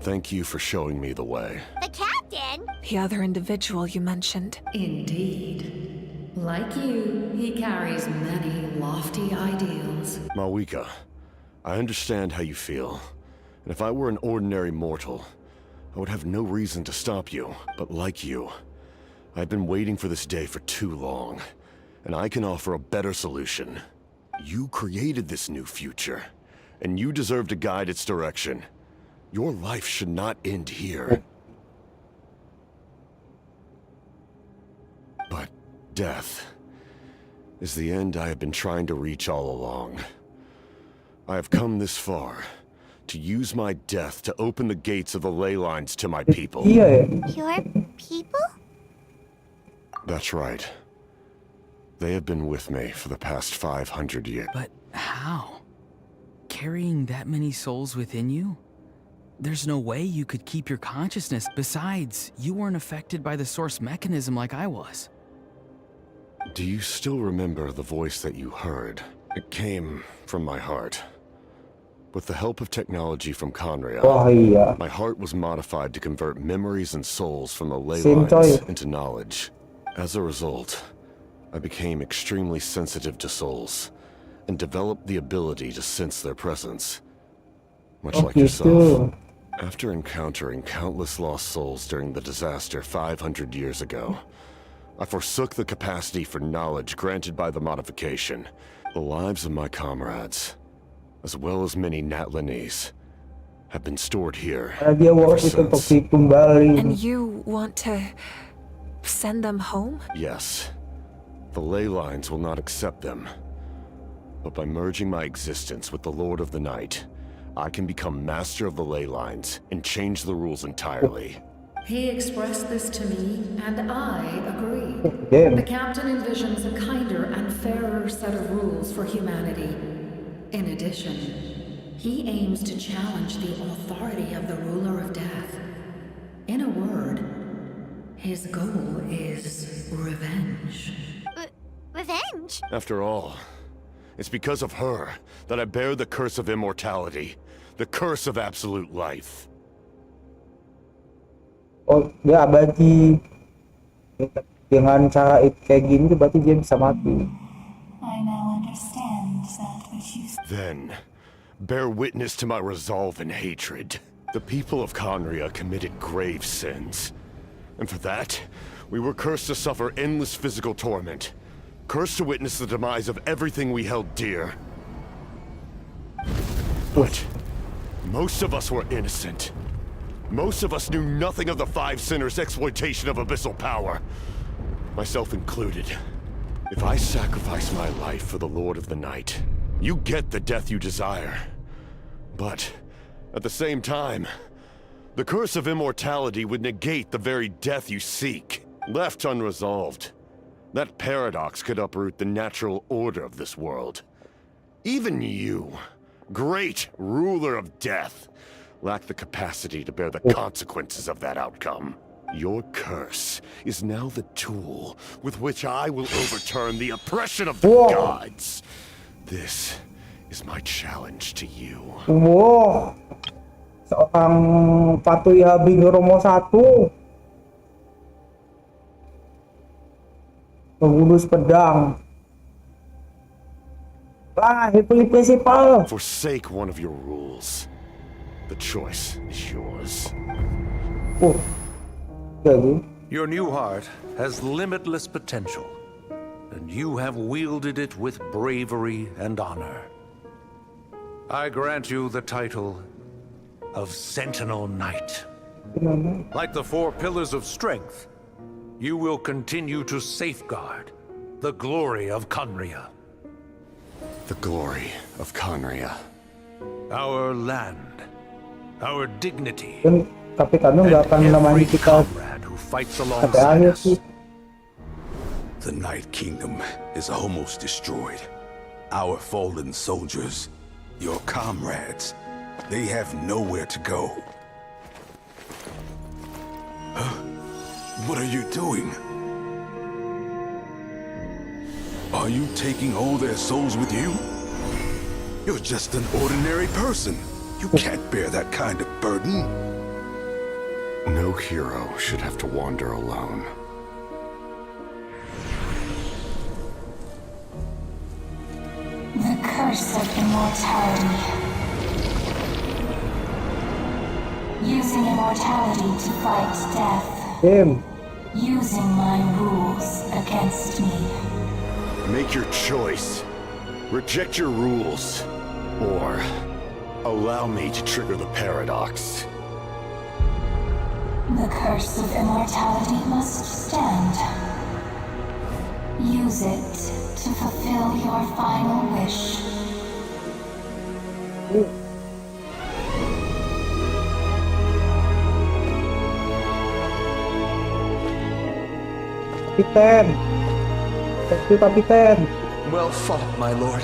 Thank you for showing me the way. The captain? The other individual you mentioned. Indeed. Like you, he carries many lofty ideals. Malika, I understand how you feel. And if I were an ordinary mortal, I would have no reason to stop you. But like you, I've been waiting for this day for too long. And I can offer a better solution. You created this new future, and you deserve to guide its direction. Your life should not end here. But death is the end I have been trying to reach all along. I have come this far to use my death to open the gates of the ley lines to my people. Your people? That's right. They have been with me for the past 500 years. But how? Carrying that many souls within you? There's no way you could keep your consciousness. Besides, you weren't affected by the source mechanism like I was. Do you still remember the voice that you heard? It came from my heart. With the help of technology from Conria, my heart was modified to convert memories and souls from the ley lines into knowledge. As a result, I became extremely sensitive to souls, and developed the ability to sense their presence. Much like yourself. After encountering countless lost souls during the disaster 500 years ago, I forsook the capacity for knowledge granted by the modification. The lives of my comrades, as well as many Natlanese, have been stored here ever since. And you want to send them home? Yes. The ley lines will not accept them. But by merging my existence with the Lord of the Night, I can become master of the ley lines and change the rules entirely. He expressed this to me, and I agreed. Damn. The captain envisions a kinder and fairer set of rules for humanity. In addition, he aims to challenge the authority of the ruler of death. In a word, his goal is revenge. Revenge? After all, it's because of her that I bear the curse of immortality, the curse of absolute life. Oh, dia abadi. Dengan cara kayak gini berarti dia bisa mati. I now understand that which you Then, bear witness to my resolve and hatred. The people of Conria committed grave sins. And for that, we were cursed to suffer endless physical torment. Cursed to witness the demise of everything we held dear. But most of us were innocent. Most of us knew nothing of the Five Sinners' exploitation of abyssal power. Myself included. If I sacrifice my life for the Lord of the Night, you get the death you desire. But, at the same time, the curse of immortality would negate the very death you seek. Left unresolved, that paradox could uproot the natural order of this world. Even you, great ruler of death, lack the capacity to bear the consequences of that outcome. Your curse is now the tool with which I will overturn the oppression of the gods. This is my challenge to you. Wow. Seorang Patuy Habing Romo 1. Pengurus pedang. Heavenly Principal. Forsake one of your rules. The choice is yours. Oh. Your new heart has limitless potential, and you have wielded it with bravery and honor. I grant you the title of Sentinel Knight. Like the 4 pillars of strength, you will continue to safeguard the glory of Conria. The glory of Conria. Our land, our dignity, Tapi kami nggak akan menemani kita sampai akhir sih. The Night Kingdom is almost destroyed. Our fallen soldiers, your comrades, they have nowhere to go. Huh? What are you doing? Are you taking all their souls with you? You're just an ordinary person. You can't bear that kind of burden. No hero should have to wander alone. The curse of immortality. Using immortality to fight death. Using my rules against me. Make your choice. Reject your rules. Or allow me to trigger the paradox. The curse of immortality must stand. Use it to fulfill your final wish. Kapiten. Thank you, Kapiten. Well fought, my lord.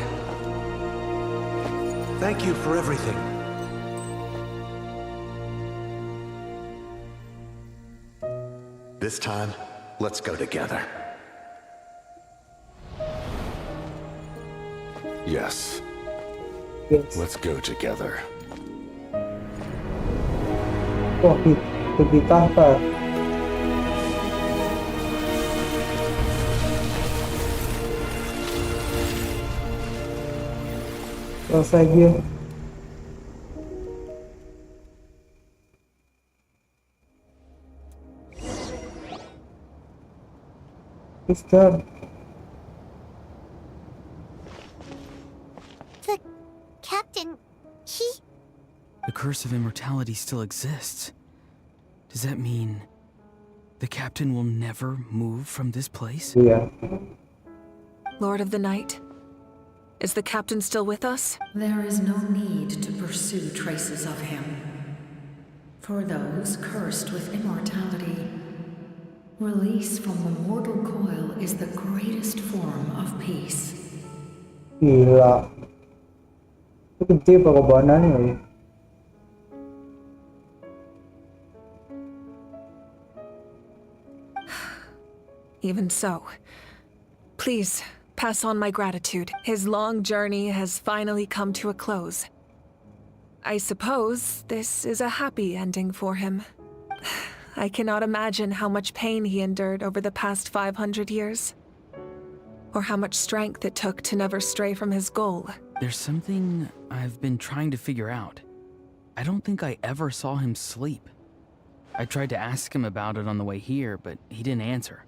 Thank you for everything. This time, let's go together. Yes. Let's go together. Wah, lebih tahta. Selesai dia. It's done. The captain, he... The curse of immortality still exists. Does that mean the captain will never move from this place? Yeah. Lord of the Night, is the captain still with us? There is no need to pursue traces of him. For those cursed with immortality, release from the mortal coil is the greatest form of peace. Gila. Itu gede pengorbanannya. Even so, please pass on my gratitude. His long journey has finally come to a close. I suppose this is a happy ending for him. I cannot imagine how much pain he endured over the past 500 years. Or how much strength it took to never stray from his goal. There's something I've been trying to figure out. I don't think I ever saw him sleep. I tried to ask him about it on the way here, but he didn't answer.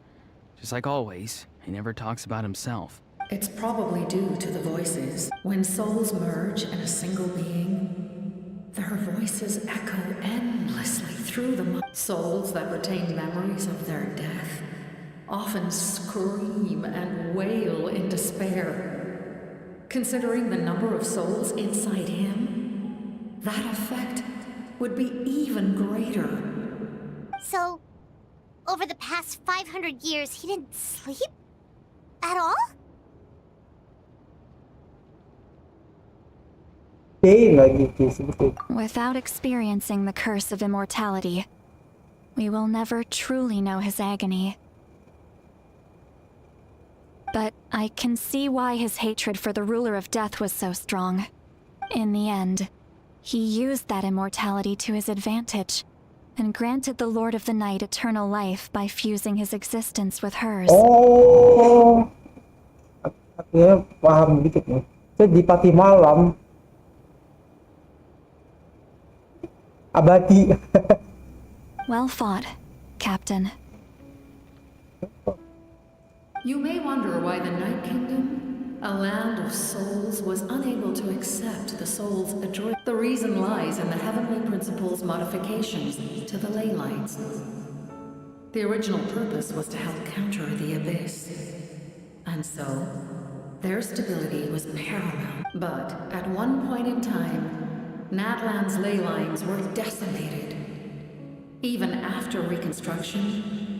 Just like always, he never talks about himself. It's probably due to the voices. When souls merge in a single being, their voices echo endlessly through the mind. Souls that retain memories of their death often scream and wail in despair. Considering the number of souls inside him, that effect would be even greater. So, over the past 500 years, he didn't sleep? At all? Without experiencing the curse of immortality, we will never truly know his agony. But I can see why his hatred for the ruler of death was so strong. In the end, he used that immortality to his advantage, and granted the Lord of the Night eternal life by fusing his existence with hers. Oh, akhirnya paham dikit nih. Jadi pati malam, abadi. Well fought, Captain. You may wonder why the Night Kingdom, a land of souls, was unable to accept the soul's adroit. The reason lies in the Heavenly Principle's modifications to the ley lines. The original purpose was to help counter the Abyss. And so, their stability was paramount. But at one point in time, Natlan's ley lines were decimated. Even after reconstruction,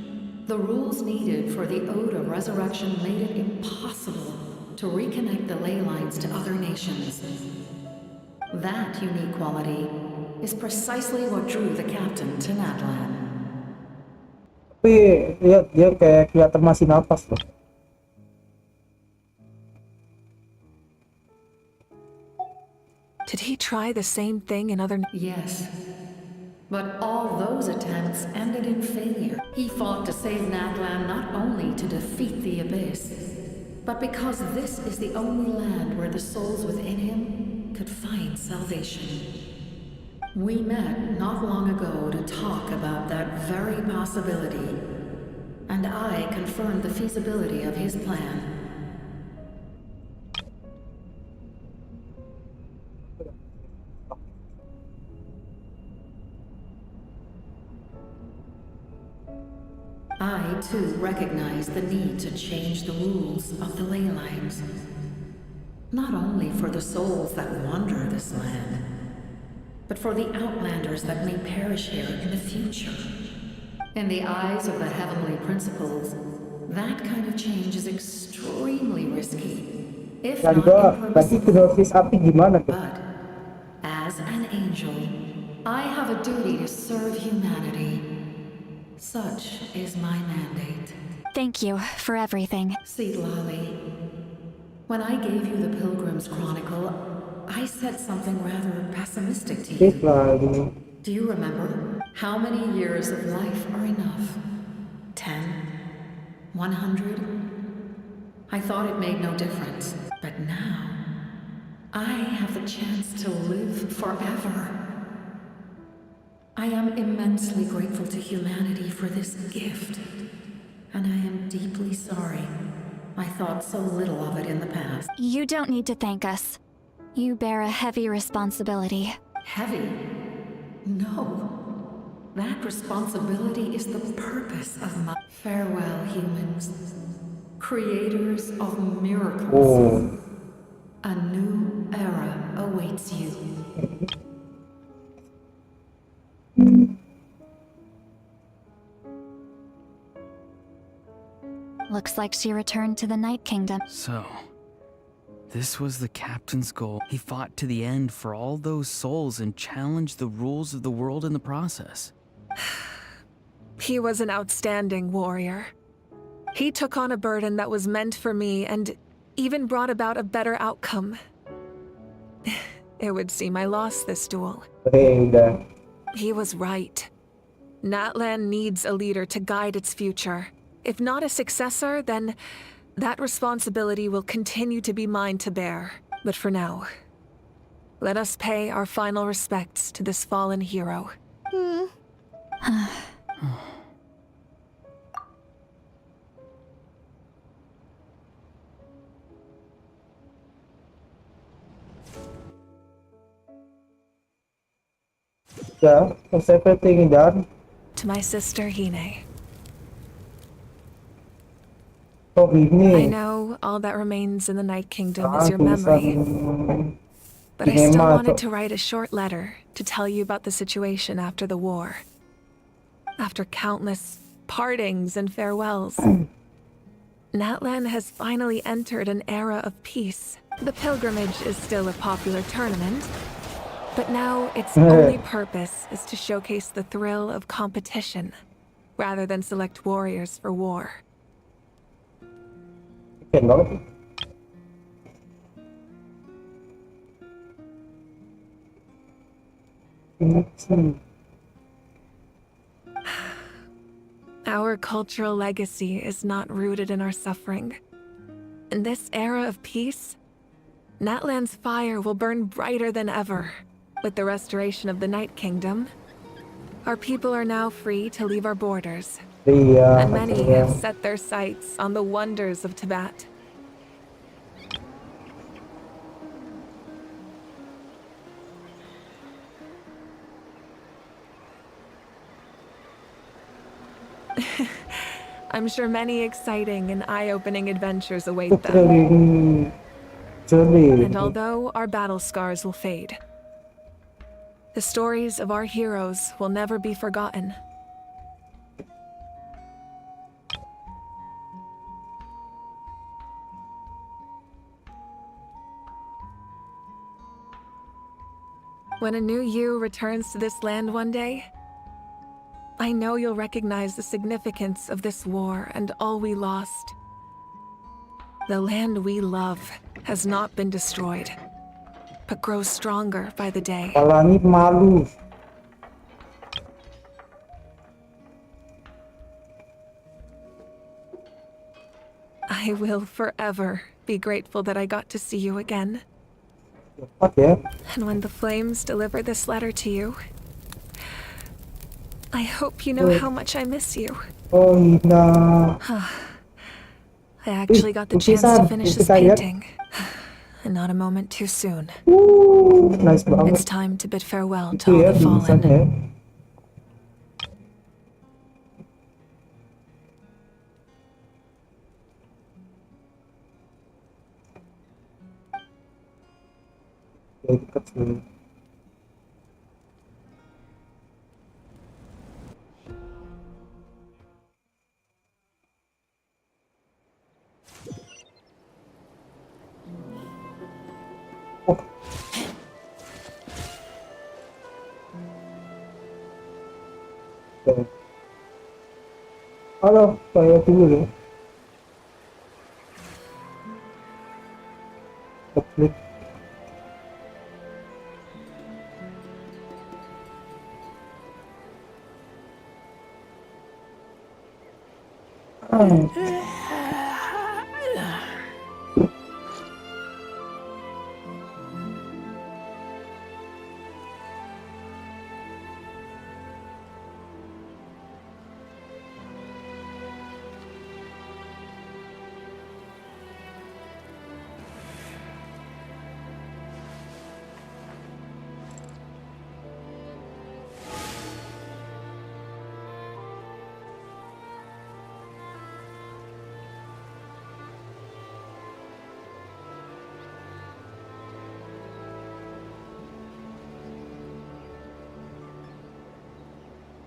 the rules needed for the Ode of Resurrection made it impossible to reconnect the ley lines to other nations. That unique quality is precisely what drew the captain to Natlan. Tapi lihat dia kayak kelihatan masih napas loh. Did he try the same thing in other... Yes. But all those attempts ended in failure. He fought to save Natlan not only to defeat the Abyss, but because this is the only land where the souls within him could find salvation. We met not long ago to talk about that very possibility, and I confirmed the feasibility of his plan. I, too, recognize the need to change the rules of the ley lines. Not only for the souls that wander this land, but for the outlanders that may perish here in the future. In the eyes of the heavenly principles, that kind of change is extremely risky, if not impermissible. But, as an angel, I have a duty to serve humanity. Such is my mandate. Thank you for everything. Lali, when I gave you the Pilgrim's Chronicle, I said something rather pessimistic to you. Do you remember? How many years of life are enough? 10? 100? I thought it made no difference. But now, I have the chance to live forever. I am immensely grateful to humanity for this gift, and I am deeply sorry I thought so little of it in the past. You don't need to thank us. You bear a heavy responsibility. Heavy? No. That responsibility is the purpose of my... Farewell, humans. Creators of miracles. A new era awaits you. Looks like she returned to the Night Kingdom. So, this was the captain's goal. He fought to the end for all those souls and challenged the rules of the world in the process. He was an outstanding warrior. He took on a burden that was meant for me and even brought about a better outcome. It would seem I lost this duel. He was right. Natlan needs a leader to guide its future. If not a successor, then that responsibility will continue to be mine to bear. But for now, let us pay our final respects to this fallen hero. Yeah, what's everything done? To my sister Hine. Oh, Hine. I know all that remains in the Night Kingdom is your memory. But I still wanted to write a short letter to tell you about the situation after the war. After countless partings and farewells, Natlan has finally entered an era of peace. The pilgrimage is still a popular tournament, but now its only purpose is to showcase the thrill of competition, rather than select warriors for war. Our cultural legacy is not rooted in our suffering. In this era of peace, Natlan's fire will burn brighter than ever. With the restoration of the Night Kingdom, our people are now free to leave our borders. And many have set their sights on the wonders of Tibet. I'm sure many exciting and eye-opening adventures await them. And although our battle scars will fade, the stories of our heroes will never be forgotten. When a new you returns to this land one day, I know you'll recognize the significance of this war and all we lost. The land we love has not been destroyed, but grows stronger by the day. I will forever be grateful that I got to see you again. And when the flames deliver this letter to you, I hope you know how much I miss you. I actually got the chance to finish this painting. And not a moment too soon. It's time to bid farewell to all the fallen. Halo, saya tunggu dulu. Klik.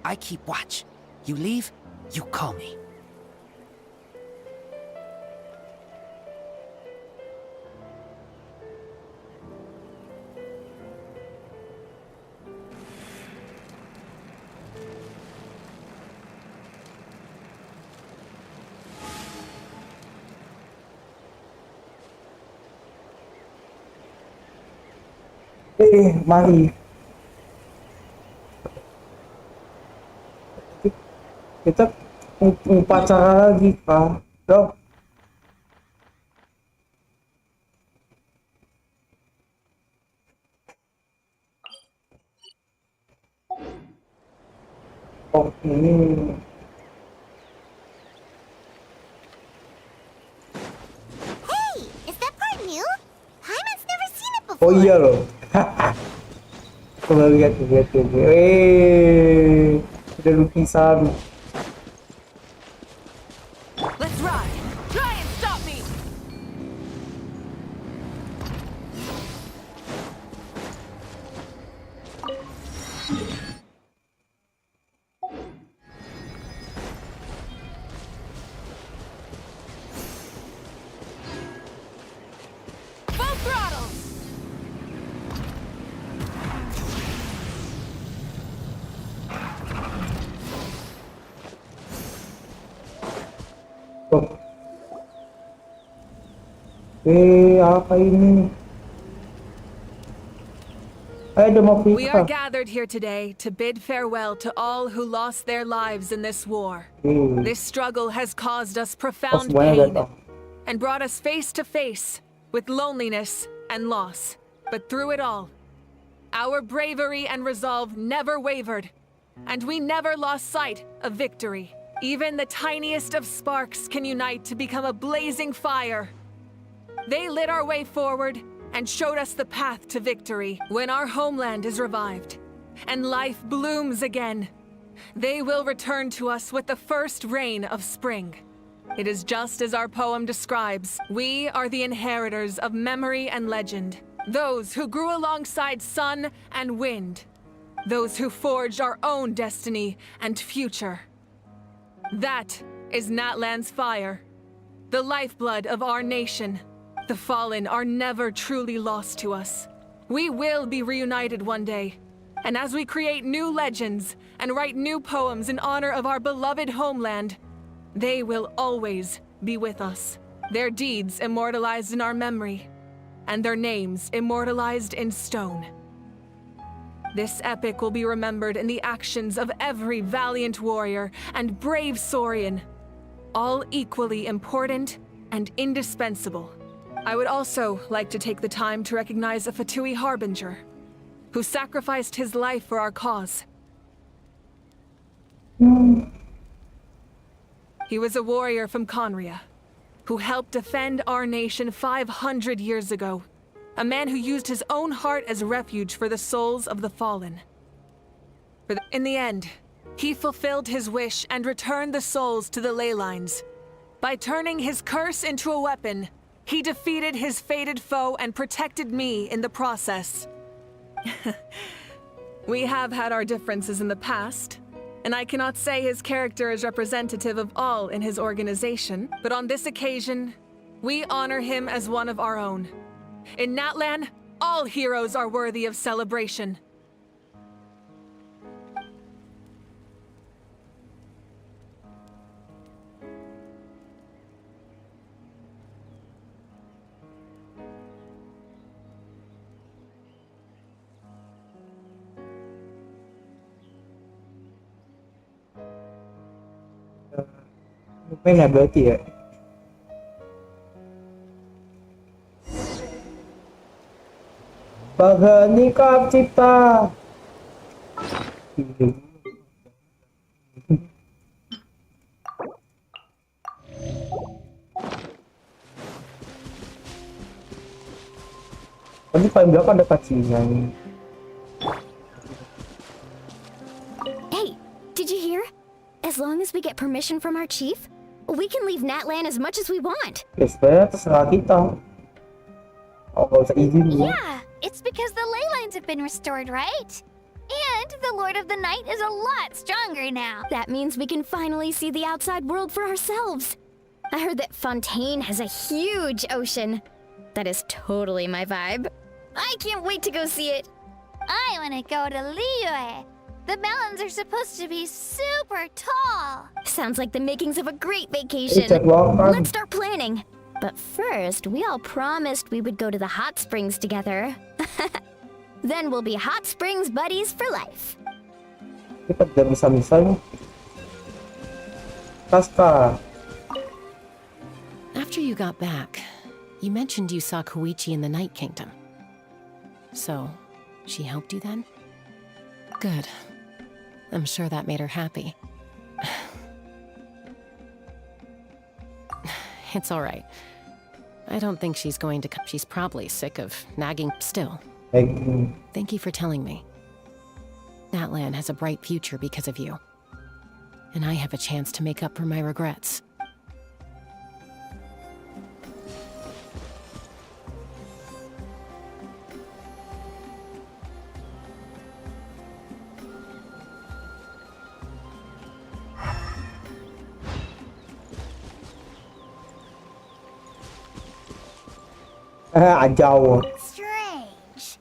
I keep watch. You leave, you call me. Mari. Kita upacara lagi kah? Bro. Oh ini. Hey, is that part new? Paimon's never seen it before. Oh iya loh. Coba lihat. Ada lukisan. Let's ride. Try and stop me. Full throttle. Apa ini? Ada mau We are kita. gathered here today to bid farewell to all who lost their lives in this war. This struggle has caused us profound pain and brought us face to face with loneliness and loss. But through it all, our bravery and resolve never wavered, and we never lost sight of victory. Even the tiniest of sparks can unite to become a blazing fire. They lit our way forward and showed us the path to victory. When our homeland is revived and life blooms again, they will return to us with the first rain of spring. It is just as our poem describes. We are the inheritors of memory and legend, those who grew alongside sun and wind, those who forged our own destiny and future. That is Natlan's fire, the lifeblood of our nation. The fallen are never truly lost to us. We will be reunited one day, and as we create new legends and write new poems in honor of our beloved homeland, they will always be with us. Their deeds immortalized in our memory, and their names immortalized in stone. This epic will be remembered in the actions of every valiant warrior and brave Saurian, all equally important and indispensable. I would also like to take the time to recognize a Fatui Harbinger, who sacrificed his life for our cause. He was a warrior from Conria, who helped defend our nation 500 years ago. A man who used his own heart as refuge for the souls of the fallen. In the end, he fulfilled his wish and returned the souls to the ley lines. By turning his curse into a weapon, he defeated his fated foe and protected me in the process. We have had our differences in the past, and I cannot say his character is representative of all in his organization, but on this occasion, we honor him as one of our own. In Natlan, all heroes are worthy of celebration. Main ya berarti ya. Bagani kap cipta. Ini paling belakang ada kacinan. Hey, did you hear? As long as we get permission from our chief, we can leave Natlan as much as we want. Ya sebenarnya terserah kita. Oh, gak usah izin ya. Yeah, it's because the ley lines have been restored, right? And the Lord of the Night is a lot stronger now. That means we can finally see the outside world for ourselves. I heard that Fontaine has a huge ocean. That is totally my vibe. I can't wait to go see it. I want to go to Liyue. The mountains are supposed to be super tall. Sounds like the makings of a great vacation. Let's start planning. But first, we all promised we would go to the hot springs together. Then we'll be hot springs buddies for life. Kita tidak bisa misalnya. Kaska. After you got back, you mentioned you saw Koichi in the Night Kingdom. So, she helped you then? Good. I'm sure that made her happy. It's all right. I don't think she's going to come. She's probably sick of nagging still. Thank you for telling me. Natlan has a bright future because of you. And I have a chance to make up for my regrets. Strange.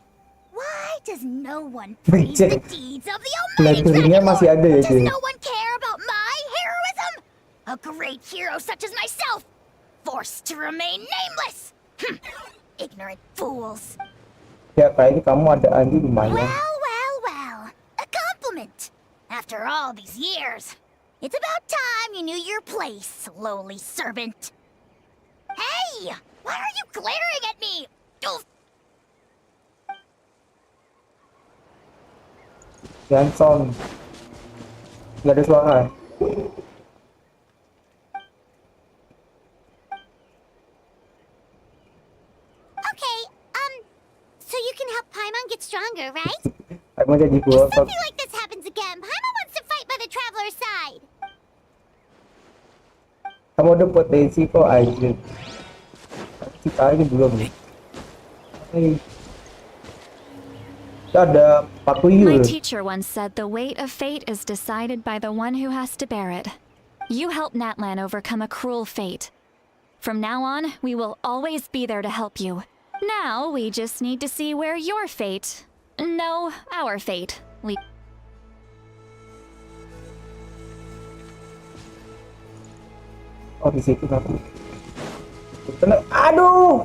Why does no one praise the deeds of the Almighty masih ada ya Does dia. no one care about my heroism? A great hero such as myself, forced to remain nameless. Ignorant fools. Ya kayaknya kamu ada Andi lumayan. Well. A compliment. After all these years, it's about time you knew your place, lowly servant. Hey! Why are you glaring at me? Oof. Janson. Gak ada suara. Okay, so you can help Paimon get stronger, right? Paimon jadi If gua. something like this happens again, Paimon wants to fight by the Traveler's side. Kamu ada potensi kok aja. Kita aja belum. Ada My patuyul. teacher once said the weight of fate is decided by the one who has to bear it. You helped Natlan overcome a cruel fate. From now on, we will always be there to help you. Now, we just need to see where your fate... No, our fate. Oh, di situ kan. Aduh!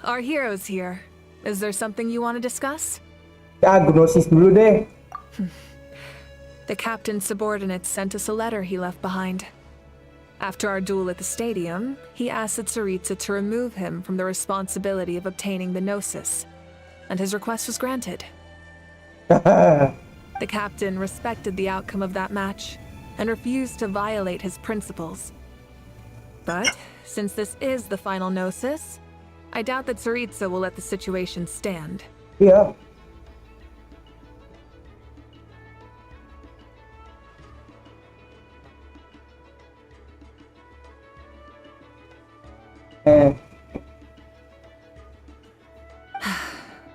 Our hero's here. Is there something you want to discuss? Ya, gnosis dulu deh. The captain's subordinates sent us a letter he left behind. After our duel at the stadium, he asked Tsaritsa to remove him from the responsibility of obtaining the Gnosis, and his request was granted. The captain respected the outcome of that match and refused to violate his principles. But, since this is the final Gnosis, I doubt that Tsaritsa will let the situation stand. Yeah.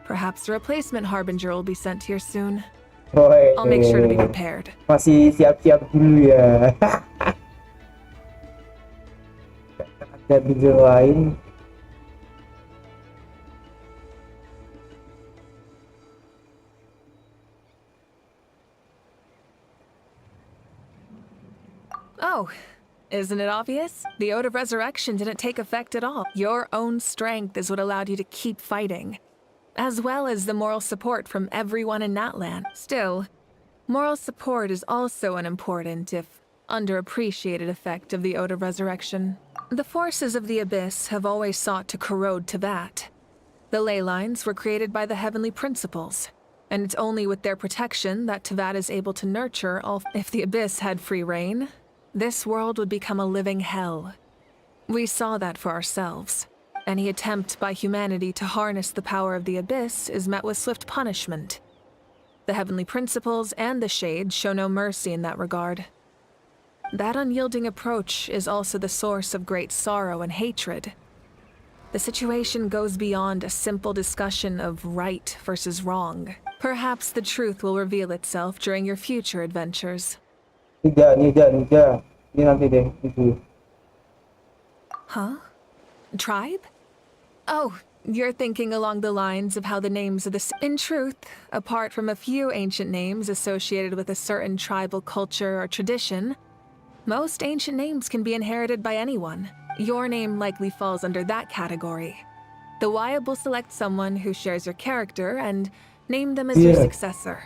Perhaps a replacement Harbinger will be sent here soon. Oh, I'll make sure to be prepared. Masih siap-siap dulu ya. Ada video lain. Oh, isn't it obvious? The Ode of Resurrection didn't take effect at all. Your own strength is what allowed you to keep fighting, as well as the moral support from everyone in Natlan. Still, moral support is also an important, if underappreciated, effect of the Ode of Resurrection. The forces of the Abyss have always sought to corrode Tevat. The ley lines were created by the heavenly principles, and it's only with their protection that Tevat is able to nurture all. If the Abyss had free reign, this world would become a living hell. We saw that for ourselves. Any attempt by humanity to harness the power of the Abyss is met with swift punishment. The heavenly principles and the Shades show no mercy in that regard. That unyielding approach is also the source of great sorrow and hatred. The situation goes beyond a simple discussion of right versus wrong. Perhaps the truth will reveal itself during your future adventures. Ini nanti deh, itu. Huh? Tribe? Oh, you're thinking along the lines of how the names of the... In truth, apart from a few ancient names associated with a certain tribal culture or tradition, most ancient names can be inherited by anyone. Your name likely falls under that category. The Wyatt will select someone who shares your character and name them as your successor.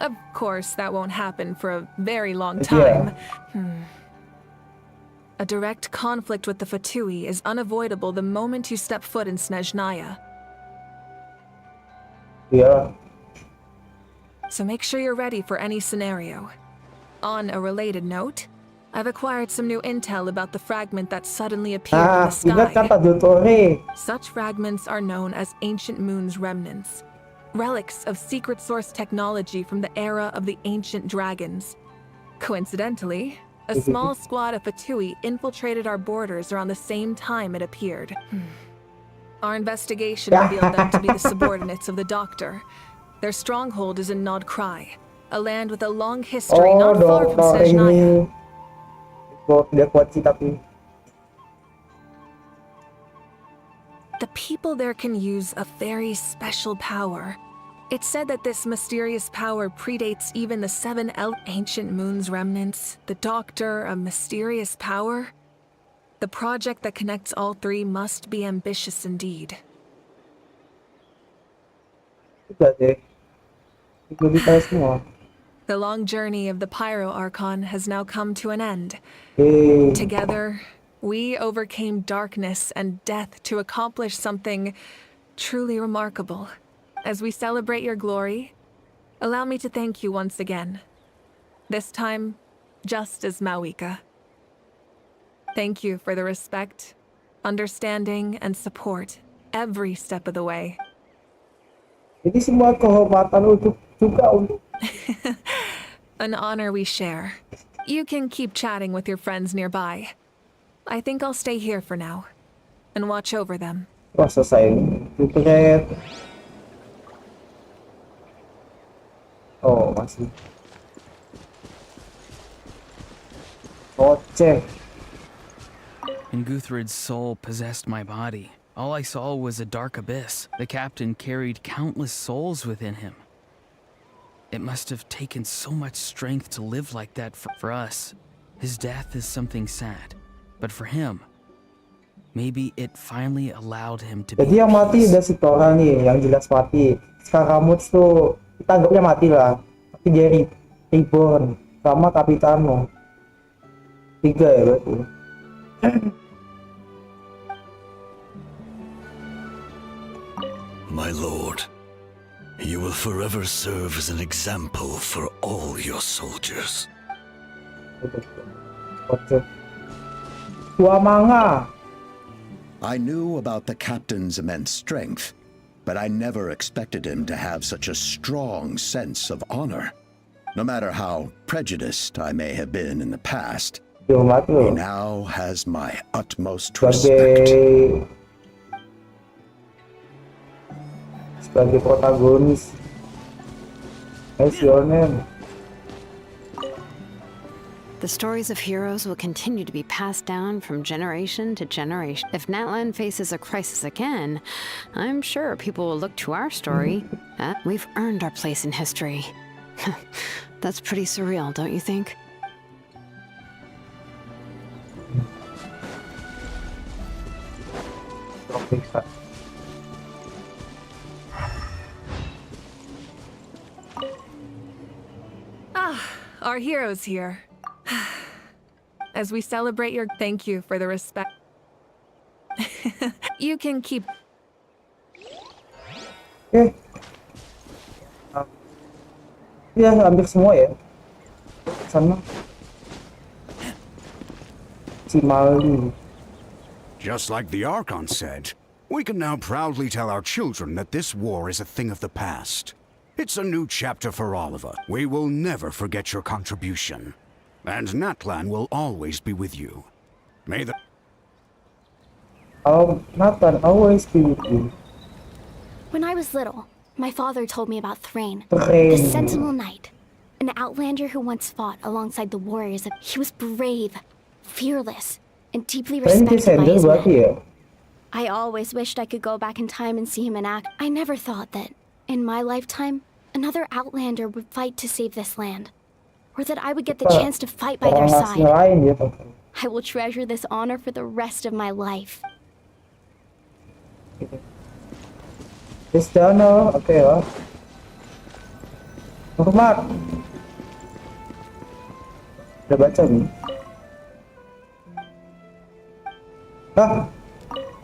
Of course, that won't happen for a very long time. A direct conflict with the Fatui is unavoidable the moment you step foot in Snezhnaya. Yeah. So make sure you're ready for any scenario. On a related note, I've acquired some new intel about the fragment that suddenly appeared in the ingat sky. kata Dotore. Such fragments are known as Ancient Moon's remnants, relics of secret source technology from the era of the ancient dragons. Coincidentally, a small squad of Fatui infiltrated our borders around the same time it appeared. Our investigation revealed them to be the subordinates of the Doctor. Their stronghold is in Nod Krai, a land with a long history not far from Snezhnaya. Dia kuat sih tapi. The people there can use a very special power. It's said that this mysterious power predates even the Ancient Moon's remnants, the Doctor, a mysterious power. The project that connects all three must be ambitious indeed. The long journey of the Pyro Archon has now come to an end. Together, we overcame darkness and death to accomplish something truly remarkable. As we celebrate your glory, allow me to thank you once again. This time, just as Mawika. Thank you for the respect, understanding, and support every step of the way. Jadi semua kehormatan untuk juga untuk. An honor we share. You can keep chatting with your friends nearby. I think I'll stay here for now and watch over them. Wah, selesai. Internet. Oh, masih. Oceh. When Guthred's soul possessed my body, all I saw was a dark abyss. The captain carried countless souls within him. It must have taken so much strength to live like that for us. His death is something sad, but for him, maybe it finally allowed him to be. Jadi yang mati udah si Tora nih, yang jelas mati. Sekarang kamu tuh kita anggapnya mati lah, tapi dia reborn sama Kapitano. 3 ya berarti. My lord, you will forever serve as an example for all your soldiers. I knew about the captain's immense strength, but I never expected him to have such a strong sense of honor. No matter how prejudiced I may have been in the past, he now has my utmost respect. Sebagai protagonis. What's your name? The stories of heroes will continue to be passed down from generation to generation. If Natlan faces a crisis again, I'm sure people will look to our story. We've earned our place in history. That's pretty surreal, don't you think? Our hero's here. As we celebrate your thank you for the respect. You can keep. Ya, ambil semua ya. Sana. Si Mali. Just like the Archon said, we can now proudly tell our children that this war is a thing of the past. It's a new chapter for all of us. We will never forget your contribution. And Natlan will always be with you. May the... Natlan always be with you. When I was little, my father told me about Thrain, Thrain. the Sentinel Knight, an outlander who once fought alongside the warriors. He was brave, fearless, and deeply respected by his men. I always wished I could go back in time and see him in act. I never thought that, in my lifetime, another outlander would fight to save this land, or that I would get the chance to fight by their side. I will treasure this honor for the rest of my life. Cristiano, oke ya. Hormat. Udah baca nih. Hah?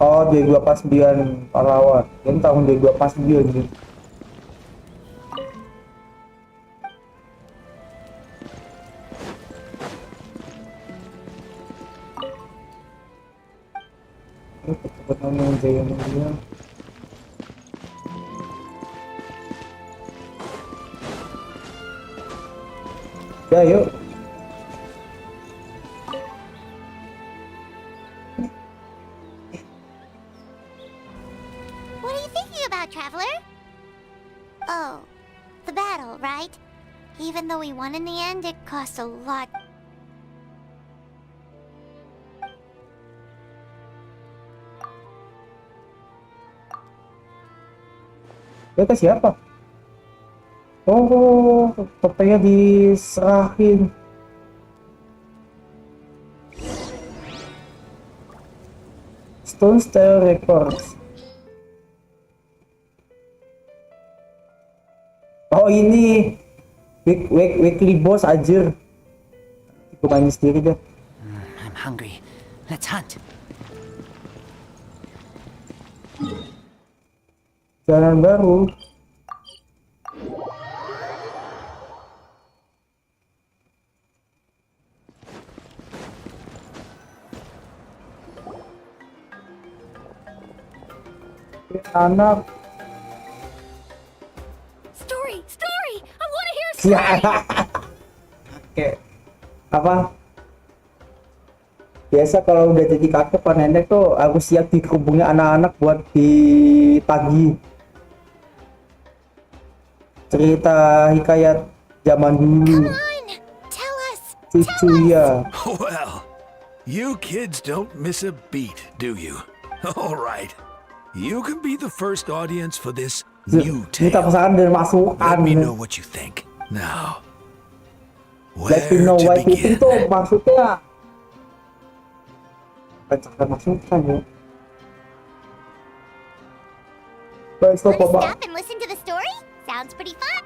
Oh, 2249 pahlawan. Ini tahun 2249 nih. Cepet ngomong Jaya Mulia. Ya, yuk. What are you thinking about, Traveler? Oh, the battle, right? Even though we won in the end, it cost a lot. Itu siapa? Oh, topengnya diserahin. Stone Style Records. Oh, ini weekly boss aja. Gue main sendiri deh. I'm hungry. Let's hunt. Jalan baru. Anak. Story! I want to hear a story! Oke. Apa? Biasa kalau udah jadi kakek pak nenek tuh aku siap dikumpulnya anak-anak buat ditagih cerita hikayat zaman dulu. Cucu ya. Well, you kids don't miss a beat, do you? All right. You can be the first audience for this new tale. Minta pesan dan masukan. Let me know what you think. Now, Let me know what you think tuh maksudnya. Bacakan masukan ya. Wanna stop and listen to the story? Sounds pretty fun.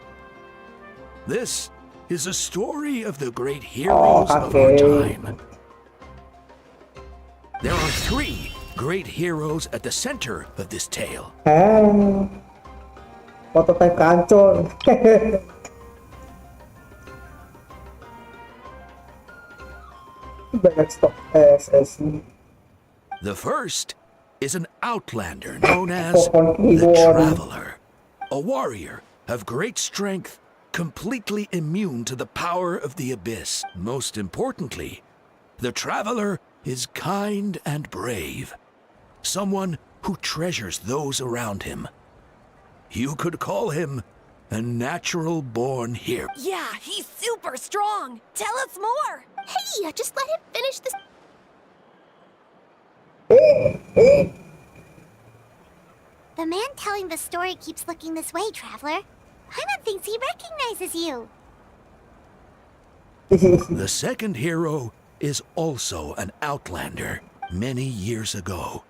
This is a story of the great heroes of our time. There are 3 great heroes at the center of this tale. Prototype kancor. Banyak stok SSI. The first is an outlander known as the Traveler, a warrior of great strength, completely immune to the power of the abyss. Most importantly, the Traveler is kind and brave, someone who treasures those around him. You could call him a natural-born hero. Yeah, he's super strong! Tell us more! Hey, just let him finish this. The man telling the story keeps looking this way, Traveler. Paimon thinks he recognizes you. The second hero is also an outlander. Many years ago,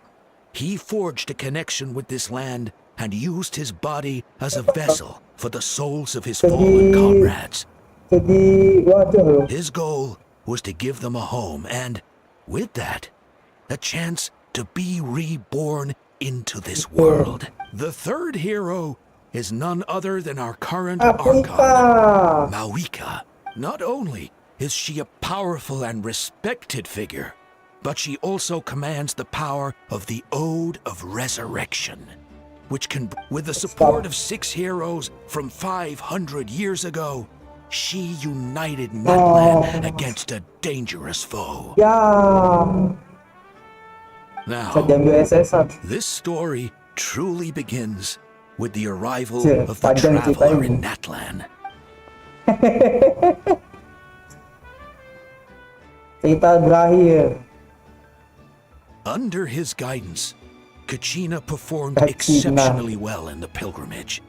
he forged a connection with this land and used his body as a vessel for the souls of his fallen comrades. His goal was to give them a home and, with that, a chance to be reborn into this world. The third hero is none other than our current Archon, Mawika. Not only is she a powerful and respected figure, but she also commands the power of the Ode of Resurrection, which can, with the support of 6 heroes from 500 years ago, she united Natlan against a dangerous foe. Now, this story truly begins with the arrival of the Traveler in Natlan. Under his guidance, Kachina performed exceptionally well in the pilgrimage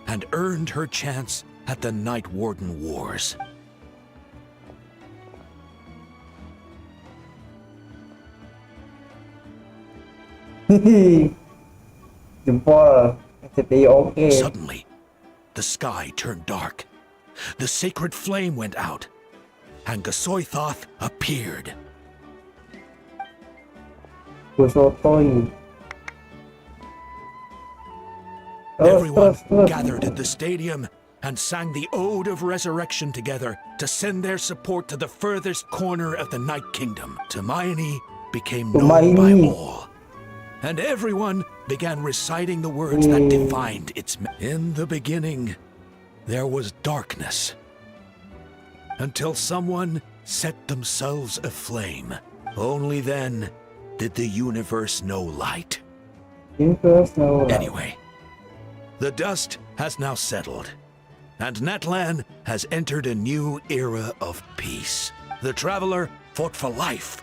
and earned her chance at the Night Warden Wars. Suddenly, the sky turned dark. The sacred flame went out, and Gasoithoth appeared. Gue sotoy. Everyone gathered at the stadium and sang the Ode of Resurrection together to send their support to the furthest corner of the Night Kingdom. Hermione became known by all, and everyone began reciting the words that defined its In the beginning, there was darkness, until someone set themselves aflame. Only then did the universe know light. Anyway, the dust has now settled, and Natlan has entered a new era of peace. The Traveler fought for life.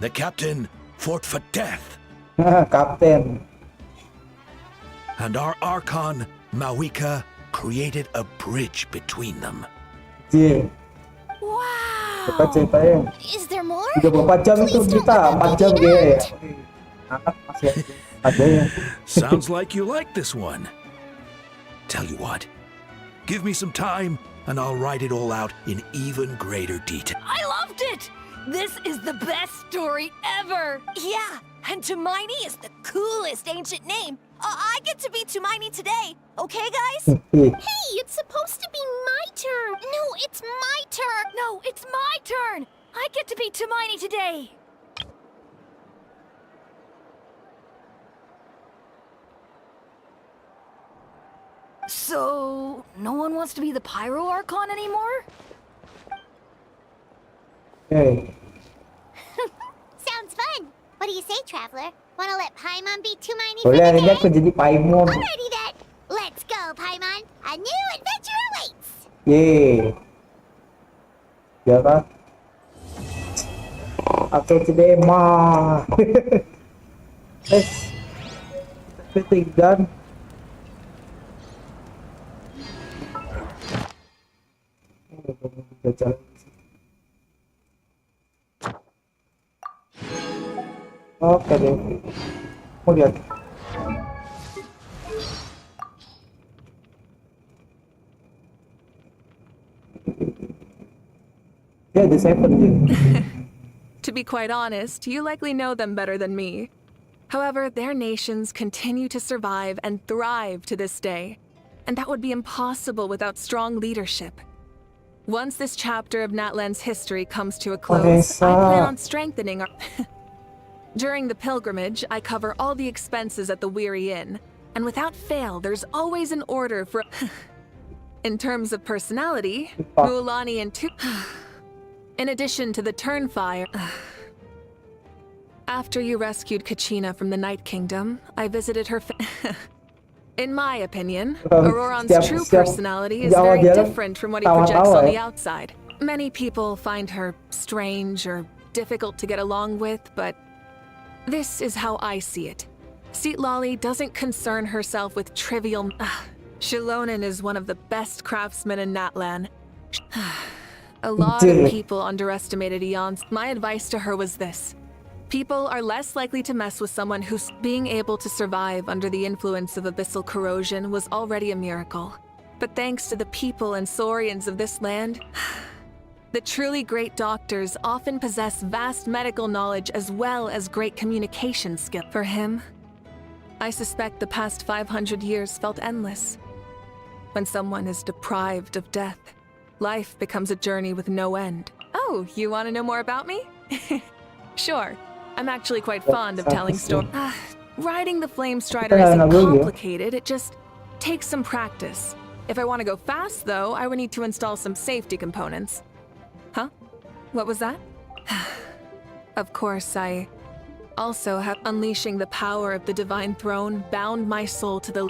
The Captain fought for death. Captain. And our Archon, Mawika, created a bridge between them. Yeah. Wow! Is there more? 34 jam itu kita, 4 jam dia ya. Anak masih ada ya. Sounds like you like this one. Tell you what, give me some time and I'll write it all out in even greater detail. I loved it! This is the best story ever! Yeah, and Hermione is the coolest ancient name. I get to be Hermione today, okay guys? Hey, it's supposed to be my turn! No, it's my turn! No, it's my turn! I get to be Hermione today! So, no one wants to be the Pyro Archon anymore? Hey. Sounds fun. What do you say, Traveler? Wanna let Paimon be Hermione for Boleh the aja day? aku jadi Paimon. Alrighty then. Let's go, Paimon. A new adventure awaits. Yeay. Ya kan? Aku today mah. Let's take gun. Oke deh. Mau lihat. Yeah, the seven. To be quite honest, you likely know them better than me. However, their nations continue to survive and thrive to this day, and that would be impossible without strong leadership. Once this chapter of Natlan's history comes to a close, I plan on strengthening our... During the pilgrimage, I cover all the expenses at the Weary Inn, and without fail, there's always an order for... In terms of personality, Mualani and In addition to the Turnfire... After you rescued Kachina from the Night Kingdom, I visited her In my opinion, Auroron's true personality is very different from what he projects on the outside. Many people find her strange or difficult to get along with, but this is how I see it. Seatlolly doesn't concern herself with trivial... Shilonen is one of the best craftsmen in Natlan. A lot of people underestimated Eon's. My advice to her was this. People are less likely to mess with someone who's being able to survive under the influence of abyssal corrosion was already a miracle. But thanks to the people and saurians of this land, the truly great doctors often possess vast medical knowledge as well as great communication skill. For him, I suspect the past 500 years felt endless. When someone is deprived of death, life becomes a journey with no end. Oh, you want to know more about me? Sure. I'm actually quite fond of telling stories. Riding the Flame Strider isn't complicated, it just takes some practice. If I want to go fast, though, I would need to install some safety components. Huh? What was that? Of course, I also have unleashing the power of the Divine Throne bound my soul to the...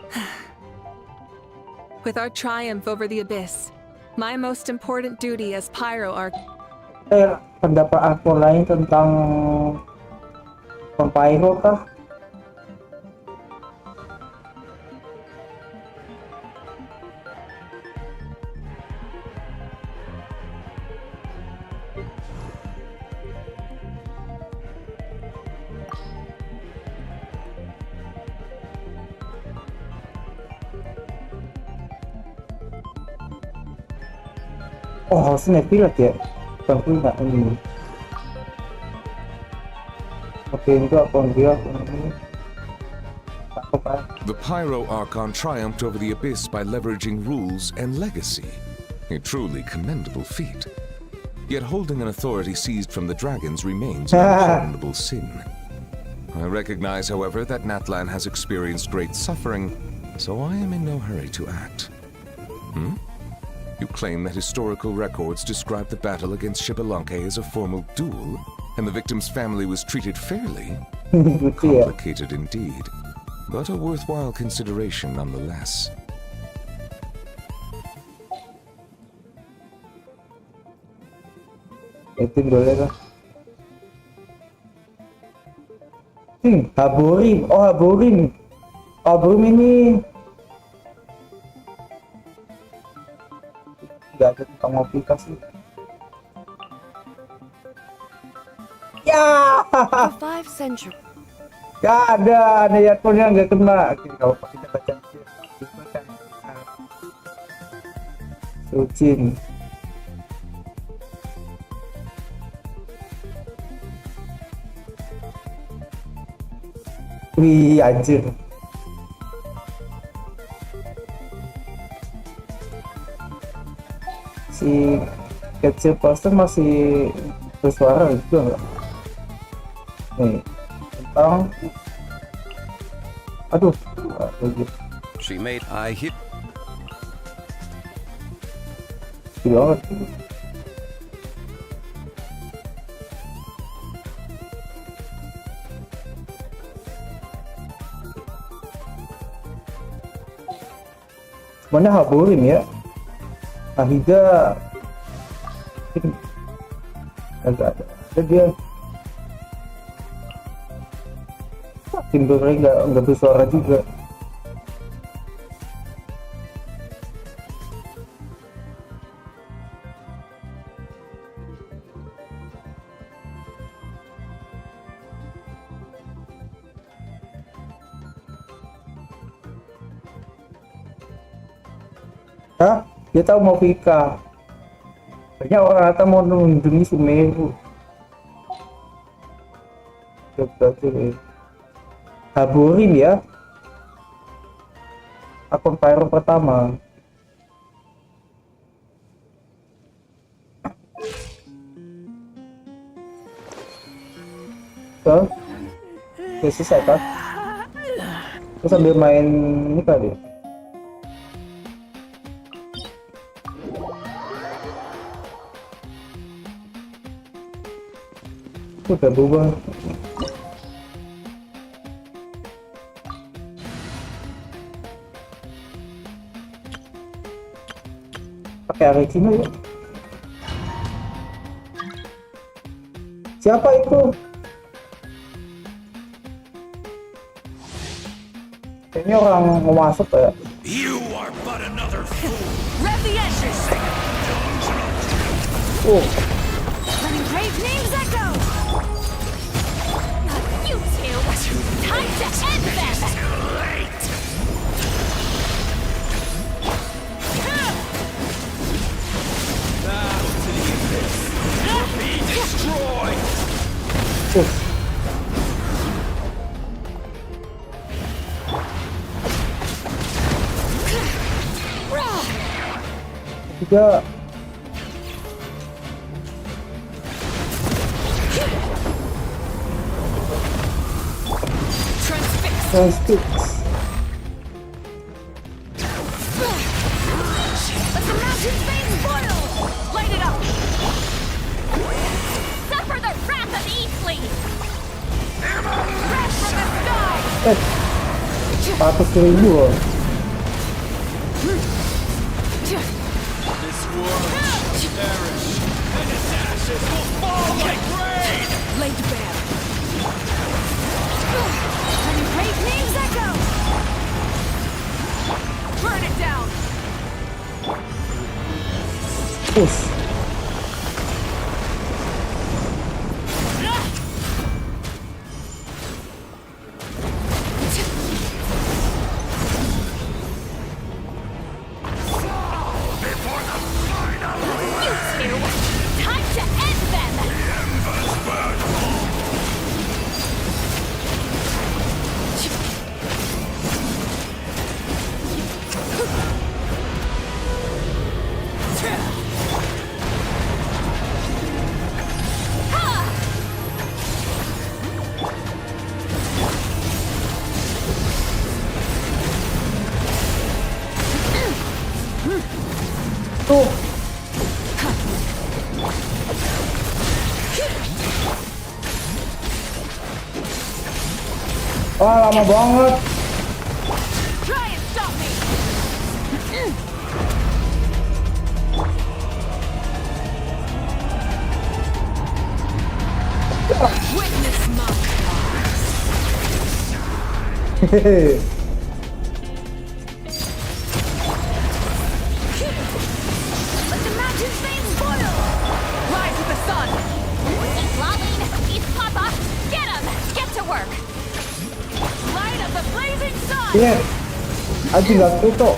With our triumph over the Abyss, my most important duty as Pyro Archon... Pendapat aku lain tentang Pyro kah? Oh, harusnya pilot ya. Bukan pilot ini. Itu apa dia? The Pyro Archon triumphed over the Abyss by leveraging rules and legacy. A truly commendable feat. Yet holding an authority seized from the dragons remains an unpardonable sin. I recognize, however, that Natlan has experienced great suffering, so I am in no hurry to act. You claim that historical records describe the battle against Xbalanque as a formal duel, and the victim's family was treated fairly? Complicated indeed, but a worthwhile consideration nonetheless. Itu boleh lah. Haborim. Oh, Haborim. Haborim ini nggak ada tukang aplikasi. Ya. 5 century. Gak ada ARCHON-nya nggak kena. Kalau kita baca Sucin. Wih, anjir. Si kecil poster masih bersuara juga enggak? Nih, tentang aduh, She made I hit. banget. Mana Haborim ya? Ahida agak ada dia. Timbernya nggak bersuara juga. Hah? Dia tahu mau Vika. Banyak orang kata mau mengunjungi Sumeru. Haborim ya. Akun Pyro pertama. So, selesai kan? Terus sambil main ini kali. Udah berubah. Pakai ARCHON ya. Siapa itu? Kayaknya orang mau masuk ya. You are but another fool. Rev the engine! Oh. Letting brave names echo! You two! Time to end them! Late. Bow to the abyss. Be destroyed. Tiga. Transfix. Let the mountain's veins boil! Light it up! Suffer the wrath of Eastleigh! Wrath from the sky! 100.000 loh. This world shall perish, and its ashes will fall like rain. Laid bare. Letting brave names echo! Burn it down! Push. Tuh. Wah, lama banget. Try and stop me. Witness my Hehehe. Let the mountain's veins boil. Rise with the sun. Eat Lolene, eat Papa. Get him. Get to work. Light of the blazing sun. Iya. Aji nggak tutup.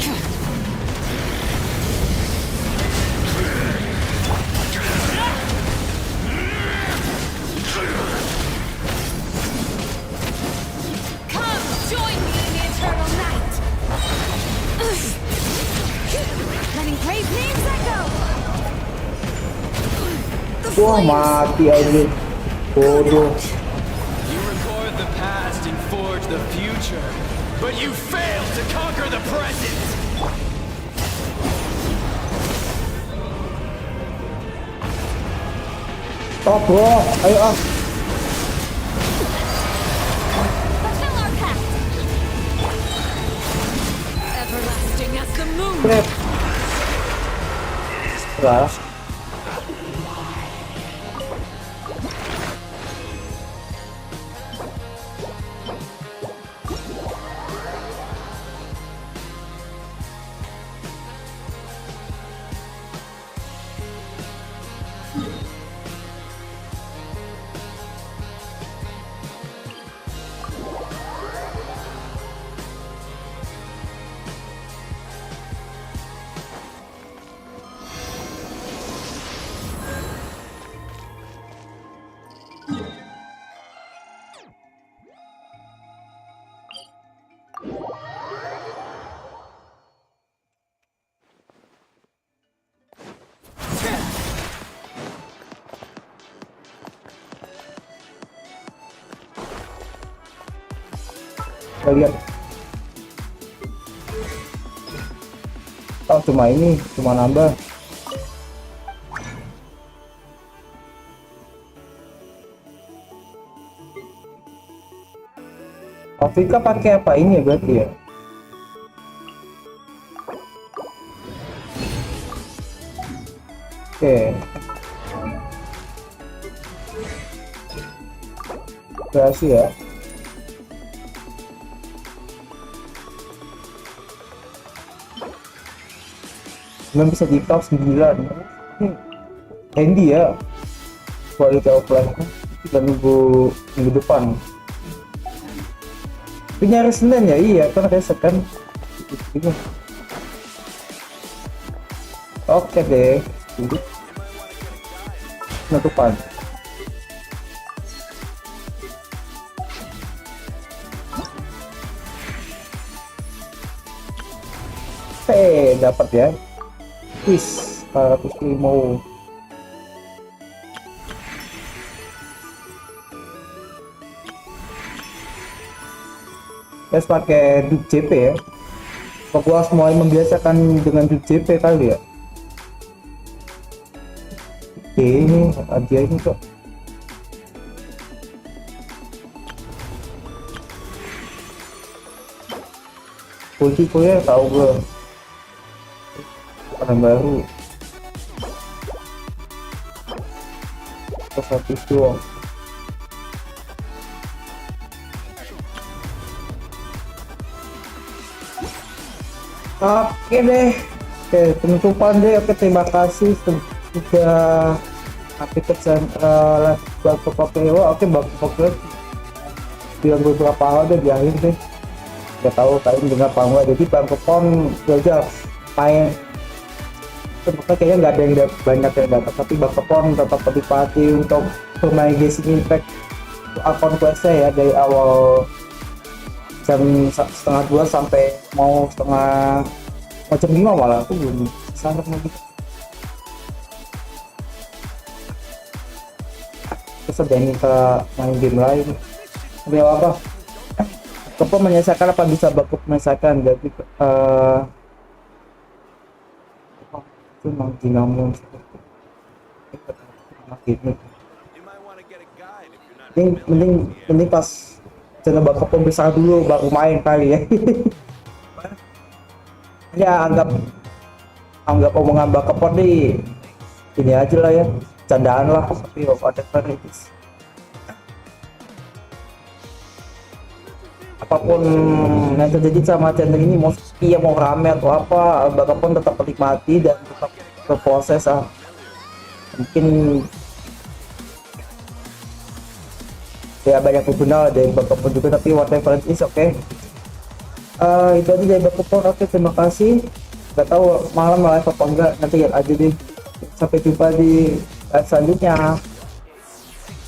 Come, join me in the eternal night. Letting brave names echo. Wah, mati aja. Bodoh. You record the past and forge the future, but you failed to conquer the present! Stop, bro. Ayo ah. Fulfill our pact. Everlasting as the moon. Crap. Lah. Kita lihat. Oh, cuma ini, cuma nambah. Afrika pakai apa ini ya berarti ya? Oke. Berhasil ya. Memang bisa di top 9. Ini handy ya kualitas offline. Kita nunggu minggu depan. Tapi nyari Senin ya, iya kan reset kan. Oke deh, penutupan. Dapat ya. Wis, 405. Guys pakai duk JP ya. Kok gua harus mulai membiasakan dengan duk JP kali ya. Oke, ini aja ini kok. Kunci ya tahu gue. Orang baru. Satu doang. Oke deh, oke penutupan deh. Oke, terima kasih sudah aktifkan Baku Papua. Oke, Baku Papua bilang beberapa hal deh di akhir deh. Gak tahu kalian dengar apa enggak. Jadi Baku Pon belajar main. Kayaknya nggak ada yang banyak yang datang, tapi Baku Pon tetap menikmati untuk bermain Genshin Impact akun quest ya dari awal jam 1:30 sampai mau jam 5 malah. Aku belum sangat lagi. Terus ada yang minta main game lain. Tapi apa? Baku menyelesaikan apa bisa Baku menyelesaikan. Jadi Itu memang dinamo mending pas coba bakal pembesar dulu baru main kali ya. Ya anggap omongan bakapon nih ini aja lah ya, candaan lah, tapi whatever it is. Apapun yang terjadi sama channel ini, mau sepi ya mau rame atau apa, bakapon tetap menikmati dan tetap berproses ah. Mungkin ya banyak benar dari bakapon juga, tapi whatever it is, oke. Itu aja dari bakapon. Oke, terima kasih. Gak tahu malam live apa enggak, nanti lihat aja deh. Sampai jumpa di live selanjutnya.